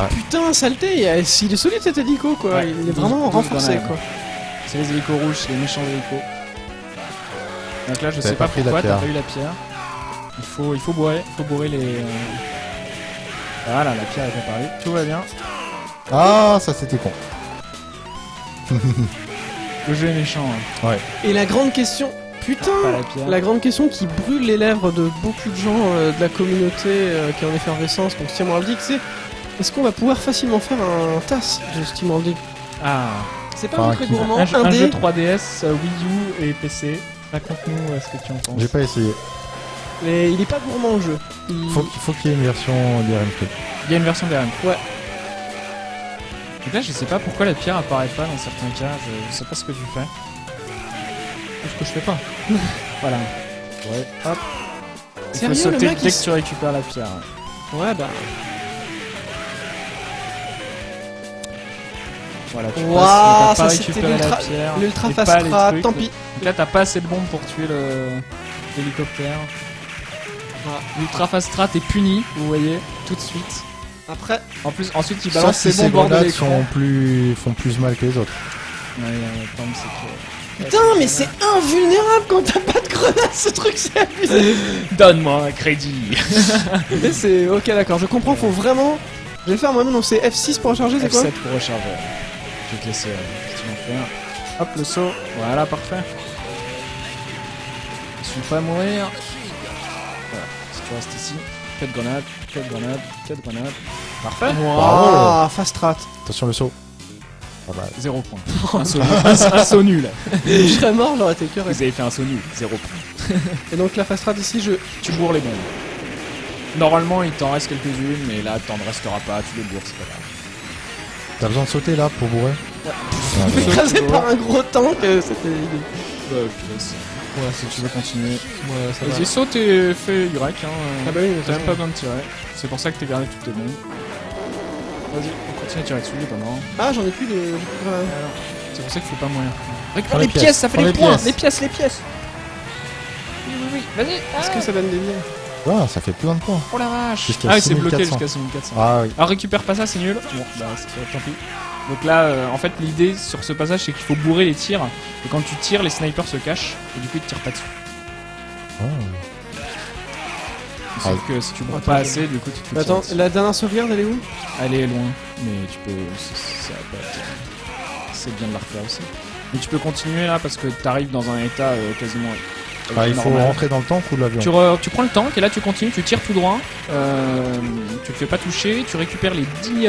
Putain, saleté. Il est solide cet hélico quoi. Ouais, Il est 12 vraiment renforcé grenades. quoi. C'est les hélicos rouges, c'est les méchants hélicos. Donc là, je T'avais sais pas pas pris la pourquoi, t'as pierre. pas eu la pierre. Il faut bourrer les. Voilà, la pierre est réparée. Tout va bien. Ah, ça c'était con. Le jeu est méchant. Hein. Et la grande question. Putain. Pas la pierre. La grande question qui brûle les lèvres de beaucoup de gens de la communauté qui est en effervescence pour Steam World League, c'est est-ce qu'on va pouvoir facilement faire un TAS de Steam World League? Ah. C'est pas Enfin, un très qui- gourmand, Un indé. jeu 3DS, Wii U et PC. Raconte-nous ce que tu en penses. J'ai pas essayé. Mais il est pas gourmand le jeu. Faut qu'il y ait une version DRM Free. Il y a une version DRM. Ouais. Donc là, je sais pas pourquoi la pierre apparaît pas dans certains cas. Je sais pas ce que tu fais. Ce que je fais pas. Voilà. Ouais. Hop. Il faut Sérieux, le sauter mec, dès il que tu récupères la pierre. Ouais, bah. Voilà, tu Waouh, passes, ça, t'as pas c'était récupéré la l'ultra- pierre. L'ultra et fast pas les strat, trucs. tant pis. Donc là, t'as pas assez de bombes pour tuer l'hélicoptère. L'ultra fast strat est puni, vous voyez, tout de suite. Après, Ensuite, il Sauf balance si ses ces bombes hors de grenades l'écran. font plus mal que les autres. Ouais, le problème, c'est que... putain, mais c'est invulnérable quand t'as pas de grenade, ce truc, c'est abusé. Donne-moi un crédit. Mais c'est. Ok, d'accord, je comprends, faut vraiment. Je vais le faire moi-même, donc c'est F6 pour recharger, c'est quoi? F7 pour recharger. Je vais te laisser effectivement faire. Hop, le saut. Voilà, parfait. Je suis pas à mourir. Voilà, si tu restes ici. 4 grenades, 4 grenades, 4 grenades. Parfait. Waouh, fast strat. Attention le saut. Pas mal. 0 point. Un saut nul. Un saut nul. Je serais mort, j'aurais été cœur. Vous avez fait un saut nul. 0 point. Et donc la fast strat ici, je. Tu bourres les bombes. Normalement, il t'en reste quelques-unes, mais là, t'en restera pas. Tu les bourres, c'est pas grave. T'as besoin de sauter là pour bourrer? Je suis écrasé par un gros tank, c'était. Bah, je te laisse. Voilà, si tu veux continuer. Ouais, ça va. Vas-y, saute et fais Y. Hein. Ah bah oui, mais T'as ça même pas besoin de tirer. C'est pour ça que t'es gardé toutes tes bombes. Vas-y, on continue à tirer dessus, il est pas mort. Ah, j'en ai plus de. j'ai plus de grenade. C'est pour ça qu'il faut pas mourir. Récupère Prends les les pièces, pièces, ça fait prends des les points. pièces. Les pièces. Oui, vas-y. Est-ce que ça donne des billes? Ah, ça fait plein de points. Oh la vache. Jusqu'à Ah oui, c'est bloqué 6400. jusqu'à 6400. Ah oui. Alors récupère pas ça, c'est nul. Bon, bah tant pis. Donc là, en fait, l'idée sur ce passage, c'est qu'il faut bourrer les tirs. Et quand tu tires, les snipers se cachent. Et du coup, ils te tirent pas dessus. Ah. Sauf que si tu bourres Attends, pas je- assez, du coup tu te fais Attends, tirer dessus. la dernière sauvegarde, elle est où? Elle est loin, mais tu peux. Ça va pas être. C'est bien de la refaire aussi. Mais tu peux continuer là parce que t'arrives dans un état quasiment. Ah, il faut normal. rentrer dans le tank ou l'avion? Tu prends le tank et là tu continues, tu tires tout droit, tu te fais pas toucher, tu récupères les 10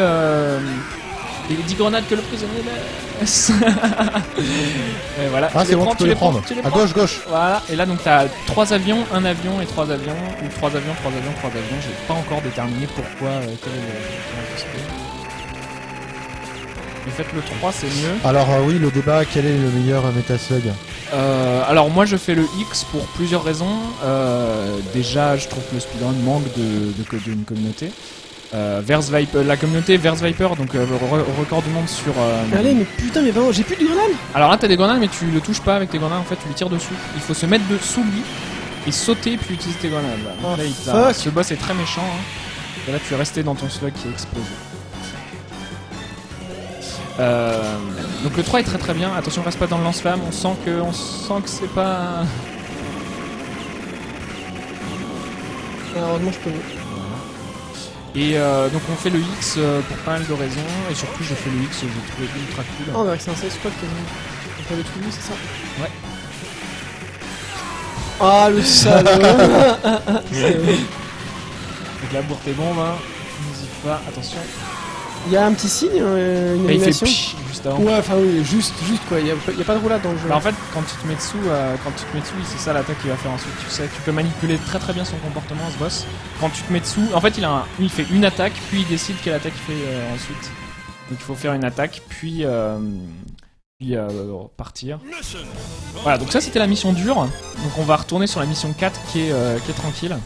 grenades que le prisonnier laisse. Et voilà, Ah, c'est bon, tu peux les prendre. tu les À prends. gauche, gauche. Voilà, et là donc t'as 3 avions, un avion et 3 avions, ou 3 avions, 3 avions, 3 avions, j'ai pas encore déterminé pourquoi, quel est le système. Mais faites le 3, c'est mieux. Alors, oui, le débat, quel est le meilleur Metal Slug? Alors moi je fais le X pour plusieurs raisons. Déjà je trouve que le speedrun manque d'une communauté. La communauté Verse Viper, donc record du monde sur... Allez, mais putain, mais vraiment, j'ai plus de grenades. Alors là t'as des grenades mais tu le touches pas avec tes grenades, en fait tu lui tires dessus. Il faut se mettre sous lui et sauter puis utiliser tes grenades. Là. Donc Oh, là, fuck. ce boss est très méchant. Hein. Et là tu es resté dans ton slug qui est explosé. Donc le 3 est très très bien, attention reste pas dans le lance-flamme, on sent que c'est pas... Heureusement, je peux. Et donc on fait le X pour pas mal de raisons, et surtout j'ai fait le X, j'ai trouvé ultra cool. Oh, on dirait que c'est un safe spot quasiment. Donc t'avais tout vu, c'est ça? Ouais. Ah, le salaud. Donc là bourre tes bombes, hein. N'hésite pas, attention. Il y a un petit signe, une Là il fait animation. psh juste avant. Ouais, enfin oui, juste quoi, il y a pas de roulade dans le jeu. Bah en fait quand tu te mets dessous, oui, c'est ça l'attaque qu'il va faire ensuite, tu sais, tu peux manipuler très très bien son comportement ce boss. Quand tu te mets dessous, en fait il fait une attaque, puis il décide quelle attaque il fait ensuite. Donc il faut faire une attaque, puis partir. Voilà, donc ça c'était la mission dure. Donc on va retourner sur la mission 4 qui est tranquille.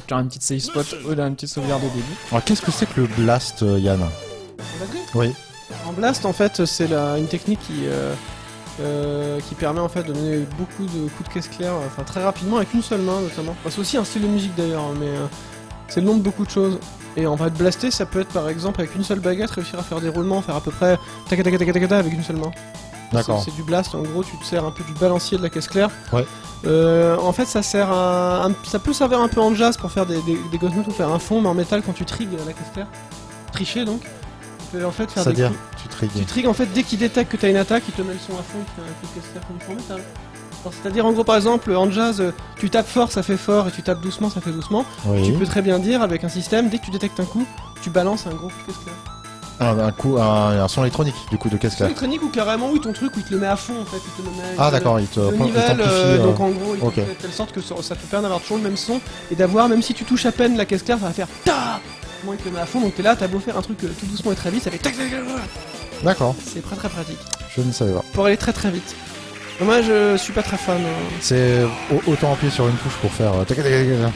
J'ai une petite save spot, une petite sauvegarde au début. Alors, qu'est-ce que c'est que le blast, Yann? Oui. En blast, en fait, c'est une technique qui permet en fait de donner beaucoup de coups de caisse claire, enfin très rapidement avec une seule main notamment. Enfin, c'est aussi un style de musique d'ailleurs, mais c'est le nom de beaucoup de choses. Et en fait, blaster, ça peut être par exemple avec une seule baguette réussir à faire des roulements, faire à peu près tac tac tac tac tac avec une seule main. D'accord. C'est du blast, en gros tu te sers un peu du balancier de la caisse claire. Ouais. En fait ça sert ça peut servir un peu en jazz pour faire des ghost notes ou faire un fond mais en métal quand tu trigues la caisse claire. Tricher donc. Tu peux en fait faire des C'est-à-dire, coups. tu trigues. Tu trigues en fait dès qu'il détecte que t'as une attaque, il te met le son à fond, il te fait un coup de caisse claire comme il faut en métal. Alors, c'est-à-dire en gros par exemple en jazz tu tapes fort ça fait fort et tu tapes doucement ça fait doucement. Oui. Tu peux très bien dire avec un système dès que tu détectes un coup, tu balances un gros coup de caisse claire. Un son électronique, du coup, de caisse C'est claire. électronique ou carrément oui ton truc où il te le met à fond en fait, il te le met. Ah, d'accord, il te Le nivelle, t'amplifie, donc en gros, il ok. fait de telle sorte que ça te permet d'avoir toujours le même son et d'avoir, même si tu touches à peine la caisse claire, ça va faire ta. Moi, il te le met à fond, donc t'es là, t'as beau faire un truc tout doucement et très vite, ça fait tac tac tac. D'accord, C'est très très pratique je ne savais pas. pour aller très très vite. Moi, je suis pas très fan. C'est autant appuyer sur une touche pour faire tac, tac, tac, tac.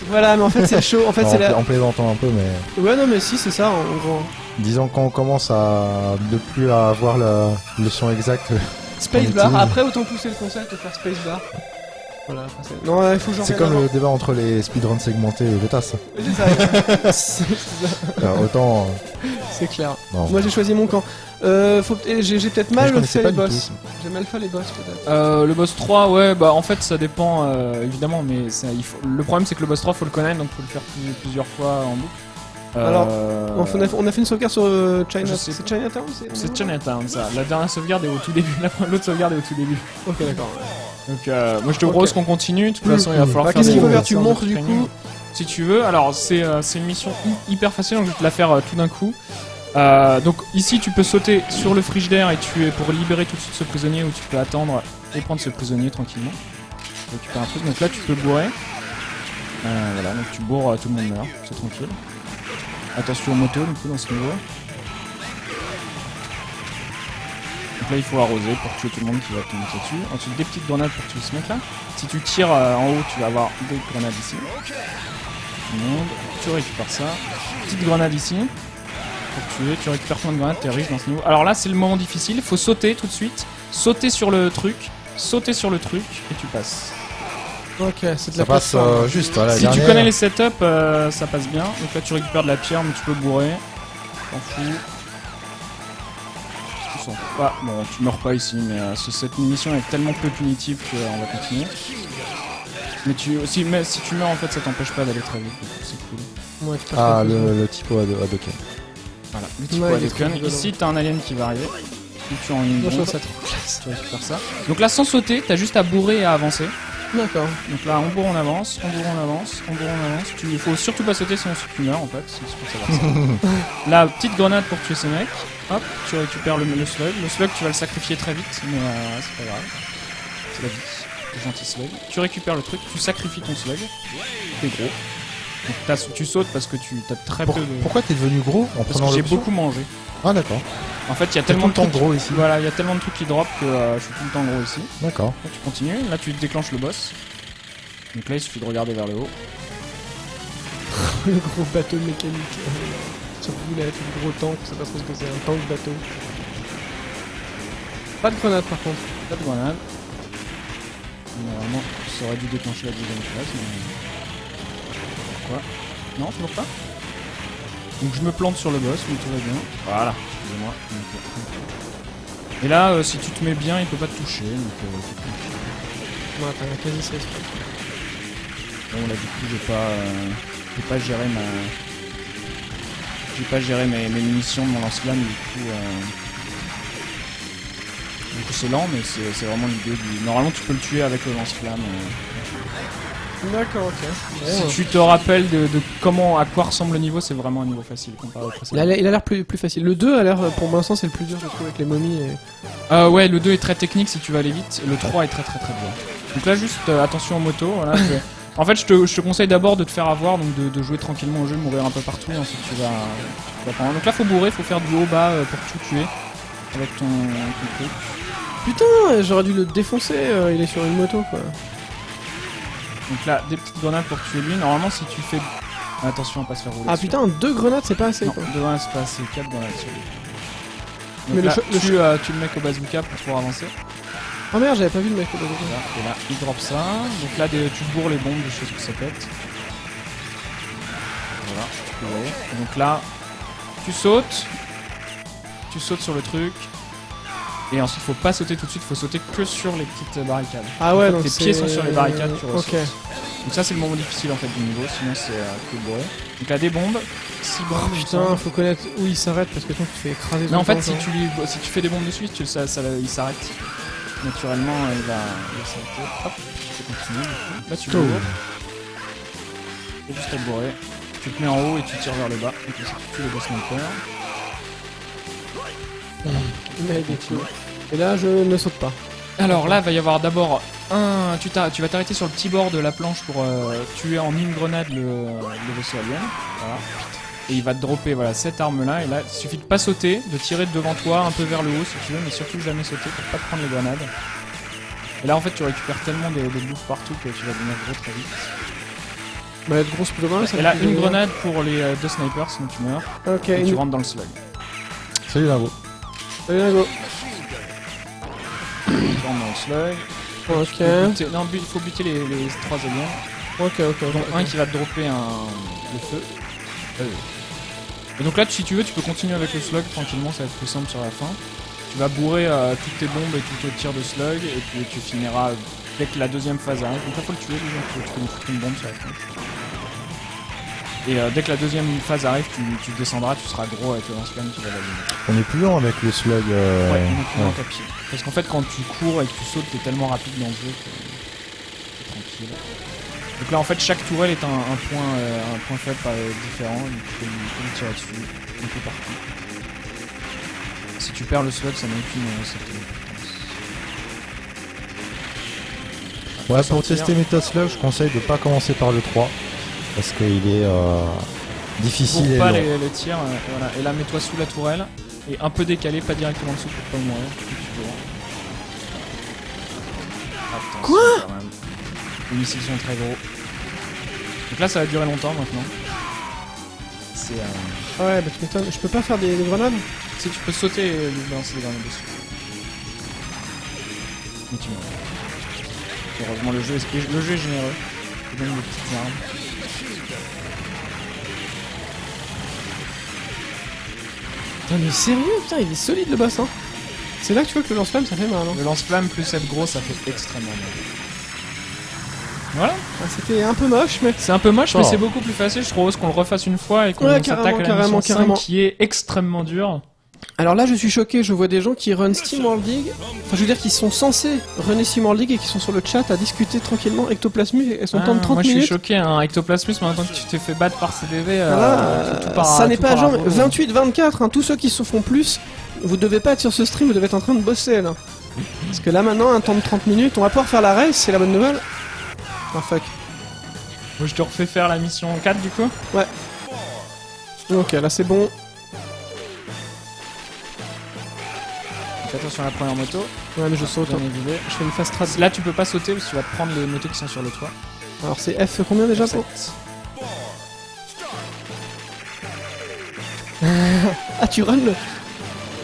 Voilà, mais en fait, c'est chaud. En fait, Alors, c'est la. en plaisantant un peu, mais Ouais, non, mais si, c'est ça, en gros. disons qu'on commence à ne plus à avoir le son exact. Spacebar. utilise. Après, autant pousser le concept et faire spacebar. Voilà. Enfin, non, il faut que j'en C'est revienne comme avant. le débat entre les speedruns segmentés et Vetas. C'est ça, ouais. C'est ça. Autant. C'est clair. Non. Moi, j'ai choisi mon camp. J'ai peut-être je mal connaissais fait pas les du boss. tout. J'ai mal fait les boss, peut-être. Le boss 3, ouais, bah en fait ça dépend évidemment, mais le problème c'est que le boss 3 faut le connaître donc faut le faire plusieurs fois en boucle. Alors, on a fait une sauvegarde sur China. Je sais C'est pas. Chinatown C'est Chinatown ça. La dernière sauvegarde est au tout début, l'autre sauvegarde est au tout début. Ok, d'accord. Donc moi je te propose qu'on continue, de toute façon il va falloir Bah, faire qu'est-ce qu'il faut des faire? Tu sortes de montres du training. coup. Si tu veux, alors c'est une mission hyper facile, donc je vais te la faire tout d'un coup. Donc ici tu peux sauter sur le frigidaire et tu es pour libérer tout de suite ce prisonnier, ou tu peux attendre et prendre ce prisonnier tranquillement. Récupère un truc, donc là tu peux bourrer. Voilà, donc tu bourres, tout le monde meurt, c'est tranquille. Attention aux motos du coup dans ce niveau. Donc là il faut arroser pour tuer tout le monde qui va tomber dessus. Ensuite des petites grenades pour tuer ce mec là. Si tu tires en haut tu vas avoir des grenades ici. Tout le monde, tu récupères ça. Petite grenade ici. Pour tuer, tu récupères plein de grenades, t'es riche dans ce niveau. Alors là c'est le moment difficile, il faut sauter tout de suite. Sauter sur le truc et tu passes. Ok, c'est de Ça la passe plateforme. juste à la Si dernière. tu connais les setups, ça passe bien. Donc là tu récupères de la pierre mais tu peux bourrer. T'en fous. Tu s'en fous pas. Bon, tu meurs pas ici, mais cette mission est tellement peu punitive qu'on va continuer. Mais si tu meurs en fait ça t'empêche pas d'aller très vite, donc c'est cool. Ouais, tu passes Ah, pas plus loin. le typo Hadoken. Voilà, le type Ouais, il est Hadouken. trop rigolo. Ici t'as un alien qui va arriver. Tu tues en une Moi, je bombe, trouve ça te classe, tu récupères ça. Donc là sans sauter, t'as juste à bourrer et à avancer. D'accord. Donc là on bourre, on avance, on bourre, on avance, on bourre, on avance. Il faut surtout pas sauter sinon tu meurs en fait, c'est pour savoir ça. La petite grenade pour tuer ces mecs. Hop, tu récupères le slug. Le slug tu vas le sacrifier très vite, mais c'est pas grave. C'est la vie. Le gentil slug. Tu récupères le truc, tu sacrifies ton slug. T'es gros. Donc tu sautes parce que tu as très peu de... Pourquoi t'es devenu gros en Parce prenant que j'ai l'option beaucoup mangé. Ah, d'accord. En fait, il y a T'es tellement tout le temps de trucs... gros ici. Voilà, il y a tellement de trucs qui drop que je suis tout le temps gros ici. D'accord. Là, tu continues. Là, tu déclenches le boss. Donc là, il suffit de regarder vers le haut. Le gros bateau mécanique. Sur roulette, le gros tank, je sais pas trop ce que c'est, un tank bateau. Pas de grenade par contre. Pas de grenade. Normalement, ça aurait dû déclencher la deuxième phase, mais... Pourquoi? Non, toujours pas. Donc je me plante sur le boss, mais tout va bien. Voilà, excusez-moi. Et là, si tu te mets bien, il peut pas te toucher, donc t'es tranquille. Non, attends, il y a quasi 16. Bon, là, du coup, j'ai pas géré ma... J'ai pas géré mes munitions de mon lance-flamme, du coup c'est lent, mais c'est vraiment l'idée du... Normalement tu peux le tuer avec le lance-flamme. D'accord, ok. Si tu te rappelles de comment, à quoi ressemble le niveau, c'est vraiment un niveau facile comparé au précédent. Il a l'air plus facile. Le 2 a l'air, pour l'instant, c'est le plus dur, je trouve, avec les momies. Et... Ouais, le 2 est très technique si tu vas aller vite, le 3 est très dur. Donc là juste attention aux motos, voilà. En fait je te conseille d'abord de te faire avoir, donc de jouer tranquillement au jeu, mourir un peu partout, et ensuite tu vas prendre. Donc là faut bourrer, faut faire du haut-bas pour tout tuer avec ton truc. Putain, j'aurais dû le défoncer, il est sur une moto, quoi. Donc là, des petites grenades pour tuer lui. Normalement, si tu fais... Attention à pas se faire rouler. Ah dessus. putain, 2 grenades, c'est pas assez, Non, quoi. 2 grenades, c'est pas assez. 4 grenades sur lui. Donc Mais là, le tu le mec au bazooka pour pouvoir avancer. Oh merde, j'avais pas vu le mec au début. Voilà, et là, il drop ça. Donc là, tu bourres les bombes, des choses que ça pète. Voilà, tu peux voir. Donc là, tu sautes. Tu sautes sur le truc. Et ensuite, faut pas sauter tout de suite, faut sauter que sur les petites barricades. Ah ouais, Une fois donc que c'est... tes pieds sont sur les barricades, tu Ok. ressortes. Donc ça, c'est le moment difficile en fait du niveau, sinon c'est cool bourré. Donc là, des bombes, 6 bombes. Oh il me putain, semble. faut connaître où il s'arrête parce que sinon tu te fais écraser. Mais tout en le fait, temps, si genre. tu fais des bombes de suite, il s'arrête. Naturellement, il va s'arrêter. Hop, tu peux continuer. Du coup. Là, tu Cool. bourres. Et juste à bourrer. Tu te mets en haut et tu tires vers le bas. Et puis, si tu tues le boss sniper. Mais il est cool. Et là, je ne saute pas. Alors là, va y avoir d'abord un. Tu vas t'arrêter sur le petit bord de la planche pour tuer en une grenade le vaisseau alien. Voilà. Et il va te dropper voilà, cette arme là. Et là, il suffit de pas sauter, de tirer devant toi un peu vers le haut si tu veux, mais surtout jamais sauter pour pas te prendre les grenades. Et là, en fait, tu récupères tellement de bouffe partout que tu vas devenir gros très vite. Bah, être grosse plus loin, ça Et là, fait une plus grenade pour les 2 snipers, sinon tu meurs. Ok, Et tu une... rentres dans le slug. Salut Lingo. Allez, là, go. Tu rentres dans le slug. Ok. Non, il faut buter les 3 aliens. Ok. Donc un qui va te dropper le feu. Et donc là, si tu veux, tu peux continuer avec le slug tranquillement, ça va être plus simple sur la fin. Tu vas bourrer toutes tes bombes et tous tes tirs de slug, et puis tu finiras dès que la deuxième phase arrive. Donc là, faut le tuer déjà, faut que tu me foutre une bombe sur la fin. Et dès que la deuxième phase arrive, tu descendras, tu seras gros avec le lance-flamme qui va l'allumer. On est plus lent avec le slug. Ouais, on est plus ouais. lent qu'à pied. Parce qu'en fait, quand tu cours et que tu sautes, t'es tellement rapide dans le jeu que t'es tranquille. Donc là, en fait, chaque tourelle est un point faible différent. Il faut lui tirer dessus, un peu partout. Si tu perds le slug, ça n'a aucune certaine importance. Ouais, pour sortir. tester Meta Slug, je conseille de pas commencer par le 3. Parce qu'il est difficile et Bourre pas long. les tirs, voilà. Et là, mets-toi sous la tourelle. Et un peu décalé, pas directement dessous pour pas mourir. Et tu bourres. Attention, Quoi quand même. Les missiles sont très gros. Donc là, ça va durer longtemps maintenant. C'est Ouais, bah tu m'étonnes. Je peux pas faire des grenades? si tu peux sauter et lui balancer des grenades dessus. Mais tu meurs. Heureusement, le jeu est généreux. Il donne des petites armes. Putain, mais sérieux, putain, il est solide le boss, hein. C'est là que tu vois que le lance-flamme ça fait mal, hein. Le lance-flamme plus être gros, ça fait extrêmement mal. Voilà. Ah, c'était un peu moche, mais... C'est un peu moche, mais Oh. c'est beaucoup plus facile. Je propose qu'on le refasse une fois et qu'on Ouais, s'attaque à la carrément, mission 5 carrément. qui est extrêmement dure. Alors là, je suis choqué, je vois des gens qui run Steam World League, enfin je veux dire qui sont censés runner Steam World League et qui sont sur le chat à discuter tranquillement Ectoplasmus et son temps de 30 moi je minutes. suis choqué, hein. Ectoplasmus, maintenant que tu t'es fait battre par CDV, Voilà, tout part ça à- n'est tout pas part à genre volo. 28-24, hein, tous ceux qui se font plus, vous devez pas être sur ce stream, vous devez être en train de bosser là. Parce que là maintenant, un temps de 30 minutes, on va pouvoir faire la race, c'est la bonne nouvelle. Oh fuck. Moi je te refais faire la mission 4 du coup. Ok, là c'est bon. Donc attention à la première moto, Ouais, mais je saute. bien hein. évidé. Je fais une fast trad. Là tu peux pas sauter parce que tu vas te prendre les motos qui sont sur le toit. Alors c'est F combien déjà pour... Ah, tu run le...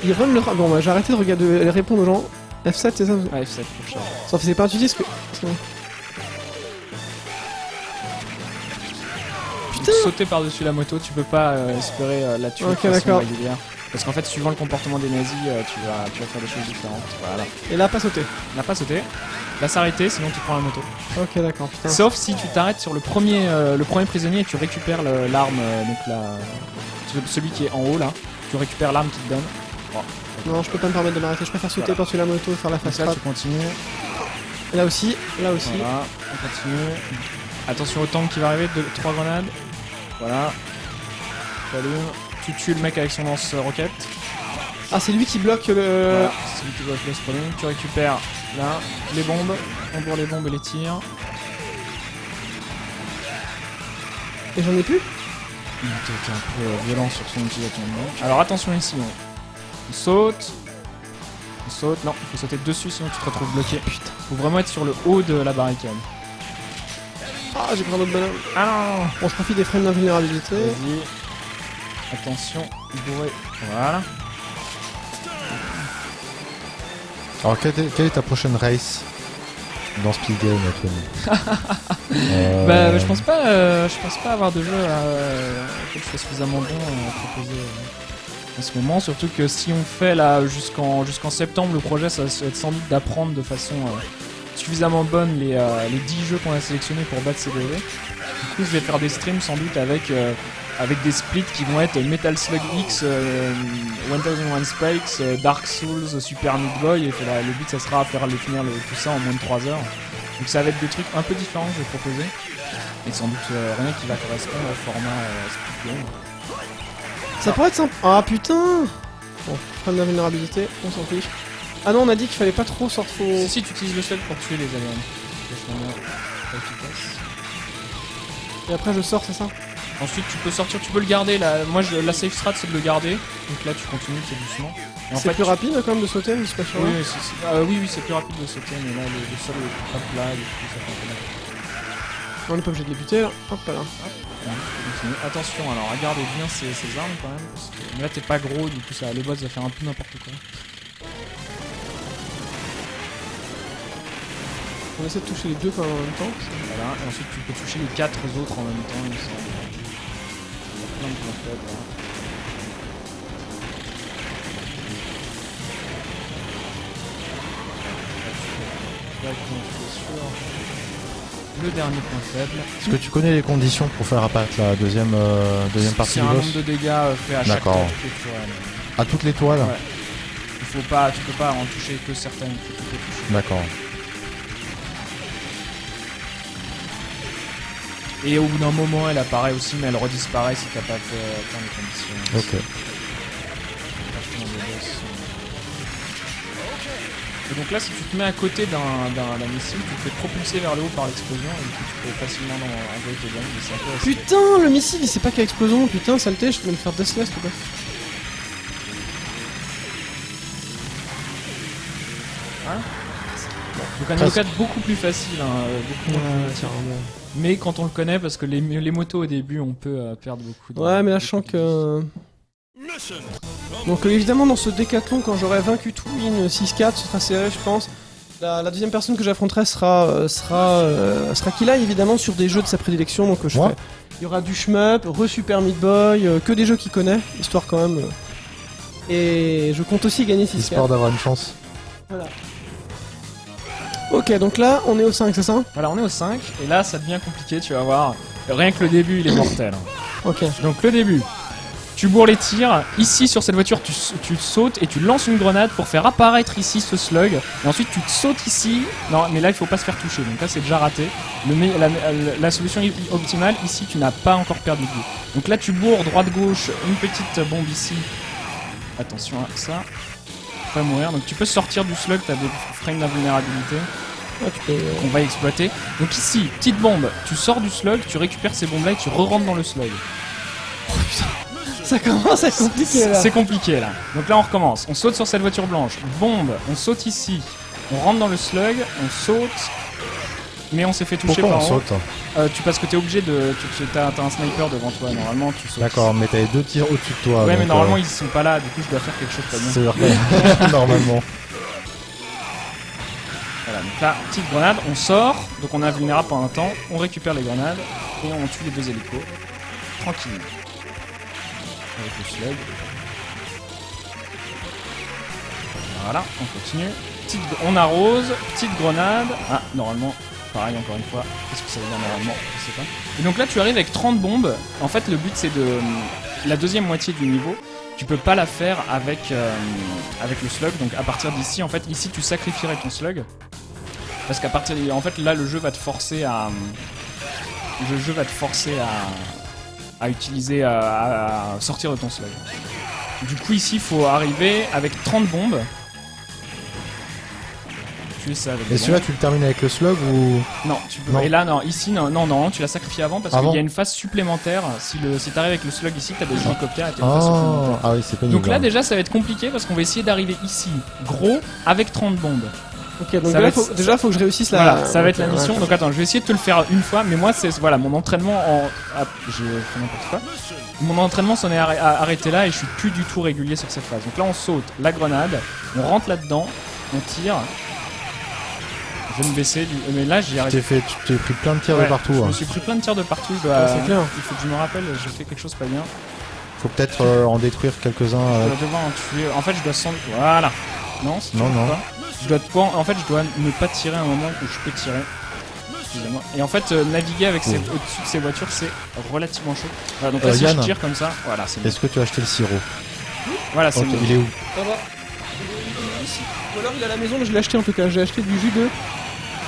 Il run le... Bon, bah j'ai arrêté de regarder, de répondre aux gens. F7, c'est ça? Ouais, F7 pour cher. Sauf que c'est pas intuitif que... Putain. Sauter par-dessus la moto, tu peux pas espérer la tuer Ok, de façon d'accord. régulière. Parce qu'en fait, suivant le comportement des nazis, tu vas faire des choses différentes. Voilà. Et là, pas sauté. On n'a pas sauté. Là, s'arrêter, sinon tu prends la moto. Ok, d'accord, putain. Sauf si tu t'arrêtes sur le premier prisonnier et tu récupères l'arme, celui qui est en haut là. Tu récupères l'arme qu'il te donne. Non, je peux pas me permettre de m'arrêter, je préfère sauter Voilà. par-dessus la moto et faire la Donc fast là, trad. tu continues. Là aussi, là aussi. Voilà, on continue. Attention au tank qui va arriver, 3 grenades. Voilà. T'allumes. Tu tues le mec avec son lance-roquette. Ah, c'est lui qui bloque le... Voilà, c'est lui qui bloque le spawning. Tu récupères là les bombes. On bourre les bombes et les tirs. Et j'en ai plus? T'es un peu violent sur son utilisation de bombe. Alors attention ici, on saute. On saute. Non, il faut sauter dessus sinon tu te retrouves bloqué. Putain. Faut vraiment être sur le haut de la barricade. Ah, j'ai pris un autre bonhomme. Ah non. Bon, je profite des frames d'invulnérabilité. Vas-y. Attention, bourré. Voilà. Alors, quelle est ta prochaine race dans Speed Game, Anthony Bah, je pense pas avoir de jeu que je sois suffisamment bon à proposer en ce moment. Surtout que si on fait là jusqu'en septembre, le projet ça va être sans doute d'apprendre de façon suffisamment bonne les 10 jeux qu'on a sélectionnés pour battre CDV. Du coup, je vais faire des streams sans doute avec des splits qui vont être Metal Slug X, 1001 Spikes, Dark Souls, Super Meat Boy, et le but ça sera à finir tout ça en moins de 3 heures. Donc ça va être des trucs un peu différents que je vais proposer, et sans doute rien qui va correspondre au format split game. Ça pourrait être sympa. Ah, putain. Bon, frame d'invulnérabilité, on s'en fiche. Ah non, on a dit qu'il fallait pas trop sortir faux... Si tu utilises le slug pour tuer les aliens, c'est vachement bien, efficace. Et après, je sors, c'est ça? Ensuite tu peux sortir, tu peux le garder là. Moi la safe strat c'est de le garder, donc là tu continues, c'est doucement. Et en C'est fait, plus rapide quand même de sauter, je suis pas sûr. Oui, oui, c'est plus rapide de sauter, mais là le sol est pas plat, du coup ça fait un peu mal. On est pas obligé de les buter là. Hop là. Bon, on continue. Attention, alors regardez bien ces armes quand même, parce que là t'es pas gros, du coup le boss va faire un peu n'importe quoi. On essaie de toucher les deux quand même en même temps. Voilà, et ensuite tu peux toucher les 4 autres en même temps, il me semble. Il y a plein de points faibles, là. Directement sur le dernier point faible. Est-ce que tu connais les conditions pour faire apparaître la deuxième partie C'est du un boss nombre de dégâts fait à chaque D'accord. tour que tu as. À toutes les toiles Ouais. Tu peux pas en toucher que certaines, il faut toutes les toucher. D'accord. Et au bout d'un moment, elle apparaît aussi, mais elle redisparaît si t'as pas fait atteindre les conditions. Ok. Vachement de boss. Et donc là, si tu te mets à côté d'un missile, tu te fais propulser vers le haut par l'explosion, et du coup, tu peux facilement envoyer tes bombes. C'est un peu assez- Putain, le missile il sait pas quelle explosion, putain, saleté, je voulais me faire Deathless ou pas? Donc un niveau 4 beaucoup plus facile, hein, beaucoup moins tiens, bon. mais quand on le connaît, parce que les motos au début, on peut perdre beaucoup de... Ouais, mais là je sens que... Donc évidemment dans ce décathlon, quand j'aurai vaincu Twin 6-4, ce sera serré je pense. La deuxième personne que j'affronterai sera Killa, évidemment sur des jeux de sa prédilection, donc je Ouais. ferai... Il y aura du shmup, Super Meat Boy, que des jeux qu'il connaît, histoire quand même... Et je compte aussi gagner 6-4. Histoire d'avoir une chance. Voilà. Ok, donc là, on est au 5, c'est ça? Voilà, on est au 5, et là ça devient compliqué, tu vas voir. Rien que le début, il est mortel. Ok. Donc le début, tu bourres les tirs. Ici, sur cette voiture, tu sautes et tu lances une grenade pour faire apparaître ici ce slug. Et ensuite, tu te sautes ici. Non, mais là, il faut pas se faire toucher. Donc là, c'est déjà raté. La solution optimale, ici, tu n'as pas encore perdu de vie. Donc là, tu bourres droite-gauche, une petite bombe ici. Attention à ça. Pas mourir. Donc tu peux sortir du slug, tu as des frames d'invulnérabilité. Ah, tu peux... qu'on va exploiter. Donc ici, petite bombe, tu sors du slug, tu récupères ces bombes là et tu re-rentres dans le slug. Ça commence à être compliqué là. C'est compliqué là. Donc là on recommence. On saute sur cette voiture blanche. Bombe, on saute ici. On rentre dans le slug, on saute. Mais on s'est fait toucher Pourquoi par on en haut. saute? Parce que t'es obligé de... T'as un sniper devant toi, normalement tu sautes. D'accord, mais t'avais 2 tirs au-dessus de toi. Ouais, mais donc, normalement ils sont pas là, du coup je dois faire quelque chose de pas bien. c'est vrai. Normalement. Voilà, donc là, petite grenade, on sort, donc on est invulnérable pendant un temps, on récupère les grenades et on tue les 2 hélicos. Tranquillement. Avec le slug. Voilà, on continue. On arrose, petite grenade. Ah, normalement, pareil encore une fois. Qu'est-ce que ça veut dire normalement? Je sais pas. Et donc là, tu arrives avec 30 bombes. En fait, le but c'est de... La deuxième moitié du niveau, tu peux pas la faire avec le slug. Donc à partir d'ici, en fait, ici tu sacrifierais ton slug. Parce qu'à partir en fait là le jeu va te forcer à utiliser à sortir de ton slug. Du coup ici il faut arriver avec 30 bombes. Tuer ça avec Et des celui-là, bombes. tu le termines avec le slug ou. Non, tu peux Non. Et là non, ici non, tu l'as sacrifié avant parce Ah qu'il bon y a une phase supplémentaire. Si t'arrives avec le slug ici, t'as des hélicoptères et t'as une phase Oh, supplémentaire. ah oui, c'est pénible. Donc là déjà ça va être compliqué parce qu'on va essayer d'arriver ici gros avec 30 bombes. Ok, donc Ça là, va être- déjà, faut que je réussisse la... Voilà, ça va être la Ok, mission. ouais. Donc attends, je vais essayer de te le faire une fois, mais moi c'est voilà mon entraînement en. Ah, j'ai fait n'importe quoi. Mon entraînement s'en est arrêté là et je suis plus du tout régulier sur cette phase. Donc là on saute la grenade, on rentre là-dedans, on tire. Je vais me baisser, mais là j'ai arrêté. Tu t'es pris plein de tirs Ouais, de partout. Je hein. me suis pris plein de tirs de partout. Je Ouais, dois... c'est clair. Il faut que je me rappelle, j'ai fait quelque chose pas bien. Faut peut-être en détruire quelques-uns. Je dois devoir en tuer. En fait, je dois sans. Voilà. Non, c'est Non, toujours non. pas. Je dois en fait, je dois ne pas tirer à un moment où je peux tirer. Excusez-moi. Et en fait, naviguer avec Oui. au-dessus de ces voitures, c'est relativement chaud. Voilà, donc là, si Yann, je tire comme ça, voilà, c'est bon. Est-ce que tu as acheté le sirop? Voilà, c'est Ok, bon. il est où? Ça va. Il est ici. Ou alors il est à la maison, mais je l'ai acheté en tout cas. J'ai acheté du jus de...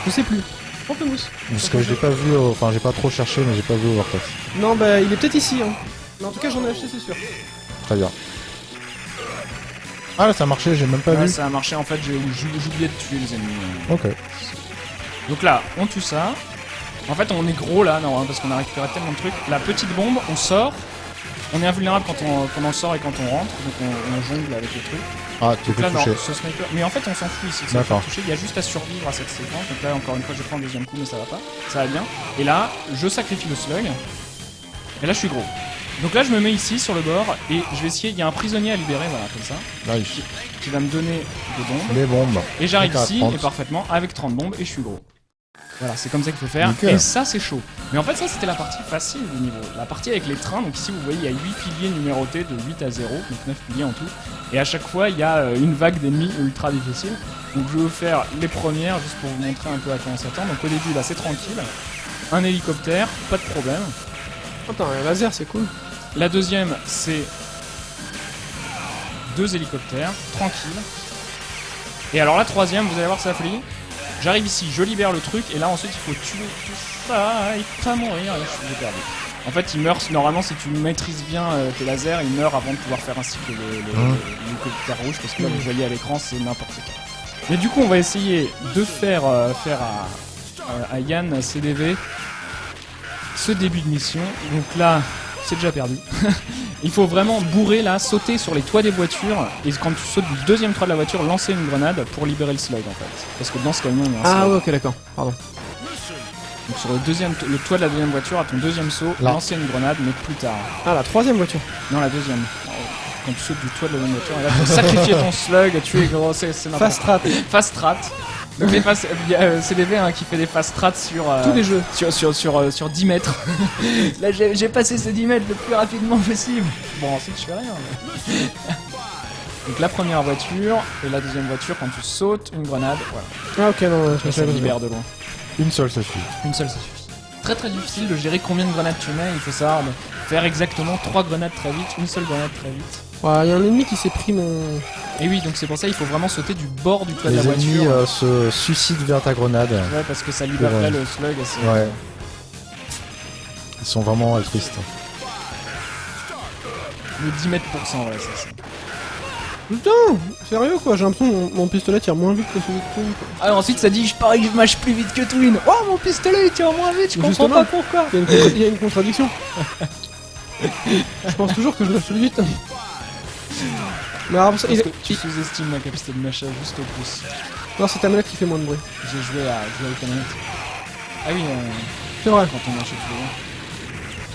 Je sais plus. Pamplemousse. Parce que je l'ai pas vu, enfin j'ai pas trop cherché, mais j'ai pas vu au Vortex. Non, bah il est peut-être ici. Hein. Mais en tout cas, j'en ai acheté, c'est sûr. Très bien. Ah là, ça a marché, j'ai même pas Ouais, vu. ça a marché. En fait, j'ai oublié de tuer les ennemis. Ok. Donc là, on tue ça. En fait, on est gros là, non, hein, parce qu'on a récupéré tellement de trucs. La petite bombe, on sort. On est invulnérable quand on sort et quand on rentre, donc on jongle avec les trucs. Ah, tu Donc peux là, non, toucher. ce sniper. Mais en fait, on s'en fout ici. Ça D'accord. va toucher. Il y a juste à survivre à cette séquence. Donc là, encore une fois, je prends le deuxième coup, mais ça va pas. Ça va bien. Et là, je sacrifie le slug. Et là, je suis gros. Donc là, je me mets ici sur le bord et je vais essayer. Il y a un prisonnier à libérer, voilà, comme ça, Là, qui va me donner des bombes. les bombes. Et j'arrive Donc à ici 30. et parfaitement avec 30 bombes et je suis gros. Voilà, c'est comme ça qu'il faut faire. Nickel. Et ça, c'est chaud. Mais en fait, ça, c'était la partie facile du niveau. La partie avec les trains. Donc ici, vous voyez, il y a 8 piliers numérotés de 8 à 0. Donc 9 piliers en tout. Et à chaque fois, il y a une vague d'ennemis ultra difficiles. Donc je vais vous faire les premières juste pour vous montrer un peu à quoi on s'attend. Donc au début, là, c'est tranquille. Un hélicoptère, pas de problème. Attends, un laser, c'est cool. La deuxième, c'est 2 hélicoptères, tranquille. Et alors la troisième, vous allez voir, c'est la folie. J'arrive ici, je libère le truc, et là ensuite il faut tuer tout ça, et pas mourir, et là je suis perdu. En fait, il meurt, normalement si tu maîtrises bien tes lasers, il meurt avant de pouvoir faire ainsi que l'hélicoptère rouge, parce que là vous voyez à l'écran, c'est n'importe quoi. Mais du coup, on va essayer de faire à Yann CDV ce début de mission. Donc là, c'est déjà perdu. Il faut vraiment bourrer là, sauter sur les toits des voitures et quand tu sautes du deuxième toit de la voiture, lancer une grenade pour libérer le slug en fait. Parce que dans ce camion, il y a un Ah slug. ouais, ok, d'accord. Pardon. Donc sur le toit de la deuxième voiture, à ton deuxième saut, Là. lancer une grenade, mais plus tard. Ah, la troisième voiture. Non, la deuxième. Quand tu sautes du toit de la deuxième voiture, et là, tu sacrifier ton slug, tu es gros, c'est n'importe Fast strat. quoi. Fast strat. Donc les CDV hein, qui fait des fast strats sur Tous les jeux. sur 10 mètres. Là j'ai passé ces 10 mètres le plus rapidement possible. Bon ensuite je fais rien. Mais... Donc la première voiture et la deuxième voiture, quand tu sautes une grenade, voilà, Ah ok, non, je ça savais pas. libère de loin. Une seule, ça suffit. Une seule, ça suffit. Très très difficile de gérer combien de grenades tu mets. Il faut savoir faire exactement 3 grenades très vite, une seule grenade très vite. Ouais, y a un ennemi qui s'est pris mon... Et oui, donc c'est pour ça il faut vraiment sauter du bord du toit de Les la ennemis voiture. se suicident vers ta grenade. Ouais, parce que ça libérerait le slug. Et c'est- Ouais. Ils sont vraiment altruistes. Le 10 mètres %, voilà, c'est ça. Putain, sérieux quoi, j'ai l'impression que mon pistolet tire moins vite que celui de Twin, quoi. Ah, ensuite ça dit je parie que je mâche plus vite que Twin. Oh, mon pistolet il tire moins vite, je comprends Justement. pas pourquoi. Il y a une contradiction. Je pense toujours que je lâche plus vite. Mais alors, ça, Parce il- que tu sous-estimes ma capacité de mâchage juste au plus. non, c'est ta manette qui fait moins de bruit. J'ai joué avec ta manette. Ah oui, C'est vrai. quand on mâche tout le long.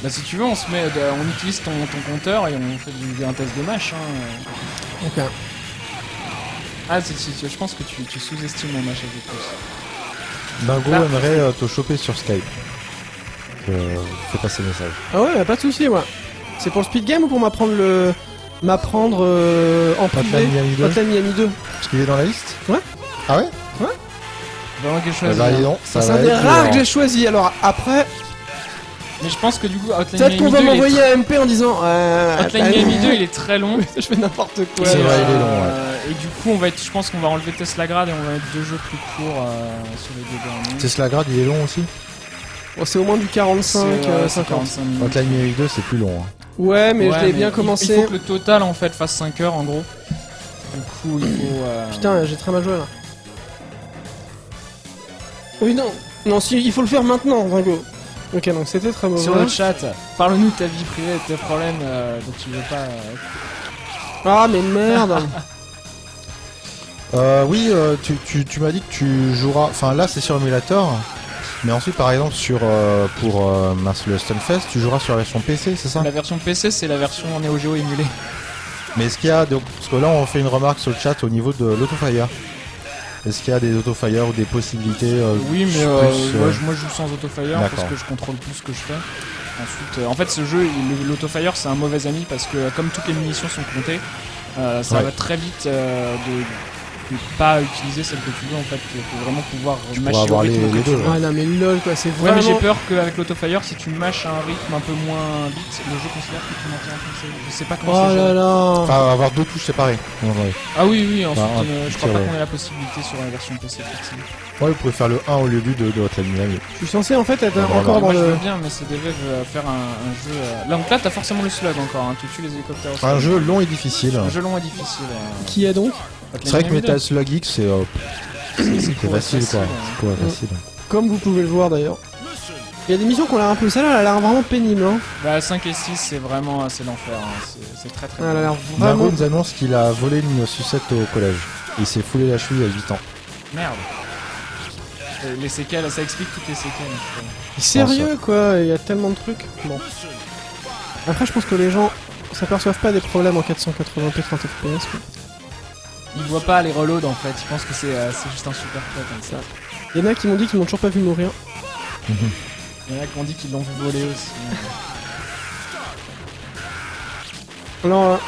Bah si tu veux, on se met, on utilise ton compteur et on fait un test de mâche. Hein. Ok. Ah, je pense que tu sous-estimes mon mâchage de plus. Dingo Ah. aimerait te choper sur Skype. Fais passer le message. Ah ouais, pas de soucis, ouais. C'est pour le speed game ou pour m'apprendre en privé Hotline Miami 2. Hotline Miami 2. Parce qu'il est dans la liste Ouais. Ah ouais Vraiment quelque Eh chose. ben, dis donc, C'est ça un va des être rares dur, que hein. j'ai choisi. Alors après, Mais je pense que du coup, Hotline peut-être qu'on Miami va 2, il est m'envoyer un MP en disant Hotline Miami 2, il est très long. je fais n'importe quoi. C'est vrai, il est long, Et du coup, je pense qu'on va enlever Tesla Grade et on va mettre 2 jeux plus courts sur les deux derniers. Tesla Grade, il est long aussi. Bon, c'est au moins du 45, C'est 50. 45 minutes. Hotline Miami 2, c'est plus long. Hein. Ouais, mais Ouais, je l'ai mais bien il commencé. faut que le total en fait fasse 5 heures en gros. Du coup, il faut. Putain, j'ai très mal joué là. Oui, non. Non, si, il faut le faire maintenant, Dingo. Ok, donc c'était très mauvais. Sur le chat, parle-nous de ta vie privée et de tes problèmes dont tu veux pas. Ah, mais merde. Oui, tu m'as dit que tu joueras. Enfin, là, c'est sur émulateur. Mais ensuite, par exemple, pour le Stunfest, tu joueras sur la version PC, c'est ça? La version PC, c'est la version Neo Geo émulée. Mais est-ce qu'il y a. Parce que là, on fait une remarque sur le chat au niveau de l'autofire. Est-ce qu'il y a des autofire ou des possibilités Oui, mais plus, moi je joue sans autofire parce D'accord. que je contrôle plus ce que je fais. Ensuite, en fait, ce jeu, l'autofire, c'est un mauvais ami parce que comme toutes les munitions sont comptées, ça Ouais. va très vite de pas utiliser celle que tu veux. En fait, il faut vraiment pouvoir Tu mâcher pourras avoir au rythme les que tu deux, veux. Ah non, mais lol quoi, c'est Ouais, vraiment. mais j'ai peur qu'avec l'autofire, si tu mâches à un rythme un peu moins vite, le jeu considère que tu maintiens un PC. Je sais pas comment Oh c'est là géré. là. Enfin, avoir deux touches séparées. Non, ouais. Ah oui, ensuite, Bah, je crois pas ouais. qu'on ait la possibilité sur la version PC. effectivement. Ouais, vous pouvez faire le 1 au lieu du 2 de Hotline Miami. Je suis censé en fait être Voilà. encore dans Moi je le. veux bien, mais CDV veut faire un jeu. Donc là, t'as forcément le slug encore, hein. Tu tues les hélicoptères aussi. Un jeu long et difficile. Un jeu long et difficile. Qui est donc C'est vrai que Metal Slug X, c'est c'est facile quoi. C'est quoi, Mm. facile. Comme vous pouvez le voir d'ailleurs. Il y a des missions qui ont l'air un peu. Celle-là, elle a l'air vraiment pénible. Hein. Bah 5 et 6, c'est vraiment c'est l'enfer. Hein. C'est très très Elle a l'air dur. vraiment. Dingo nous annonce qu'il a volé une sucette au collège. Il s'est foulé la cheville à 8 ans. Merde. Les séquelles, ça explique toutes les séquelles. Sérieux quoi, il y a tellement de trucs. Bon. Après, je pense que les gens s'aperçoivent pas des problèmes en 480p 30 fps. quoi. Ils voient pas les reloads en fait, ils pensent que c'est juste un super plot comme ça. Il y en a qui m'ont dit qu'ils m'ont toujours pas vu mourir. Il y en a qui ont dit qu'ils l'ont vu voler aussi. Alors,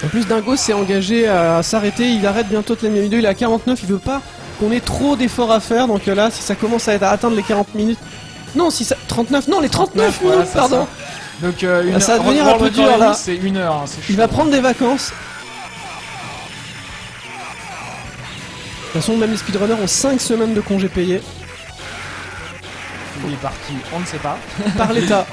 en plus, Dingo s'est engagé à s'arrêter. Il arrête bientôt de la Miami 2. Il est à 49. Il veut pas qu'on ait trop d'efforts à faire. Donc là, si ça commence à atteindre les 40 minutes. Non, si ça. 39. Non, les 39 voilà, minutes, c'est pardon. ça. Donc une Ça va heure- devenir un World peu Record dur, là. c'est 1 heure. Hein, c'est Il chaud. va prendre des vacances. De toute façon, même les speedrunners ont 5 semaines de congés payés Il est parti, on ne sait pas. par l'État.